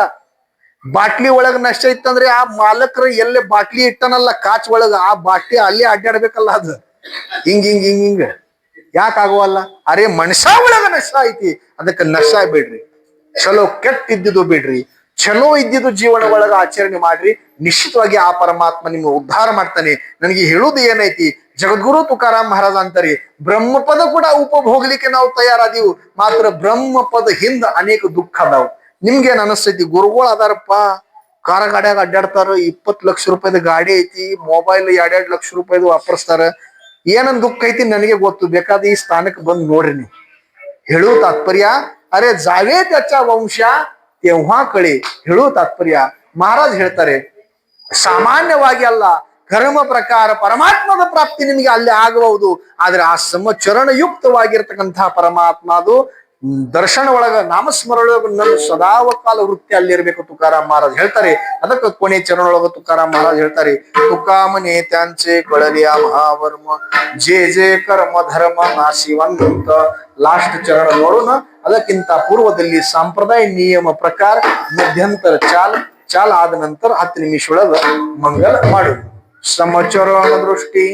ಬಾಟ್ಲಿ ಒಳಗ ನಶೆ ಇತ್ತಂದ್ರೆ ಆ ಮಾಲಕರು ಎಲ್ಲೇ ಬಾಟ್ಲಿ ಇಟ್ಟನಲ್ಲ ಕಾಚ್ ಒಳಗ, ಆ ಬಾಟ್ಲಿ ಅಲ್ಲೇ ಅಡ್ಡಾಡ್ಬೇಕಲ್ಲ. ಅದು ಹಿಂಗ್ ಹಿಂಗ್ ಹಿಂಗ್ ಹಿಂಗ ಯಾಕೆ ಆಗುವಲ್ಲ? ಅರೆ ಮನುಷ್ಯ ಒಳಗ ನಶ ಐತಿ. ಅದಕ್ಕೆ ನಶ ಬಿಡ್ರಿ. ಚಲೋ ಕೆಟ್ಟ ಇದ್ದಿದ್ದು ಬಿಡ್ರಿ. ಚಲೋ ಇದ್ದಿದ್ದು ಜೀವನ ಒಳಗ ಆಚರಣೆ ಮಾಡ್ರಿ. ನಿಶ್ಚಿತವಾಗಿ ಆ ಪರಮಾತ್ಮ ನಿಮ್ಗೆ ಉದ್ಧಾರ ಮಾಡ್ತಾನೆ. ನನಗೆ ಹೇಳುದು ಏನೈತಿ? ಜಗದ್ಗುರು ತುಕಾರಾಮ್ ಮಹಾರಾಜ ಅಂತಾರೆ, ಬ್ರಹ್ಮಪದ ಕೂಡ ಉಪಭೋಗ್ಲಿಕ್ಕೆ ನಾವು ತಯಾರಾದೀವು. ಮಾತ್ರ ಬ್ರಹ್ಮಪದ ಹಿಂದ ಅನೇಕ ದುಃಖ ಅದಾವು. ನಿಮ್ಗೇನ್ ಅನಿಸ್ತೈತಿ? ಗುರುಗಳು ಅದಾರಪ್ಪ, ಕಾರ ಗಾಡ್ಯಾಗ ಅಡ್ಡಾಡ್ತಾರ, 20 ಲಕ್ಷ ರೂಪಾಯಿದ ಗಾಡಿ ಐತಿ, ಮೊಬೈಲ್ 2 ಲಕ್ಷ ರೂಪಾಯಿದು ವಾಪರಿಸ್ತಾರ. ಏನನ್ ದುಃಖ ಐತಿ ನನಗೆ ಗೊತ್ತು. ಬೇಕಾದ ಈ ಸ್ಥಾನಕ್ಕೆ ಬಂದು ನೋಡ್ರಿ ನೀವು. ಹೇಳುವ ತಾತ್ಪರ್ಯ अरे जावे त्याच्या वंशा तेव्हा कळे. ಹೇಳೋ ತಾತ್ಪರ್ಯ ಮಹಾರಾಜ್ ಹೇಳ್ತಾರೆ, ಸಾಮಾನ್ಯವಾಗಿ ಅಲ್ಲ, ಕರ್ಮ ಪ್ರಕಾರ ಪರಮಾತ್ಮದ ಪ್ರಾಪ್ತಿ ನಿಮಗೆ ಅಲ್ಲಿ ಆಗಬಹುದು. ಆದ್ರೆ ಆ ಚರಣಯುಕ್ತವಾಗಿರ್ತಕ್ಕಂತಹ ಪರಮಾತ್ಮ ಅದು ದರ್ಶನ ಒಳಗ ನಾಮಸ್ಮರಣ ನನ್ನ ಸದಾವಕಾಲ ವೃತ್ತಿ ಅಲ್ಲಿರ್ಬೇಕು. ತುಕಾರಾಮ್ ಮಹಾರಾಜ್ ಹೇಳ್ತಾರೆ. ಅದಕ್ಕೆ ಕೊನೆ ಚರಣ ಒಳಗ ತುಕಾರಾಮ್ ಮಹಾರಾಜ್ ಹೇಳ್ತಾರೆ, ತುಕಾಮನೆ त्यांचे कळल्या महावर्म जे जे कर्म धर्म नाशिवंत. ಲಾಸ್ಟ್ ಚರಣ ನೋಡೋಣ. ಅದಕ್ಕಿಂತ ಪೂರ್ವದಲ್ಲಿ ಸಂಪ್ರದಾಯ ನಿಯಮ ಪ್ರಕಾರ ಮಧ್ಯಂತರ ಚಾಲ್ ಆದ ನಂತರ 10 ನಿಮಿಷ ಒಳಗ ಮಂಗಲ ಮಾಡೋದು. ಸಮಚರಣ ದೃಷ್ಟಿ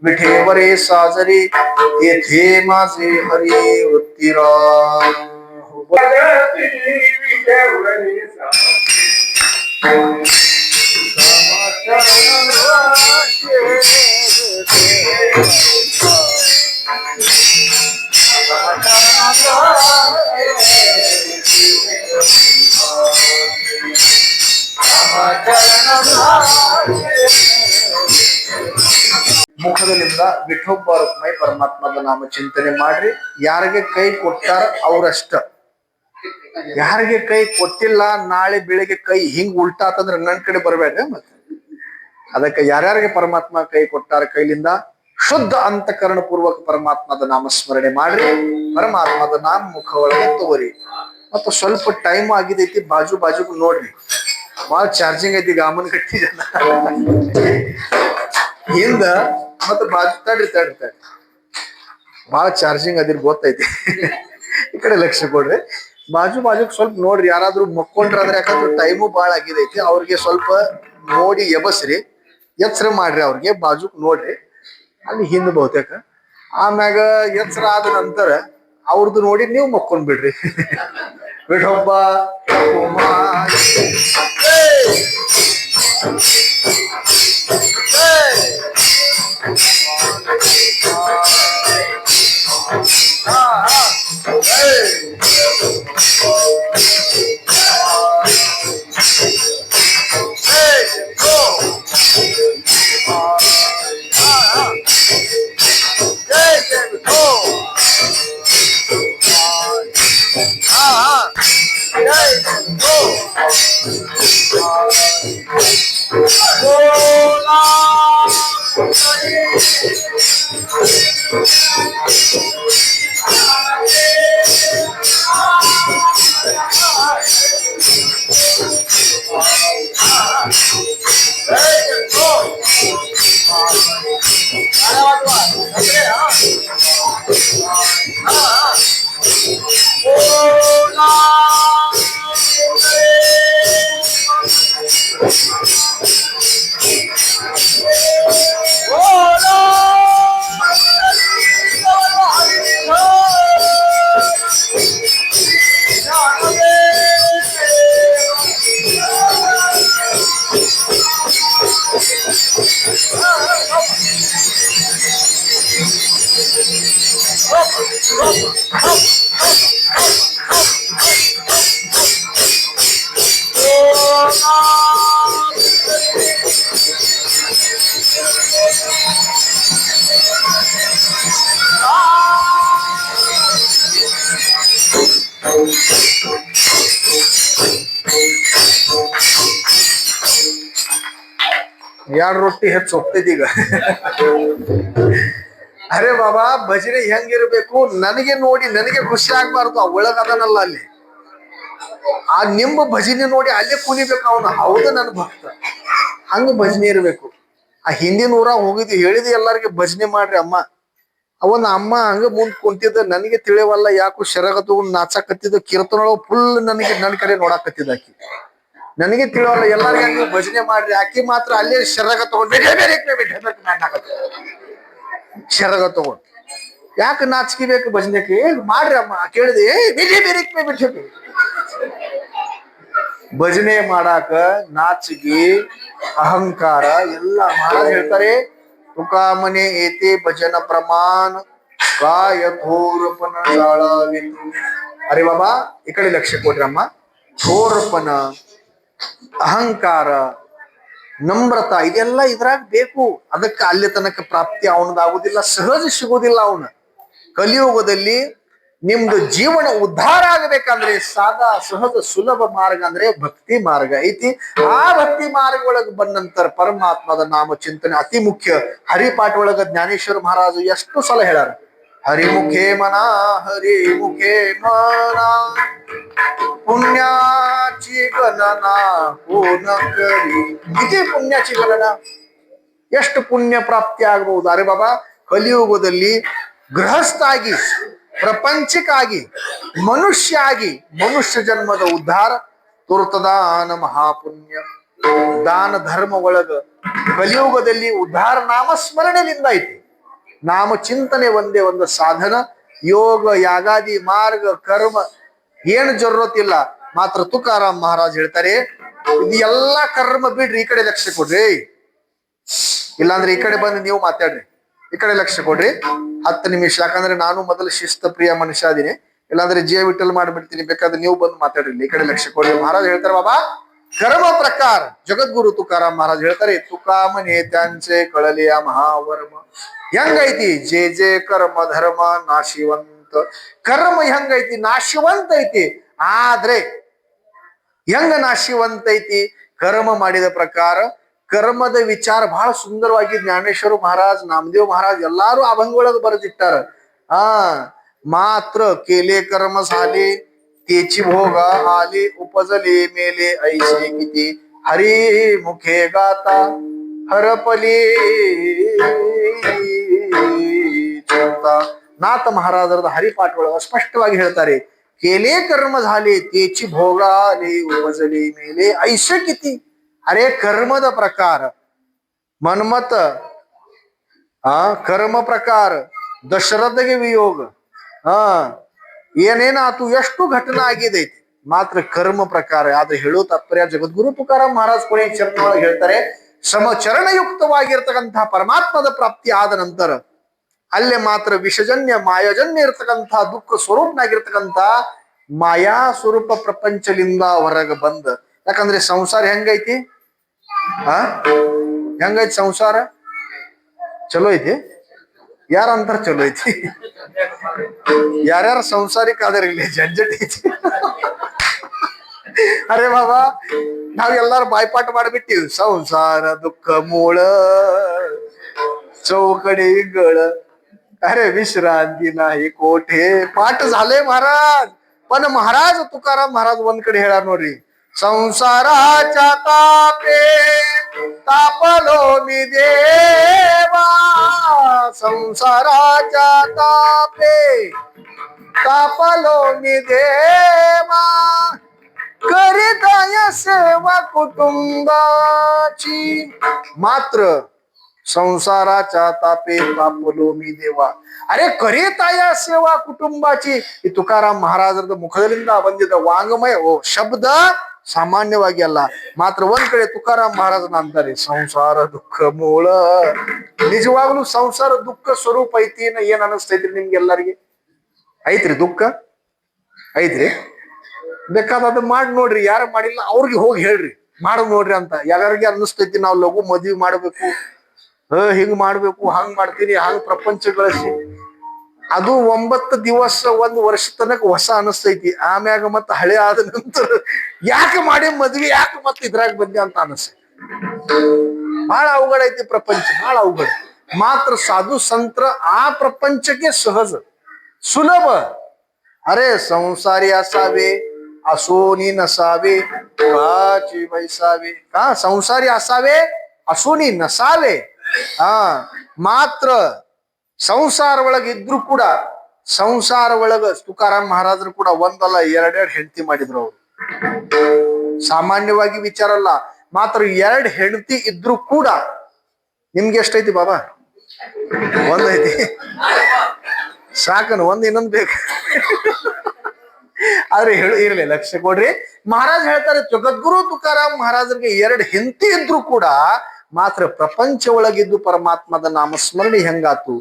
विठेवरे साजरे येथे माझे हरी वृत्तीरा. ಮುಖದಲ್ಲಿಂದ ವಿಠೋಬ್ಬ ರುಕ್ಮೈ ಪರಮಾತ್ಮದ ನಾಮ ಚಿಂತನೆ ಮಾಡ್ರಿ. ಯಾರಿಗೆ ಕೈ ಕೊಟ್ಟಾರ ಅವ್ರಷ್ಟ, ಯಾರಿಗೆ ಕೈ ಕೊಟ್ಟಿಲ್ಲ ನಾಳೆ ಬೆಳಿಗ್ಗೆ ಕೈ ಹಿಂಗ್ ಉಲ್ಟಾತಂದ್ರ ನನ್ ಕಡೆ ಬರ್ಬೇಡ್ರಿ. ಮತ್ತೆ ಅದಕ್ಕೆ ಯಾರ್ಯಾರಿಗೆ ಪರಮಾತ್ಮ ಕೈ ಕೊಟ್ಟಾರ ಕೈಲಿಂದ ಶುದ್ಧ ಅಂತಃಕರಣ ಪೂರ್ವಕ ಪರಮಾತ್ಮದ ನಾಮಸ್ಮರಣೆ ಮಾಡ್ರಿ. ಪರಮಾತ್ಮದ ನಾಮ ಮುಖ ಒಳಗೆ ತಗೋರಿ. ಮತ್ತು ಸ್ವಲ್ಪ ಟೈಮ್ ಆಗಿದೈತಿ, ಬಾಜು ನೋಡ್ರಿ. ಬಾಳ ಚಾರ್ಜಿಂಗ್ ಐತಿ ಈಗ ಅಮ್ಮನ್ ಕಟ್ಟಿ ಜನ ಹಿಂದ ಮತ್ತ ಬಾಜು ತಡ್ರಿ ಬಾಳ ಚಾರ್ಜಿಂಗ್ ಅದಿರ್ ಗೊತ್ತೈತಿ. ಈ ಕಡೆ ಲಕ್ಷ್ಯ ಕೊಡ್ರಿ. ಬಾಜುಕ್ ಸ್ವಲ್ಪ ನೋಡ್ರಿ. ಯಾರಾದ್ರೂ ಮಕ್ಕೊಂಡ್ರ ಅಂದ್ರೆ ಯಾಕಂದ್ರೆ ಟೈಮು ಬಾಳ ಆಗಿದೈತಿ, ಅವ್ರಿಗೆ ಸ್ವಲ್ಪ ನೋಡಿ ಎಬಸ್ರಿ, ಎಚ್ಚರ ಮಾಡ್ರಿ. ಅವ್ರಿಗೆ ಬಾಜುಕ್ ನೋಡ್ರಿ, ಅಲ್ಲಿ ಹಿಂದ್ ಬಹುತೇಕ. ಆಮ್ಯಾಗ ಎಚ್ಚರ ಆದ ನಂತರ ಅವ್ರದ್ದು ನೋಡಿ ನೀವು ಮಕ್ಕೊಂಡ್ ಬಿಡ್ರಿ. ವಿಠೋಬ್ಬ ಎರಡು ರೊಟ್ಟಿ ಹೆಚ್ಚು ಹೋಗ್ತೈತಿ ಈಗ. ಅರೆ ಬಾಬಾ, ಭಜನೆ ಹೆಂಗಿರ್ಬೇಕು ನನಗೆ ನೋಡಿ ನನಗೆ ಖುಷಿ ಆಗ್ಬಾರ್ದು. ಆ ಒಳಗದನಲ್ಲ ಅಲ್ಲಿ, ಆ ನಿಂಬ ಭಜನೆ ನೋಡಿ ಅಲ್ಲೇ ಕುಣಿಬೇಕು ಅವನು. ಹೌದು ನನ್ನ ಭಕ್ತ, ಹಂಗ ಭಜನೆ ಇರ್ಬೇಕು. ಆ ಹಿಂದಿನ ಊರ ಹೋಗಿದ್ವಿ, ಹೇಳಿದ್ವಿ ಎಲ್ಲಾರ್ಗೆ ಭಜನೆ ಮಾಡ್ರಿ ಅಮ್ಮ. ಅವನ ಅಮ್ಮ ಹಂಗ ಮುಂದ್ ಕುಂತಿದ್ದ, ನನಗೆ ತಿಳಿಯವಲ್ಲ ಯಾಕೋ ಶರಗ ತಗೊಂಡು ನಾಚಾಕತ್ತಿದ್ದ. ಕೀರ್ತನೊಳಗ ಫುಲ್ ನನ್ನ ಕಡೆ ನೋಡಾಕತ್ತಿದ್ದ ಆಕಿ. ನನಗೆ ತಿಳಿಯವಲ್ಲ, ಎಲ್ಲಾರ್ಗ ನೀವು ಭಜನೆ ಮಾಡ್ರಿ. ಆಕಿ ಮಾತ್ರ ಅಲ್ಲೇ ಶರಗ ತಗೊಂಡ್ ಶರಗ ತಗೊಂಡ್ ಯಾಕೆ ನಾಚಿಕೆಬೇಕು ಭಜನೆಗೆ ಮಾಡ್ರಿ ಅಮ್ಮ ಕೇಳಿದೆ. ಭಜನೆ ಮಾಡಾಕ ನಾಚಿಕೆ ಅಹಂಕಾರ ಎಲ್ಲ ಮಹಾರಾಜ್ ಹೇಳ್ತಾರೆ. ತುಕಾಮನೆ ಏತೆ ಭಜನ ಪ್ರಮಾಣ ಕಾಯಥೋರಪನ ಶಾಳಾವಿತು. ಅರೆ ಬಾಬಾ, ಈ ಕಡೆ ಲಕ್ಷ್ಯ ಕೊಡ್ರಮ್ಮ. ಥೋರಪನ, ಅಹಂಕಾರ, ನಮ್ರತ ಇದೆಲ್ಲ ಇದ್ರಾಗ ಬೇಕು. ಅದಕ್ಕೆ ಅಲ್ಲಿ ತನಕ ಪ್ರಾಪ್ತಿ ಅವನದಾಗುದಿಲ್ಲ, ಸಹಜ ಸಿಗುದಿಲ್ಲ. ಅವನ ಕಲಿಯುಗದಲ್ಲಿ ನಿಮ್ದು ಜೀವನ ಉದ್ಧಾರ ಆಗಬೇಕಂದ್ರೆ ಸಾದಾ ಸಹಜ ಸುಲಭ ಮಾರ್ಗ ಅಂದ್ರೆ ಭಕ್ತಿ ಮಾರ್ಗ ಐತಿ. ಆ ಭಕ್ತಿ ಮಾರ್ಗ ಒಳಗೆ ಬಂದ ನಂತರ ಪರಮಾತ್ಮದ ನಾಮ ಚಿಂತನೆ ಅತಿ ಮುಖ್ಯ. ಹರಿಪಾಠ ಒಳಗ ಜ್ಞಾನೇಶ್ವರ ಮಹಾರಾಜು ಎಷ್ಟು ಸಲ ಹೇಳಾರ, ಹರಿಮುಖೇ ಮನ ಹರಿಮುಖೇ ಮನ पुण्याची गणना कोण करी. किती पुण्याची गणना, ಎಷ್ಟು ಪುಣ್ಯ ಪ್ರಾಪ್ತಿ ಆಗಬಹುದು. ಅರೆ ಬಾಬಾ, ಕಲಿಯುಗದಲ್ಲಿ ಗೃಹಸ್ಥ ಆಗಿ, ಪ್ರಪಂಚಕ್ಕಾಗಿ, ಮನುಷ್ಯ ಆಗಿ, ಮನುಷ್ಯ ಜನ್ಮದ ಉದ್ಧಾರ ತುರ್ತದಾನ ಮಹಾಪುಣ್ಯ. ದಾನ ಧರ್ಮ ಒಳಗ ಕಲಿಯುಗದಲ್ಲಿ ಉದ್ಧಾರ ನಾಮಸ್ಮರಣೆಯಿಂದ ಐತಿ. ನಾಮ ಚಿಂತನೆ ಒಂದೇ ಒಂದು ಸಾಧನ. ಯೋಗ ಯಾಗಾದಿ ಮಾರ್ಗ ಕರ್ಮ ಏನು ಜರುರತಿಲ್ಲ. ಮಾತ್ರ ತುಕಾರಾಮ್ ಮಹಾರಾಜ್ ಹೇಳ್ತಾರೆ, ಇದು ಎಲ್ಲಾ ಕರ್ಮ ಬಿಡ್ರಿ, ಈ ಕಡೆ ಲಕ್ಷ್ಯ ಕೊಡ್ರಿ. ಇಲ್ಲಾಂದ್ರೆ ಈ ಕಡೆ ಬಂದು ನೀವು ಮಾತಾಡ್ರಿ, ಈ ಕಡೆ ಲಕ್ಷ್ಯ ಕೊಡ್ರಿ 10 ನಿಮಿಷ. ಯಾಕಂದ್ರೆ ನಾನು ಮೊದಲು ಶಿಸ್ತ ಪ್ರಿಯ ಮನುಷ್ಯ ಅದೀನಿ. ಇಲ್ಲಾಂದ್ರೆ ಜೆ ವಿಠಲ್ ಮಾಡ್ಬಿಡ್ತೀನಿ. ಬೇಕಾದ್ರೆ ನೀವು ಬಂದು ಮಾತಾಡ್ರಿ, ಈ ಕಡೆ ಲಕ್ಷ್ಯ ಕೊಡ್ರಿ. ಮಹಾರಾಜ್ ಹೇಳ್ತಾರೆ, ಬಾಬಾ कर्म प्रकार जगद्गुरु तुकाराम महाराज ಹೇಳ್ತಾರೆ, ತುಕಾಮನೆ त्यांचे कळलिया महावर्म. ಹೆಂಗೈತಿ ಜೆ ಜೆ ಕರ್ಮ ಧರ್ಮ ನಾಶಿವಂತ. ಕರ್ಮ ಹೆಂಗೈತಿ ನಾಶವಂತ ಐತಿ. ಆದ್ರೆ ಹೆಂಗ ನಾಶಿವಂತ ಐತಿ? ಕರ್ಮ ಮಾಡಿದ ಪ್ರಕಾರ. ಕರ್ಮದ ವಿಚಾರ ಬಹಳ ಸುಂದರವಾಗಿ ಜ್ಞಾನೇಶ್ವರ ಮಹಾರಾಜ್, ನಾಮದೇವ್ ಮಹಾರಾಜ್ ಎಲ್ಲಾರು ಅಭಂಗೊಳಗ ಬರೆದಿಟ್ಟಾರ. मात्र केले कर्म झाले तेची भोग आले उपजले मेले ऐसे किती हरी मुखे गाता हरपले चिंता. ನಾಥ ಮಹಾರಾಜರದ ಹರಿಪಾಠ ಒಳಗ ಸ್ಪಷ್ಟವಾಗಿ ಹೇಳ್ತಾರೆ, ಕೇಲೇ ಕರ್ಮ झाले तेची भोग आले उपजले मेले ऐसे किती. अरे कर्मದ ಪ್ರಕಾರ ಮನ್ಮತ कर्म प्रकार ದಶರಥಗೆ ವಿಯೋಗ ಏನೇನಾತು, ಎಷ್ಟು ಘಟನಾ ಆಗಿದೆ. ಮಾತ್ರ ಕರ್ಮ ಪ್ರಕಾರ. ಆದ್ರೆ ಹೇಳೋ ತಾತ್ಪರ್ಯ ಜಗದ್ಗುರು ತುಕಾರಾಮ್ ಮಹಾರಾಜ್ ಕೊನೆ ಚರಣ ಒಳಗೆ ಹೇಳ್ತಾರೆ, ಸಮಚರಣಯುಕ್ತವಾಗಿರ್ತಕ್ಕಂತಹ ಪರಮಾತ್ಮದ ಪ್ರಾಪ್ತಿ ಆದ ನಂತರ ಅಲ್ಲೇ ಮಾತ್ರ ವಿಷಜನ್ಯ ಮಾಯಾಜನ್ಯ ಇರ್ತಕ್ಕಂತಹ ದುಃಖ ಸ್ವರೂಪನಾಗಿರ್ತಕ್ಕಂಥ ಮಾಯಾ ಸ್ವರೂಪ ಪ್ರಪಂಚದಿಂದ ಹೊರಗೆ ಬಂದ. ಯಾಕಂದ್ರೆ ಸಂಸಾರ ಹೆಂಗೈತಿ? ಹೆಂಗೈತಿ ಸಂಸಾರ? ಚಲೋ ಐತಿ? ಯಾರಂತಾರ ಚಲೋ ಐತಿ? ಯಾರ್ಯಾರ ಸಂಸಾರಿಕ ಆದ್ರೆ ಇಲ್ಲಿ ಜಂಜಟ್ ಐತಿ. ಅರೆ ಬಾಬಾ, ನಾವೆಲ್ಲಾರು ಬಾಯ್ಪಾಠ ಮಾಡ್ಬಿಟ್ಟಿವಿ. ಸಂಸಾರ ದುಃಖ ಮೂಳ चौकडेगळ अरे विश्रांती नाही कोठे. पाठ झाले महाराज. पण महाराज तुकाराम महाराज ಒಂದ್ ಕಡೆ ಹೇಳಾರ ನೋಡ್ರಿ, संसाराच्या तापे तापलो मी देवा. संसाराच्या तापे तापलो मी देवा. करीताय सेवा कुटुंबाची. मात्र संसाराच्या तापे तापलो मी देवा. अरे ಕರೀತಾಯ ಸೇವಾ ಕುಟುಂಬಾಚಿ. ಈ ತುಕಾರಾಮ್ ಮಹಾರಾಜರದ ಮುಖದಿಂದ ಬಂದಿದ್ದ ವಾಂಗ್ಮಯ ಶಬ್ದ ಸಾಮಾನ್ಯವಾಗಿ ಅಲ್ಲ. ಮಾತ್ರ ಒಂದ್ ಕಡೆ ತುಕಾರಾಮ್ ಮಹಾರಾಜನ ಅಂತಾರೆ, ಸಂಸಾರ ದುಃಖ ಮೂಲ. ನಿಜವಾಗ್ಲೂ ಸಂಸಾರ ದುಃಖ ಸ್ವರೂಪ ಐತಿ. ಏನ್ ಅನಿಸ್ತೈತ್ರಿ ನಿಮ್ಗೆಲ್ಲರಿಗೆ? ಐತ್ರಿ ದುಃಖ? ಐತ್ರಿ? ಬೇಕಾದ ಮಾಡಿ ನೋಡ್ರಿ. ಯಾರು ಮಾಡಿಲ್ಲ ಅವ್ರಿಗೆ ಹೋಗಿ ಹೇಳ್ರಿ, ಮಾಡ್ ನೋಡ್ರಿ ಅಂತ. ಯಾರ್ಯಾರಿಗೆ ಅನ್ನಿಸ್ತೈತಿ ನಾವು ಲಘು ಮದ್ವಿ ಮಾಡ್ಬೇಕು, ಹಿಂಗ್ ಮಾಡ್ಬೇಕು, ಹಂಗ್ ಮಾಡ್ತೀನಿ, ಹಂಗ್ ಪ್ರಪಂಚ ಗಳಿಸಿ. ಅದು 9 ದಿವಸ 1 ವರ್ಷ ತನಕ ಹೊಸ ಅನಿಸ್ತೈತಿ. ಆಮ್ಯಾಗ ಮತ್ತ ಹಳೆ ಆದ ನಂತರ ಯಾಕೆ ಮಾಡಿ ಮದ್ವಿ, ಯಾಕೆ ಮತ್ತ ಇದ್ರಾಗ ಬಂದೆ ಅಂತ ಅನಿಸ್ತೈತಿ. ಬಹಳ ಅವಘಡ ಐತಿ ಪ್ರಪಂಚ, ಬಹಳ ಅವಘಡ. ಮಾತ್ರ ಸಾಧು ಸಂತರ ಆ ಪ್ರಪಂಚಕ್ಕೆ ಸಹಜ सुलभ. अरे संसारी असावे असोनी नसावे काची बैसावे. का संसारी असावे असोनी नसावे. ಮಾತ್ರ ಸಂಸಾರ ಒಳಗಿದ್ರು ಕೂಡ, ಸಂಸಾರ ಒಳಗ ತುಕಾರಾಮ್ ಮಹಾರಾಜರು ಕೂಡ ಒಂದಲ್ಲ ಎರಡೆರಡು ಹೆಂಡತಿ ಮಾಡಿದ್ರು ಅವ್ರು. ಸಾಮಾನ್ಯವಾಗಿ ವಿಚಾರ ಅಲ್ಲ. ಮಾತ್ರ 2 ಹೆಂಡತಿ ಇದ್ರು ಕೂಡ ನಿಮ್ಗೆ ಎಷ್ಟೈತಿ ಬಾಬಾ? ಒಂದೈತಿ ಸಾಕನು, ಇನ್ನೊಂದು ಬೇಕು. ಆದ್ರೆ ಇರ್ಲಿ, ಲಕ್ಷ್ಯ ಕೊಡ್ರಿ. ಮಹಾರಾಜ್ ಹೇಳ್ತಾರೆ, ಜಗದ್ಗುರು ತುಕಾರಾಮ್ ಮಹಾರಾಜರಿಗೆ 2 ಹೆಂಡತಿ ಇದ್ರು ಕೂಡ ಮಾತ್ರ ಪ್ರಪಂಚ ಒಳಗಿದ್ದು ಪರಮಾತ್ಮದ ನಾಮಸ್ಮರಣೆ ಹೆಂಗಾತು.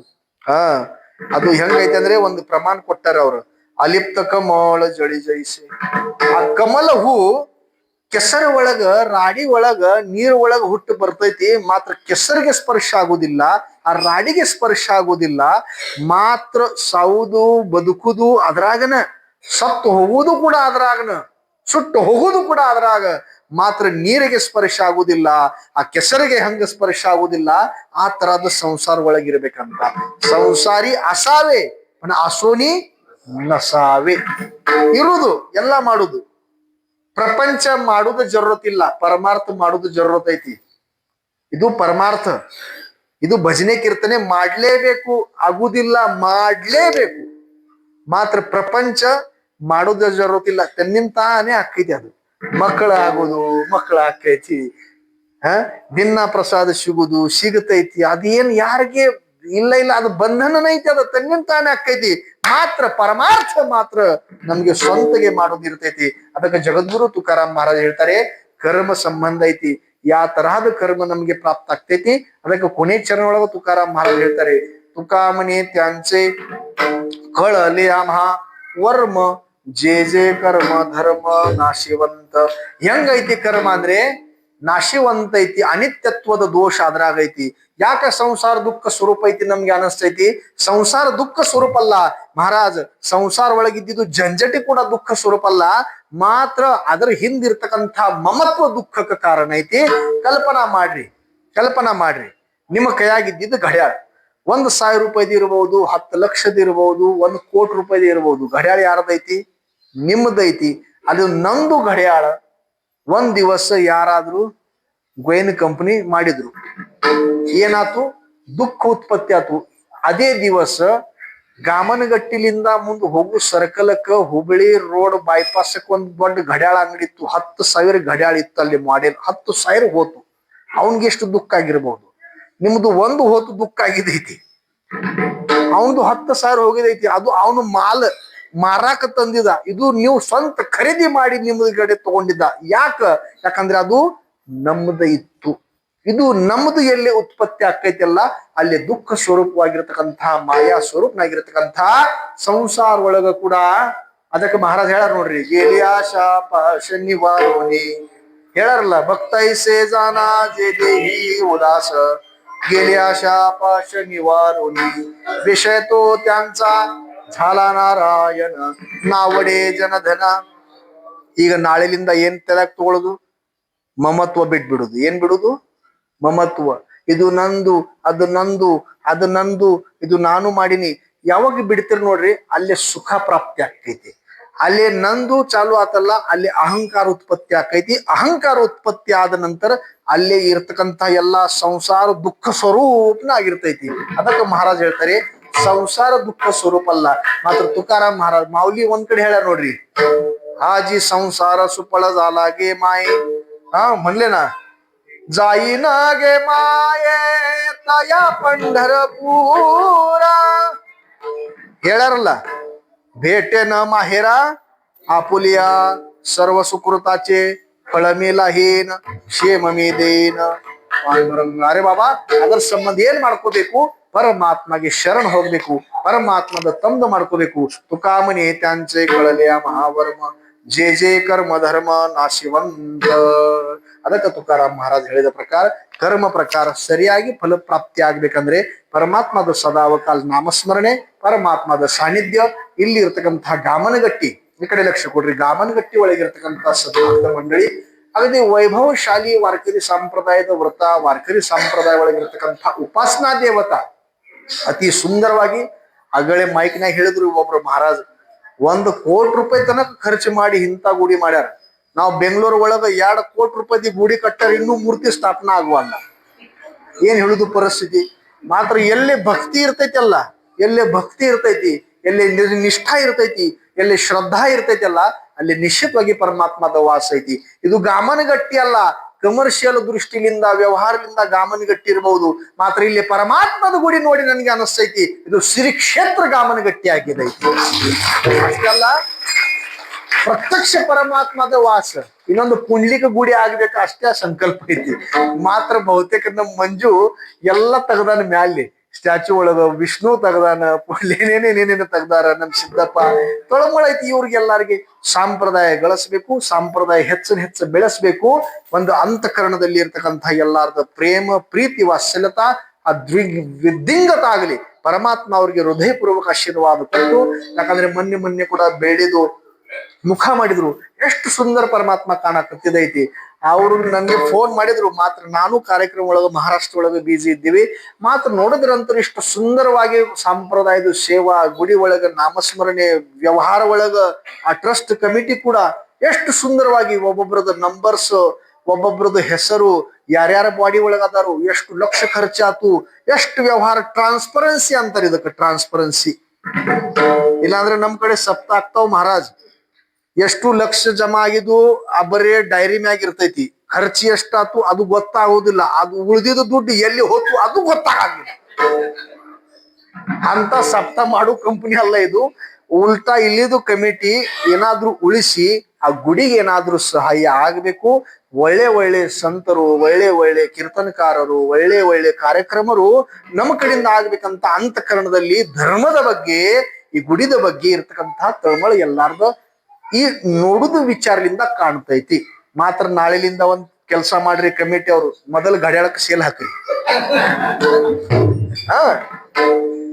ಅದು ಹೆಂಗೈತೆ ಅಂದ್ರೆ ಒಂದು ಪ್ರಮಾಣ ಕೊಟ್ಟಾರ ಅವ್ರು. ಅಲಿಪ್ತ ಕಮಲ ಜಳಿ ಜೈಸೆ. ಆ ಕಮಲ ಹೂ ಕೆಸರ ಒಳಗ, ರಾಡಿ ಒಳಗ, ನೀರ್ ಒಳಗ ಹುಟ್ಟು ಬರ್ತೈತಿ. ಮಾತ್ರ ಕೆಸರಿಗೆ ಸ್ಪರ್ಶ ಆಗುದಿಲ್ಲ, ಆ ರಾಡಿಗೆ ಸ್ಪರ್ಶ ಆಗುದಿಲ್ಲ. ಮಾತ್ರ ಸಾವುದು ಬದುಕುದು ಅದ್ರಾಗನ, ಸತ್ತು ಹೋಗುದು ಕೂಡ ಅದ್ರಾಗನ, ಸುಟ್ಟು ಹೋಗುದು ಕೂಡ ಅದ್ರಾಗ. ಮಾತ್ರ ನೀರಿಗೆ ಸ್ಪರ್ಶ ಆಗುದಿಲ್ಲ, ಆ ಕೆಸರಿಗೆ ಹಂಗ ಸ್ಪರ್ಶ ಆಗುದಿಲ್ಲ. ಆ ತರದ ಸಂಸಾರ ಒಳಗಿರ್ಬೇಕಂತ. ಸಂಸಾರಿ ಅಸಾವೆ ಅಸೋನಿ ನಸಾವೆ. ಇರುವುದು ಎಲ್ಲ ಮಾಡುದು. ಪ್ರಪಂಚ ಮಾಡುದು ಜರುರತಿಲ್ಲ, ಪರಮಾರ್ಥ ಮಾಡುದು ಜರುರತ್ ಐತಿ. ಇದು ಪರಮಾರ್ಥ. ಇದು ಭಜನೆ ಕೀರ್ತನೆ ಮಾಡ್ಲೇಬೇಕು, ಆಗುದಿಲ್ಲ ಮಾಡ್ಲೇಬೇಕು. ಮಾತ್ರ ಪ್ರಪಂಚ ಮಾಡುದ ಜರುರತಿಲ್ಲ, ತನ್ನಿಂತಾನೇ ಆಕೈತಿ. ಅದು ಮಕ್ಕಳ ಆಗುದು, ಮಕ್ಕಳ ಆಕೈತಿ. ದಿನ ಪ್ರಸಾದ ಸಿಗುದು ಸಿಗತೈತಿ. ಅದೇನ್ ಯಾರಿಗೆ ಇಲ್ಲ ಇಲ್ಲ, ಅದು ಬಂಧನನ ಐತಿ, ಅದು ತನ್ನಿಂದ ತಾನೇ ಆಕೈತಿ. ಮಾತ್ರ ಪರಮಾರ್ಥ ಮಾತ್ರ ನಮ್ಗೆ ಸ್ವಂತಗೆ ಮಾಡೋದಿರ್ತೈತಿ. ಅದಕ್ಕೆ ಜಗದ್ಗುರು ತುಕಾರಾಮ್ ಮಹಾರಾಜ್ ಹೇಳ್ತಾರೆ, ಕರ್ಮ ಸಂಬಂಧ ಐತಿ. ಯಾವ ತರಹದ ಕರ್ಮ ನಮ್ಗೆ ಪ್ರಾಪ್ತ ಆಗ್ತೈತಿ. ಅದಕ್ಕೆ ಕೊನೆ ಚರಣ ಒಳಗ ತುಕಾರಾಮ್ ಮಹಾರಾಜ್ ಹೇಳ್ತಾರೆ, तुकामने त्यांचे कळले आम्हा वर्म, जे जे कर्म धर्म नाशिवंत. ಹೆಂಗೈತಿ ಕರ್ಮ ಅಂದ್ರೆ ನಾಶಿವಂತ ಐತಿ, ಅನಿತ್ಯತ್ವದ ದೋಷ ಅದ್ರಾಗ ಐತಿ. ಯಾಕ ಸಂಸಾರ ದುಃಖ ಸ್ವರೂಪ ಐತಿ ನಮ್ಗೆ ಅನಿಸ್ತೈತಿ? ಸಂಸಾರ ದುಃಖ ಸ್ವರೂಪ ಅಲ್ಲ ಮಹಾರಾಜ್, ಸಂಸಾರ ಒಳಗಿದ್ದಿದ್ದು ಜಂಜಟಿ ಕೂಡ ದುಃಖ ಸ್ವರೂಪ ಅಲ್ಲ, ಮಾತ್ರ ಅದರ ಹಿಂದಿರ್ತಕ್ಕಂಥ ಮಮತ್ವ ದುಃಖಕ್ಕೆ ಕಾರಣ ಐತಿ. ಕಲ್ಪನಾ ಮಾಡ್ರಿ, ಕಲ್ಪನಾ ಮಾಡ್ರಿ, ನಿಮ್ಮ ಕೈಯಾಗಿದ್ದಿದ್ದು ಘಡ್ಯಾಳ 1,000 ರೂಪಾಯಿದು ಇರಬಹುದು, 10 ಲಕ್ಷದ ಇರಬಹುದು, 1 ಕೋಟಿ ರೂಪಾಯಿದು ಇರಬಹುದು. ಘಡ್ಯಾಳ ಯಾರದೈತಿ? ನಿಮ್ಮದೈತಿ. ಅದು ನಂದು ಘಡ್ಯಾಳ. ಒಂದ್ ದಿವಸ ಯಾರಾದ್ರೂ ಗೋಯನ್ ಕಂಪನಿ ಮಾಡಿದ್ರು, ಏನಾತು? ದುಃಖ ಉತ್ಪತ್ತಿ ಆತು. ಅದೇ ದಿವಸ ಗಾಮನಗಟ್ಟಿಲಿಂದ ಮುಂದೆ ಹೋಗು ಸರ್ಕಲಕ್ಕ ಹುಬ್ಬಳ್ಳಿ ರೋಡ್ ಬೈಪಾಸಕ್ ಒಂದ್ ದೊಡ್ಡ ಘಡ್ಯಾಳ ಅಂಗಡಿ ಇತ್ತು. 10,000 ಘಡ್ಯಾಳ ಇತ್ತು ಅಲ್ಲಿ ಮಾಡೆಲ್. 10,000 ಹೋತು. ಅವನ್ಗೆ ಎಷ್ಟು ದುಃಖ ಆಗಿರ್ಬಹುದು? ನಿಮ್ದು ಒಂದು ಹೋತು ದುಃಖ ಆಗಿದೈತಿ, ಅವನದು 10,000 ಹೋಗಿದೈತಿ. ಅದು ಅವನು ಮಾಲ್ ಮಾರಾಕ ತಂದಿದ, ಇದು ನೀವು ಸ್ವಂತ ಖರೀದಿ ಮಾಡಿ ನಿಮ್ಮದ ಕಡೆ ತಗೊಂಡಿದ್ದ. ಯಾಕಂದ್ರೆ ಅದು ನಮ್ಮದ ಇತ್ತು. ಇದು ನಮ್ದು ಎಲ್ಲಿ ಉತ್ಪತ್ತಿ ಆಕೈತಿಲ್ಲ ಅಲ್ಲಿ ದುಃಖ ಸ್ವರೂಪವಾಗಿರ್ತಕ್ಕಂತಹ ಮಾಯಾ ಸ್ವರೂಪನಾಗಿರ್ತಕ್ಕಂತಹ ಸಂಸಾರ ಒಳಗ ಕೂಡ. ಅದಕ್ಕೆ ಮಹಾರಾಜ್ ಹೇಳಾರ ನೋಡ್ರಿ, ಗೆಲಿಯಾಶಾ ಪಾಶ ನಿವಾರೋನಿ ಹೇಳಾರಲ್ಲ, ಭಕ್ತೈಸೆ ಜಾನಾ ಜೆ ದೇಹಿ ಉದಾಸ, गेल्याशा पाश निवारोनी विषय तो त्यांचा झाला नारायण, नावडे जनधನ. ಈಗ ನಾಳೆಲಿಂದ ಏನ್ ತಲೆಗೆ ತಗೊಳ್ಳೋದು? ಮಮತ್ವ ಬಿಟ್ಬಿಡುದು. ಏನ್ ಬಿಡುದು? ಮಮತ್ವ. ಇದು ನಂದು, ಅದು ನಂದು, ಅದು ನಂದು, ಇದು ನಾನು ಮಾಡಿನಿ. ಯಾವಾಗ ಬಿಡ್ತೀರಿ ನೋಡ್ರಿ, ಅಲ್ಲೇ ಸುಖ ಪ್ರಾಪ್ತಿ ಆಗ್ತೈತಿ. ಅಲ್ಲಿ ನಂದು ಚಾಲು ಆತಲ್ಲ, ಅಲ್ಲಿ ಅಹಂಕಾರ ಉತ್ಪತ್ತಿ ಆಕೈತಿ. ಅಹಂಕಾರ ಉತ್ಪತ್ತಿ ಆದ ನಂತರ ಅಲ್ಲೇ ಇರ್ತಕ್ಕಂಥ ಎಲ್ಲಾ ಸಂಸಾರ ದುಃಖ ಸ್ವರೂಪನ ಆಗಿರ್ತೈತಿ. ಅದಕ್ಕೆ ಮಹಾರಾಜ್ ಹೇಳ್ತಾರೆ, ಸಂಸಾರ ದುಃಖ ಸ್ವರೂಪ ಅಲ್ಲ. ಮಾತ್ರ ತುಕಾರಾಮ್ ಮಹಾರಾಜ್ ಮಾऊली ಒಂದ್ ಕಡೆ ಹೇಳ ನೋಡ್ರಿ, हाजी संसार सुपळ झाला गे माये, म्हणले ना, जाईन गे माये तया पंढरपूरा. ಹೇಳಾರಲ್ಲ, भेटेन माहेरा आपुलिया, सर्व सुकृताचे फळ मी लाहीन, क्षेम मी देईन ಪಾಂಡುರಂಗ. ಅರೆ ಬಾಬಾ, ಅದರ ಸಂಬಂಧ ಏನ್ ಮಾಡ್ಕೋಬೇಕು? ಪರಮಾತ್ಮಗೆ ಶರಣ ಹೋಗ್ಬೇಕು, ಪರಮಾತ್ಮದ ತಂದು ಮಾಡ್ಕೋಬೇಕು. ತುಕಾಮನೆ त्यांचे कळले ಮಹಾವರ್ಮ, जे जे कर्म धर्म नाशिವಂತ. ಅದಕ್ಕೆ ತುಕಾರಾಮ್ ಮಹಾರಾಜ್ ಹೇಳಿದ ಪ್ರಕಾರ ಕರ್ಮ ಪ್ರಕಾರ ಸರಿಯಾಗಿ ಫಲಪ್ರಾಪ್ತಿ ಆಗ್ಬೇಕಂದ್ರೆ ಪರಮಾತ್ಮದ ಸದಾವಕಾಲ ನಾಮಸ್ಮರಣೆ, ಪರಮಾತ್ಮದ ಸಾನ್ನಿಧ್ಯ. ಇಲ್ಲಿ ಇರ್ತಕ್ಕಂತಹ ಗಾಮನಗಟ್ಟಿ, ಈ ಕಡೆ ಲಕ್ಷ್ಯ ಕೊಡ್ರಿ, ಗಾಮನಗಟ್ಟಿ ಒಳಗಿರ್ತಕ್ಕಂತಹ ಸದ್ಭಕ್ತ ಮಂಡಳಿ ಅಗದಿ ವೈಭವಶಾಲಿ ವಾರ್ಕರಿ ಸಂಪ್ರದಾಯದ ವ್ರತ, ವಾರ್ಕರಿ ಸಂಪ್ರದಾಯ ಒಳಗಿರ್ತಕ್ಕಂಥ ಉಪಾಸನಾ ದೇವತಾ ಅತಿ ಸುಂದರವಾಗಿ ಅಗಳೆ ಮೈಕ್ನಾಗ ಹೇಳಿದ್ರು ಒಬ್ರು ಮಹಾರಾಜ್, 1 ಕೋಟಿ ರೂಪಾಯಿ ತನಕ ಖರ್ಚು ಮಾಡಿ ಇಂಥ ಗುಡಿ ಮಾಡ್ಯಾರ. ನಾವು ಬೆಂಗಳೂರು ಒಳಗ 2 ಕೋಟಿ ರೂಪಾಯಿ ಗುಡಿ ಕಟ್ಟಾರ, ಇನ್ನೂ ಮೂರ್ತಿ ಸ್ಥಾಪನಾ ಆಗುವಲ್ಲ. ಏನ್ ಹೇಳುದು ಪರಿಸ್ಥಿತಿ? ಮಾತ್ರ ಎಲ್ಲಿ ಭಕ್ತಿ ಇರ್ತೈತಿ ಅಲ್ಲ, ಎಲ್ಲಿ ಭಕ್ತಿ ಇರ್ತೈತಿ, ಎಲ್ಲಿ ನಿಷ್ಠಾ ಇರ್ತೈತಿ, ಎಲ್ಲಿ ಶ್ರದ್ಧಾ ಇರ್ತೈತಿ ಅಲ್ಲ, ಅಲ್ಲಿ ನಿಶ್ಚಿತವಾಗಿ ಪರಮಾತ್ಮದ ವಾಸ ಐತಿ. ಇದು ಗಾಮನಗಟ್ಟಿ ಅಲ್ಲ, ಕಮರ್ಷಿಯಲ್ ದೃಷ್ಟಿಯಿಂದ ವ್ಯವಹಾರದಿಂದ ಗಾಮನಗಟ್ಟಿ ಇರಬಹುದು. ಮಾತ್ರ ಇಲ್ಲಿ ಪರಮಾತ್ಮದ ಗುಡಿ ನೋಡಿ ನನಗೆ ಅನಿಸ್ತೈತಿ ಇದು ಶ್ರೀ ಕ್ಷೇತ್ರ ಗಾಮನಗಟ್ಟಿ ಆಗಿದೆ. ಅಷ್ಟಲ್ಲ, ಪ್ರತ್ಯಕ್ಷ ಪರಮಾತ್ಮದ ವಾಸ. ಇನ್ನೊಂದು ಪುಂಡ್ಲಿಕ ಗುಡಿ ಆಗ್ಬೇಕು ಅಷ್ಟೇ ಸಂಕಲ್ಪ ಐತಿ. ಮಾತ್ರ ಬಹುತೇಕ ನಮ್ ಮಂಜು ಎಲ್ಲ ತೆಗ್ದಾನ ಮ್ಯಾಲಿ, ಸ್ಟ್ಯಾಚು ಒಳಗ ವಿಷ್ಣು ತೆಗ್ದಾನ, ಏನೇನೇನೇನೇನು ತೆಗ್ದಾರ. ನಮ್ ಸಿದ್ದಪ್ಪ ತೊಳಮೊಳ ಐತಿ. ಇವ್ರಿಗೆಲ್ಲಾರಿಗೆ ಸಂಪ್ರದಾಯ ಗಳಿಸ್ಬೇಕು, ಸಂಪ್ರದಾಯ ಹೆಚ್ಚು ಬೆಳೆಸ್ಬೇಕು. ಒಂದು ಅಂತಃಕರಣದಲ್ಲಿ ಇರ್ತಕ್ಕಂಥ ಎಲ್ಲಾರ್ದ ಪ್ರೇಮ, ಪ್ರೀತಿ, ವಾತ್ಸಲ್ಯತಾ ವಿದ್ದಿಂಗತ ಆಗಲಿ. ಪರಮಾತ್ಮ ಅವ್ರಿಗೆ ಹೃದಯಪೂರ್ವಕ ಆಶೀರ್ವಾದ ಕೊಟ್ಟು, ಯಾಕಂದ್ರೆ ಮೊನ್ನೆ ಕೂಡ ಬೆಳೆದು ಮುಖ ಮಾಡಿದ್ರು, ಎಷ್ಟು ಸುಂದರ ಪರಮಾತ್ಮ ಕಾಣಕತ್ತಿದೈತಿ. ಅವರು ನನಗೆ ಫೋನ್ ಮಾಡಿದ್ರು. ಮಾತ್ರ ನಾನು ಕಾರ್ಯಕ್ರಮ ಒಳಗ ಮಹಾರಾಷ್ಟ್ರ ಒಳಗ ಬಿಜಿ ಇದ್ದೀವಿ. ಮಾತ್ರ ನೋಡಿದ್ರಂತೂ ಇಷ್ಟು ಸುಂದರವಾಗಿ ಸಂಪ್ರದಾಯದ ಸೇವಾ, ಗುಡಿ ಒಳಗ ನಾಮಸ್ಮರಣೆ, ವ್ಯವಹಾರ ಒಳಗ ಆ ಟ್ರಸ್ಟ್ ಕಮಿಟಿ ಕೂಡ ಎಷ್ಟು ಸುಂದರವಾಗಿ ಒಬ್ಬೊಬ್ರದ ನಂಬರ್ಸ್, ಒಬ್ಬೊಬ್ರದ್ದು ಹೆಸರು, ಯಾರ್ಯಾರ ಬಾಡಿ ಒಳಗ ಅದಾರು, ಎಷ್ಟು ಲಕ್ಷ ಖರ್ಚಾತು, ಎಷ್ಟು ವ್ಯವಹಾರ. ಟ್ರಾನ್ಸ್ಪರೆನ್ಸಿ ಅಂತಾರೆ ಇದಕ್ಕೆ, ಟ್ರಾನ್ಸ್ಪರೆನ್ಸಿ. ಇಲ್ಲಾಂದ್ರೆ ನಮ್ ಕಡೆ ಸಪ್ತ ಆಗ್ತಾವ ಮಹಾರಾಜ್. ಎಷ್ಟು ಲಕ್ಷ ಜಮಾ ಆಗಿದ್ದು ಆ ಬರೇ ಡೈರಿ ಮ್ಯಾಗ ಇರ್ತೈತಿ. ಖರ್ಚು ಎಷ್ಟಾತು ಅದು ಗೊತ್ತಾಗುದಿಲ್ಲ. ಅದು ಉಳಿದಿದ್ದು ದುಡ್ಡು ಎಲ್ಲಿ ಹೋತು ಅದು ಗೊತ್ತಾಗಿಲ್ಲ. ಅಂತ ಸಪ್ತ ಮಾಡು ಕಂಪನಿ ಅಲ್ಲ ಇದು. ಉಲ್ಟಾ ಇಲ್ಲಿದು ಕಮಿಟಿ ಏನಾದ್ರೂ ಉಳಿಸಿ ಆ ಗುಡಿಗೆ ಏನಾದ್ರೂ ಸಹಾಯ ಆಗ್ಬೇಕು. ಒಳ್ಳೆ ಒಳ್ಳೆ ಸಂತರು, ಒಳ್ಳೆ ಒಳ್ಳೆ ಕೀರ್ತನಕಾರರು, ಒಳ್ಳೆ ಒಳ್ಳೆ ಕಾರ್ಯಕ್ರಮರು ನಮ್ಮ ಕಡೆಯಿಂದ ಆಗ್ಬೇಕಂತ ಅಂತಃಕರಣದಲ್ಲಿ ಧರ್ಮದ ಬಗ್ಗೆ, ಈ ಗುಡಿದ ಬಗ್ಗೆ ಇರ್ತಕ್ಕಂಥ ತಳಮಳ ಎಲ್ಲಾರ್ದ ಈ ನೋಡುದು ವಿಚಾರದಿಂದ ಕಾಣ್ತೈತಿ. ಮಾತ್ರ ನಾಳೆಲಿಂದ ಒಂದ್ ಕೆಲಸ ಮಾಡ್ರಿ ಕಮಿಟಿ ಅವರು, ಮೊದಲು ಗಡಿಯಾಳಕ್ಕೆ ಸೇಲ್ ಹಾಕ್ರಿ. ಹಾ,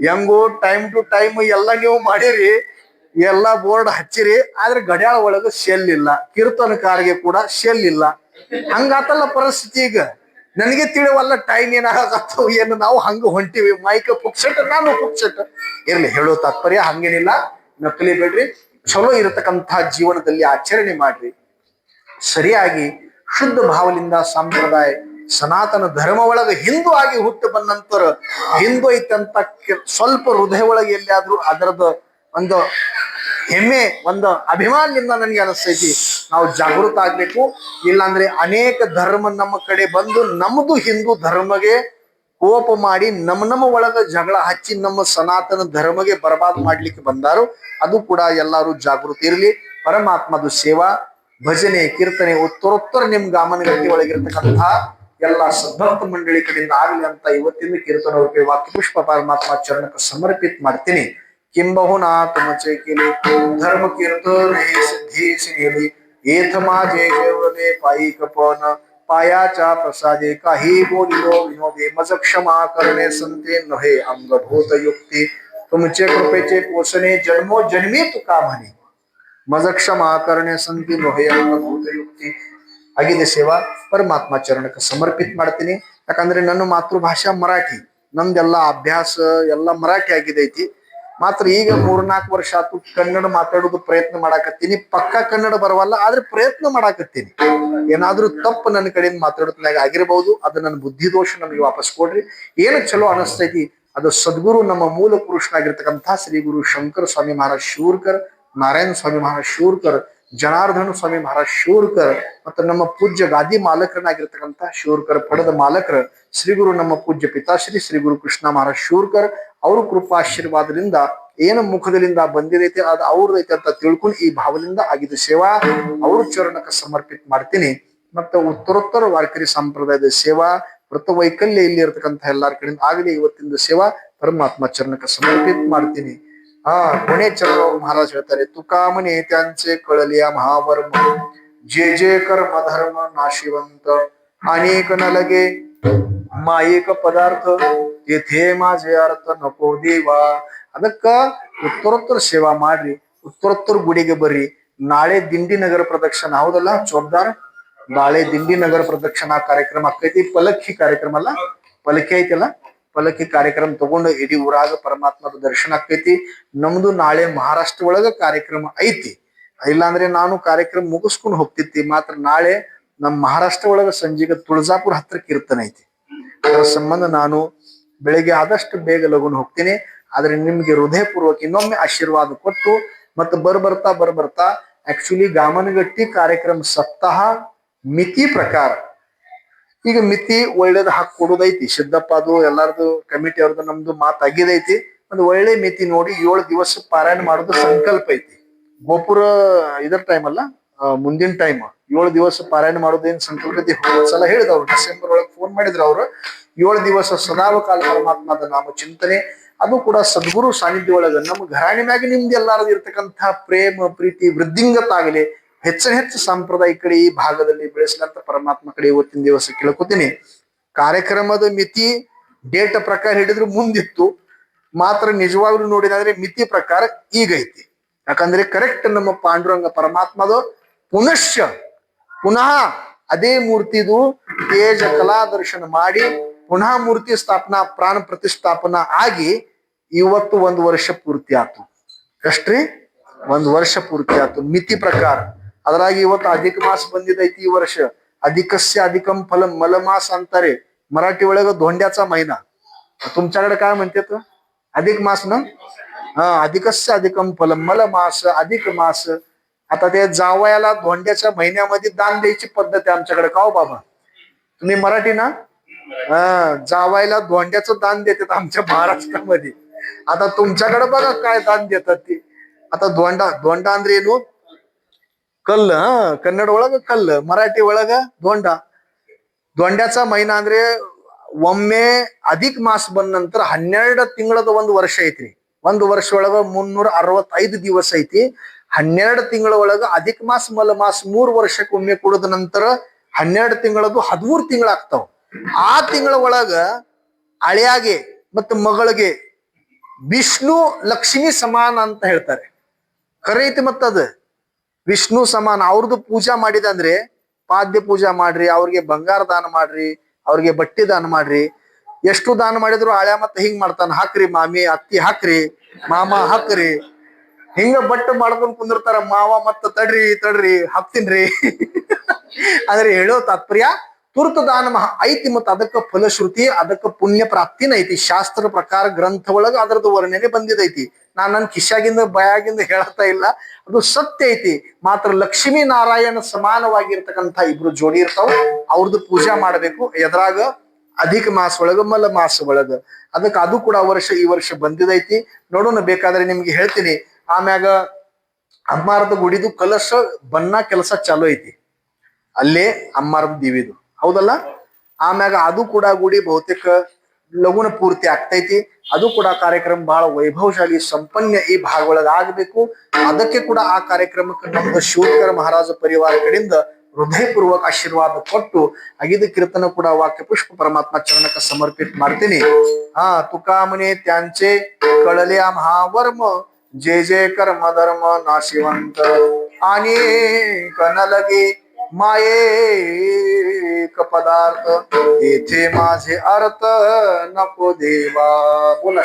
ಹೆಂಗೋ ಟೈಮ್ ಟು ಟೈಮ್ ಎಲ್ಲ ನೀವು ಮಾಡಿರಿ, ಎಲ್ಲಾ ಬೋರ್ಡ್ ಹಚ್ಚಿರಿ, ಆದ್ರೆ ಗಡಿಯಾಳ ಒಳಗ ಶೆಲ್ ಇಲ್ಲ, ಕೀರ್ತನಕಾರಿಗೆ ಕೂಡ ಶೆಲ್ ಇಲ್ಲ. ಹಂಗಾತಲ್ಲ ಪರಿಸ್ಥಿತಿ ಈಗ. ನನಗೆ ತಿಳಿವಲ್ಲ ಟೈಮ್ ಏನಾಗತ್ತೋ ಏನು, ನಾವು ಹಂಗ ಹೊಂಟಿವಿ. ಮೈಕ ಪುಕ್ಸಟ್, ನಾನು ಪುಕ್ಸಟ್. ಇರ್ಲಿ, ಹೇಳೋ ತಾತ್ಪರ್ಯ ಹಂಗೇನಿಲ್ಲ, ನಕಲಿ ಬೇಡ್ರಿ. ಚಲೋ ಇರತಕ್ಕಂತಹ ಜೀವನದಲ್ಲಿ ಆಚರಣೆ ಮಾಡ್ರಿ. ಸರಿಯಾಗಿ ಶುದ್ಧ ಭಾವದಿಂದ ಸಂಪ್ರದಾಯ ಸನಾತನ ಧರ್ಮ ಒಳಗ ಹಿಂದೂ ಆಗಿ ಹುಟ್ಟು ಬಂದ ನಂತರ ಹಿಂದೂ ಐತಂತ ಸ್ವಲ್ಪ ಹೃದಯ ಒಳಗೆ ಎಲ್ಲಿಯಾದ್ರೂ ಅದರದ ಒಂದು ಹೆಮ್ಮೆ, ಒಂದು ಅಭಿಮಾನದಿಂದ ನನಗೆ ಅನಿಸ್ತೈತಿ. ನಾವು ಜಾಗೃತ ಆಗ್ಬೇಕು. ಇಲ್ಲಾಂದ್ರೆ ಅನೇಕ ಧರ್ಮ ನಮ್ಮ ಕಡೆ ಬಂದು ನಮ್ದು ಹಿಂದೂ ಧರ್ಮಗೆ ಕೋಪ ಮಾಡಿ ನಮ್ಮ ಒಳಗ ಜಗಳ ಹಚ್ಚಿ ನಮ್ಮ ಸನಾತನ ಧರ್ಮಗೆ ಬರಬಾದ್ ಮಾಡ್ಲಿಕ್ಕೆ ಬಂದಾರು. ಅದು ಕೂಡ ಎಲ್ಲಾರು ಜಾಗೃತಿ ಇರಲಿ. ಪರಮಾತ್ಮದು ಸೇವಾ, ಭಜನೆ, ಕೀರ್ತನೆ ಉತ್ತರೋತ್ತರ ನಿಮ್ ಗಮನಗಟ್ಟಿ ಒಳಗಿರ್ತಕ್ಕಂತಹ ಎಲ್ಲ ಸದ್ಭಕ್ತ ಮಂಡಳಿ ಕಡೆಯಿಂದ ಆಗ್ಲಿ ಅಂತ ಇವತ್ತಿನ ಕೀರ್ತನ ವಾಕ್ಯ ಪುಷ್ಪ ಪರಮಾತ್ಮ ಚರಣಕ್ಕೆ ಸಮರ್ಪಿತ ಮಾಡ್ತೀನಿ. किंबहुना तुमचे केले धर्म कीर्तन हे सिद्धीस नेली येथ माझे जेवले पायी कपन पायाच्या प्रसादे काही बोलिलो विनोदे मज क्षमा करणे संते नव्हे अंगभूत युक्ती तुमचे कृपेचे पोषणे जन्मो जन्मी तुका म्हणे मज क्षमा करणे संते नव्हे अंगभूत युक्ती. ಆಗಿದೆ ಸೇವಾ ಪರಮಾತ್ಮ ಚರಣಕ್ಕೆ ಸಮರ್ಪಿತ ಮಾಡ್ತೀನಿ. ಯಾಕಂದ್ರೆ ನನ್ನ ಮಾತೃಭಾಷಾ ಮರಾಠಿ, ನಮ್ದೆಲ್ಲ ಅಭ್ಯಾಸ ಎಲ್ಲ ಮರಾಠಿ ಆಗಿದೈತಿ. ಮಾತ್ರ ಈಗ 3-4 ವರ್ಷ ಆತು ಕನ್ನಡ ಮಾತಾಡೋದು ಪ್ರಯತ್ನ ಮಾಡಾಕತ್ತೀನಿ. ಪಕ್ಕಾ ಕನ್ನಡ ಬರವಲ್ಲ, ಆದ್ರೆ ಪ್ರಯತ್ನ ಮಾಡಾಕತ್ತೀನಿ. ಏನಾದ್ರೂ ತಪ್ಪು ನನ್ನ ಕಡೆಯಿಂದ ಮಾತಾಡೋದ್ನಾಗ ಆಗಿರಬಹುದು, ಅದು ನನ್ನ ಬುದ್ಧಿ ದೋಷ, ನಮಗೆ ವಾಪಸ್ ಕೊಡ್ರಿ. ಏನು ಚಲೋ ಅನಿಸ್ತೈತಿ ಅದು ಸದ್ಗುರು ನಮ್ಮ ಮೂಲ ಪುರುಷನಾಗಿರ್ತಕ್ಕಂಥ ಶ್ರೀ ಗುರು ಶಂಕರ ಸ್ವಾಮಿ ಮಹಾರಾಜ್ ಶೂರ್ಕರ್, ನಾರಾಯಣ ಸ್ವಾಮಿ ಮಹಾರಾಜ್ ಶೂರ್ಕರ್, ಜನಾರ್ದನ ಸ್ವಾಮಿ ಮಹಾರಾಜ್ ಶೂರ್ಕರ್ ಮತ್ತು ನಮ್ಮ ಪೂಜ್ಯ ಗಾದಿ ಮಾಲಕರನ್ನಾಗಿರ್ತಕ್ಕಂಥ ಶೂರ್ಕರ್ ಪಡೆದ ಮಾಲಕರ ಶ್ರೀ ಗುರು ನಮ್ಮ ಪೂಜ್ಯ ಪಿತಾಶ್ರೀ ಶ್ರೀ ಗುರು ಕೃಷ್ಣ ಮಹಾರಾಜ್ ಶೂರ್ಕರ್ ಅವ್ರ ಕೃಪಾಶೀರ್ವಾದದಿಂದ ಏನು ಮುಖದಲ್ಲಿಂದ ಬಂದಿರೈತೆ ಅದು ಅವ್ರದೈತೆ ಅಂತ ತಿಳ್ಕೊಂಡು ಈ ಭಾವದಿಂದ ಆಗಿದ್ದ ಸೇವಾ ಅವ್ರ ಚರಣಕ್ಕೆ ಸಮರ್ಪಿತ ಮಾಡ್ತೀನಿ. ಮತ್ತೆ ಉತ್ತರೋತ್ತರ ವಾರ್ಕರಿ ಸಂಪ್ರದಾಯದ ಸೇವಾ ವೃತ್ತ ವೈಕಲ್ಯ ಇಲ್ಲಿ ಇರತಕ್ಕಂಥ ಎಲ್ಲಾರ ಕಡೆಯಿಂದ ಆಗಲಿ ಇವತ್ತಿನ ಸೇವಾ ಪರಮಾತ್ಮ ಚರಣಕ್ಕೆ ಸಮರ್ಪಿತ ಮಾಡ್ತೀನಿ. ಕೊನೆ ಚರಣ ಮಹಾರಾಜ್ ಹೇಳ್ತಾರೆ, ತುಕಾಮನೆ त्यांचे कळलिया महावर्म जे जे कर्म धर्म नाशिवंत अनेक न लगे ಮಾಯಿಕ ಪದಾರ್ಥ ಯಥೇ ಮಾಜೆ ಅರ್ಥ ನಕೋ ದೇವಾ. ಅದಕ್ಕ ಉತ್ತರೋತ್ತರ ಸೇವಾ ಮಾಡ್ರಿ, ಉತ್ತರೋತ್ತರ ಗುಡಿಗೆ ಬರ್ರಿ. ನಾಳೆ ದಿಂಡಿ ನಗರ ಪ್ರದಕ್ಷಿಣ ಹೌದಲ್ಲ ಚೋರ್ದಾರ್, ನಾಳೆ ದಿಂಡಿ ನಗರ ಪ್ರದಕ್ಷಿಣಾ ಕಾರ್ಯಕ್ರಮ ಆಕೈತಿ. ಪಲಕ್ಕಿ ಕಾರ್ಯಕ್ರಮ ಅಲ್ಲ, ಪಲಕಿ ಐತಲ್ಲ, ಪಲಕಿ ಕಾರ್ಯಕ್ರಮ ತಗೊಂಡು ಇಡೀ ಊರಾಗ ಪರಮಾತ್ಮದ ದರ್ಶನ ಆಕೈತಿ. ನಮ್ದು ನಾಳೆ ಮಹಾರಾಷ್ಟ್ರ ಒಳಗ ಕಾರ್ಯಕ್ರಮ ಐತಿ. ಇಲ್ಲಾಂದ್ರೆ ನಾನು ಕಾರ್ಯಕ್ರಮ ಮುಗಿಸ್ಕೊಂಡು ಹೋಗ್ತಿತ್ತಿ. ಮಾತ್ರ ನಾಳೆ ನಮ್ಮ ಮಹಾರಾಷ್ಟ್ರ ಒಳಗ ಸಂಜೆಗೆ ತುಳಜಾಪುರ ಹತ್ರ ಕೀರ್ತನೆ ಐತಿ. ಅದರ ಸಂಬಂಧ ನಾನು ಬೆಳಿಗ್ಗೆ ಆದಷ್ಟು ಬೇಗ ಲಗುನ್ ಹೋಗ್ತೀನಿ. ಆದ್ರೆ ನಿಮ್ಗೆ ಹೃದಯಪೂರ್ವಕ ಇನ್ನೊಮ್ಮೆ ಆಶೀರ್ವಾದ ಕೊಟ್ಟು ಮತ್ತೆ ಬರ್ಬರ್ತಾ ಆಕ್ಚುಲಿ ಗಾಮನಗಟ್ಟಿ ಕಾರ್ಯಕ್ರಮ ಸಪ್ತಾಹ ಮಿತಿ ಪ್ರಕಾರ ಈಗ ಮಿತಿ ಒಳ್ಳೇದು ಹಾಕಿ ಕೊಡೋದೈತಿ. ಸಿದ್ದಪ್ಪ ಅದು ಎಲ್ಲಾರ್ದು ಕಮಿಟಿ ಅವ್ರದ್ದು ನಮ್ದು ಮಾತಾಗಿದೈತಿ. ಒಂದು ಒಳ್ಳೆ ಮಿತಿ ನೋಡಿ 7 ದಿವಸ ಪಾರಾಯಣ ಮಾಡೋದು ಸಂಕಲ್ಪ ಐತಿ. ಗೋಪುರ ಇದರ ಟೈಮ್ ಅಲ್ಲ, ಮುಂದಿನ ಟೈಮ್ 7 ದಿವಸ ಪಾರಾಯಣ ಮಾಡೋದೇನ್ ಸಂಕಲ್ಪ ಐತಿ. ಸಲ ಹೇಳಿದವ್ರು ಡಿಸೆಂಬರ್ ಒಳಗೆ ಫೋನ್ ಮಾಡಿದ್ರು ಅವರು. 7 ದಿವಸ ಸದಾವಕಾಲ ಪರಮಾತ್ಮದ ನಾಮ ಚಿಂತನೆ, ಅದು ಕೂಡ ಸದ್ಗುರು ಸಾನ್ನಿಧ್ಯ ಒಳಗ ನಮ್ಮ ಘರಾಣಿ ಮ್ಯಾಗ ನಿಮ್ದು ಎಲ್ಲಾರದು ಇರ್ತಕ್ಕಂತಹ ಪ್ರೇಮ ಪ್ರೀತಿ ವೃದ್ಧಿಂಗತಾಗಲಿ, ಹೆಚ್ಚು ಸಂಪ್ರದಾಯ ಕಡೆ ಈ ಭಾಗದಲ್ಲಿ ಬೆಳೆಸಲಂತ ಪರಮಾತ್ಮ ಕಡೆ ಇವತ್ತಿನ ದಿವಸ ಕೇಳ್ಕೊತೀನಿ. ಕಾರ್ಯಕ್ರಮದ ಮಿತಿ ಡೇಟ್ ಪ್ರಕಾರ ಹಿಡಿದ್ರು ಮುಂದಿತ್ತು, ಮಾತ್ರ ನಿಜವಾಗ್ಲೂ ನೋಡಿದಾದ್ರೆ ಮಿತಿ ಪ್ರಕಾರ ಈಗ ಐತಿ. ಯಾಕಂದ್ರೆ ಕರೆಕ್ಟ್ ನಮ್ಮ ಪಾಂಡುರಂಗ ಪರಮಾತ್ಮದ ಪುನಃ ಅದೇ ಮೂರ್ತಿದು ತೇಜ ಕಲಾ ದರ್ಶನ ಮಾಡಿ ಪುನಃ ಮೂರ್ತಿ ಸ್ಥಾಪನಾ ಪ್ರಾಣ ಪ್ರತಿಷ್ಠಾಪನಾ ಆಗಿ ಇವತ್ತು 1 ವರ್ಷ ಪೂರ್ತಿ ಆತು. ಎಷ್ಟ್ರಿ? 1 ವರ್ಷ ಪೂರ್ತಿ ಆತು ಮಿತಿ ಪ್ರಕಾರ. ಅದ್ರಾಗ ಇವತ್ತು ಅಧಿಕ ಮಾಸ ಬಂದಿದೈತಿ. ಈ ವರ್ಷ अधिकस्य अधिकम फलम मलमास अंतारे मराठी ಒಳಗ धोंड्याचा महिना. तुमच्याकडे काय म्हणतात? अधिक मास ना? अधिकस्य अधिकम फलम मलमास अधिक मास. आता ते जावयाला धोंड्याच्या महिन्यामध्ये दान द्यायची पद्धत आहे आमच्याकडे. का हो बाबा, तुम्ही मराठी ना? जावायला धोंड्याचं दान देतात आमच्या महाराष्ट्रामध्ये. आता तुमच्याकडे बघा काय दान देतात ते. आता दोंडा दोंडा ಅಂದ್ರೆ ಏನು? कल्ल. कन्नड ಒಳಗ कल्ल, मराठी ಒಳಗ दोंडा. दोंड्याचा महिना ಅಂದ್ರೆ ಒಮ್ಮೆ ಅಧಿಕ ಮಾಸ ಬಂದ ನಂತರ 12 ತಿಂಗಳದ ಒಂದು ವರ್ಷ ಐತ್ರಿ. ಒಂದು ವರ್ಷ ಒಳಗ 365 ದಿವಸ ಐತಿ. 12 ತಿಂಗಳ ಒಳಗ ಅಧಿಕ ಮಾಸ ಮಲ ಮಾಸ 3 ವರ್ಷಕ್ಕೆ ಒಮ್ಮೆ ಕೂಡದ ನಂತರ 12 ತಿಂಗಳದು 13 ತಿಂಗಳಾಗ್ತಾವ. ಆ ತಿಂಗಳ ಒಳಗ ಅಳಿಯಾಗೆ ಮತ್ತು ಮಗಳಿಗೆ ವಿಷ್ಣು ಲಕ್ಷ್ಮಿ ಸಮಾನ ಅಂತ ಹೇಳ್ತಾರೆ. ಖರೆ ಐತಿ ಮತ್ತದ ವಿಷ್ಣು ಸಮಾನ. ಅವ್ರದ್ದು ಪೂಜಾ ಮಾಡಿದಂದ್ರೆ ಪಾದ್ಯ ಪೂಜಾ ಮಾಡ್ರಿ, ಅವ್ರಿಗೆ ಬಂಗಾರ ದಾನ ಮಾಡ್ರಿ, ಅವ್ರಿಗೆ ಬಟ್ಟಿ ದಾನ ಮಾಡ್ರಿ. ಎಷ್ಟು ದಾನ ಮಾಡಿದ್ರು ಆಳ್ಯ ಮತ್ತ ಹಿಂಗ್ ಮಾಡ್ತಾನ, ಹಾಕ್ರಿ ಮಾಮಿ ಅತ್ತಿ ಹಾಕ್ರಿ, ಮಾಮ ಹಾಕ್ರಿ, ಹಿಂಗ ಬಟ್ಟು ಮಾಡ್ಕೊಂಡ್ ಕುಂದಿರ್ತಾರ. ಮಾವ ಮತ್ತ ತಡ್ರಿ ತಡ್ರಿ ಹಾಕ್ತೀನ್ರಿ ಅಂದ್ರೆ ಹೇಳೋ ತಾತ್ಪರ್ಯ ತುರ್ತು ದಾನ ಐತಿ. ಮತ್ತ ಅದಕ್ಕ ಫಲಶ್ರುತಿ, ಅದಕ್ಕ ಪುಣ್ಯ ಪ್ರಾಪ್ತಿನ ಐತಿ. ಶಾಸ್ತ್ರ ಪ್ರಕಾರ ಗ್ರಂಥ ಒಳಗ ಅದರದ್ದು ವರ್ಣನೆ ಬಂದಿದೈತಿ. ನಾನ್ ನನ್ ಕಿಶಾಗಿಂದ ಬಯಾಗಿಂದ ಹೇಳತ್ತಾ ಇಲ್ಲ, ಅದು ಸತ್ಯ ಐತಿ. ಮಾತ್ರ ಲಕ್ಷ್ಮೀ ನಾರಾಯಣ ಸಮಾನವಾಗಿರ್ತಕ್ಕಂಥ ಇಬ್ರು ಜೋಡಿ ಇರ್ತಾವ, ಅವ್ರದ್ದು ಪೂಜಾ ಮಾಡ್ಬೇಕು. ಎದ್ರಾಗ ಅಧಿಕ ಮಾಸ ಒಳಗ ಮಲ ಮಾಸ ಒಳಗ. ಅದಕ್ಕೆ ಅದು ಕೂಡ ಈ ವರ್ಷ ಬಂದಿದೈತಿ. ನೋಡೋಣ, ಬೇಕಾದ್ರೆ ನಿಮ್ಗೆ ಹೇಳ್ತೀನಿ. ಆಮ್ಯಾಗ ಅಮ್ಮಾರದ ಗುಡಿದು ಕಲಶ ಬಣ್ಣ ಕೆಲಸ ಚಾಲು ಐತಿ ಅಲ್ಲೇ ಅಮ್ಮಾರದ ದಿವಿದು, ಹೌದಲ್ಲ. ಆಮ್ಯಾಗ ಅದು ಕೂಡ ಗುಡಿ ಬಹುತೇಕ ಲಗುನ ಪೂರ್ತಿ ಆಗ್ತೈತಿ. ಅದು ಕೂಡ ಕಾರ್ಯಕ್ರಮ ಬಹಳ ವೈಭವಶಾಲಿ ಸಂಪನ್ನ ಈ ಭಾಗ ಒಳಗ ಆಗ್ಬೇಕು. ಅದಕ್ಕೆ ಕೂಡ ಆ ಕಾರ್ಯಕ್ರಮಕ್ಕೆ ನಮ್ದು ಶಿವಕರ ಮಹಾರಾಜ ಪರಿವಾರ ಕಡೆಯಿಂದ ಹೃದಯಪೂರ್ವಕ ಆಶೀರ್ವಾದ ಕೊಟ್ಟು ಅಗಿದ कीर्तन ಕೂಡ ವಾಕ್ಯ ಪುಷ್ಪ परमात्मा चरणಕ್ಕೆ समर्पित ಮಾಡ್ತೀನಿ. तुकामने त्यांचे कळल्या महावर्म, जे जे कर्म धर्म नाशिवंत, आणि कनलगे माये पदार्थ, येथे माझे अर्थ नको देवा. बोला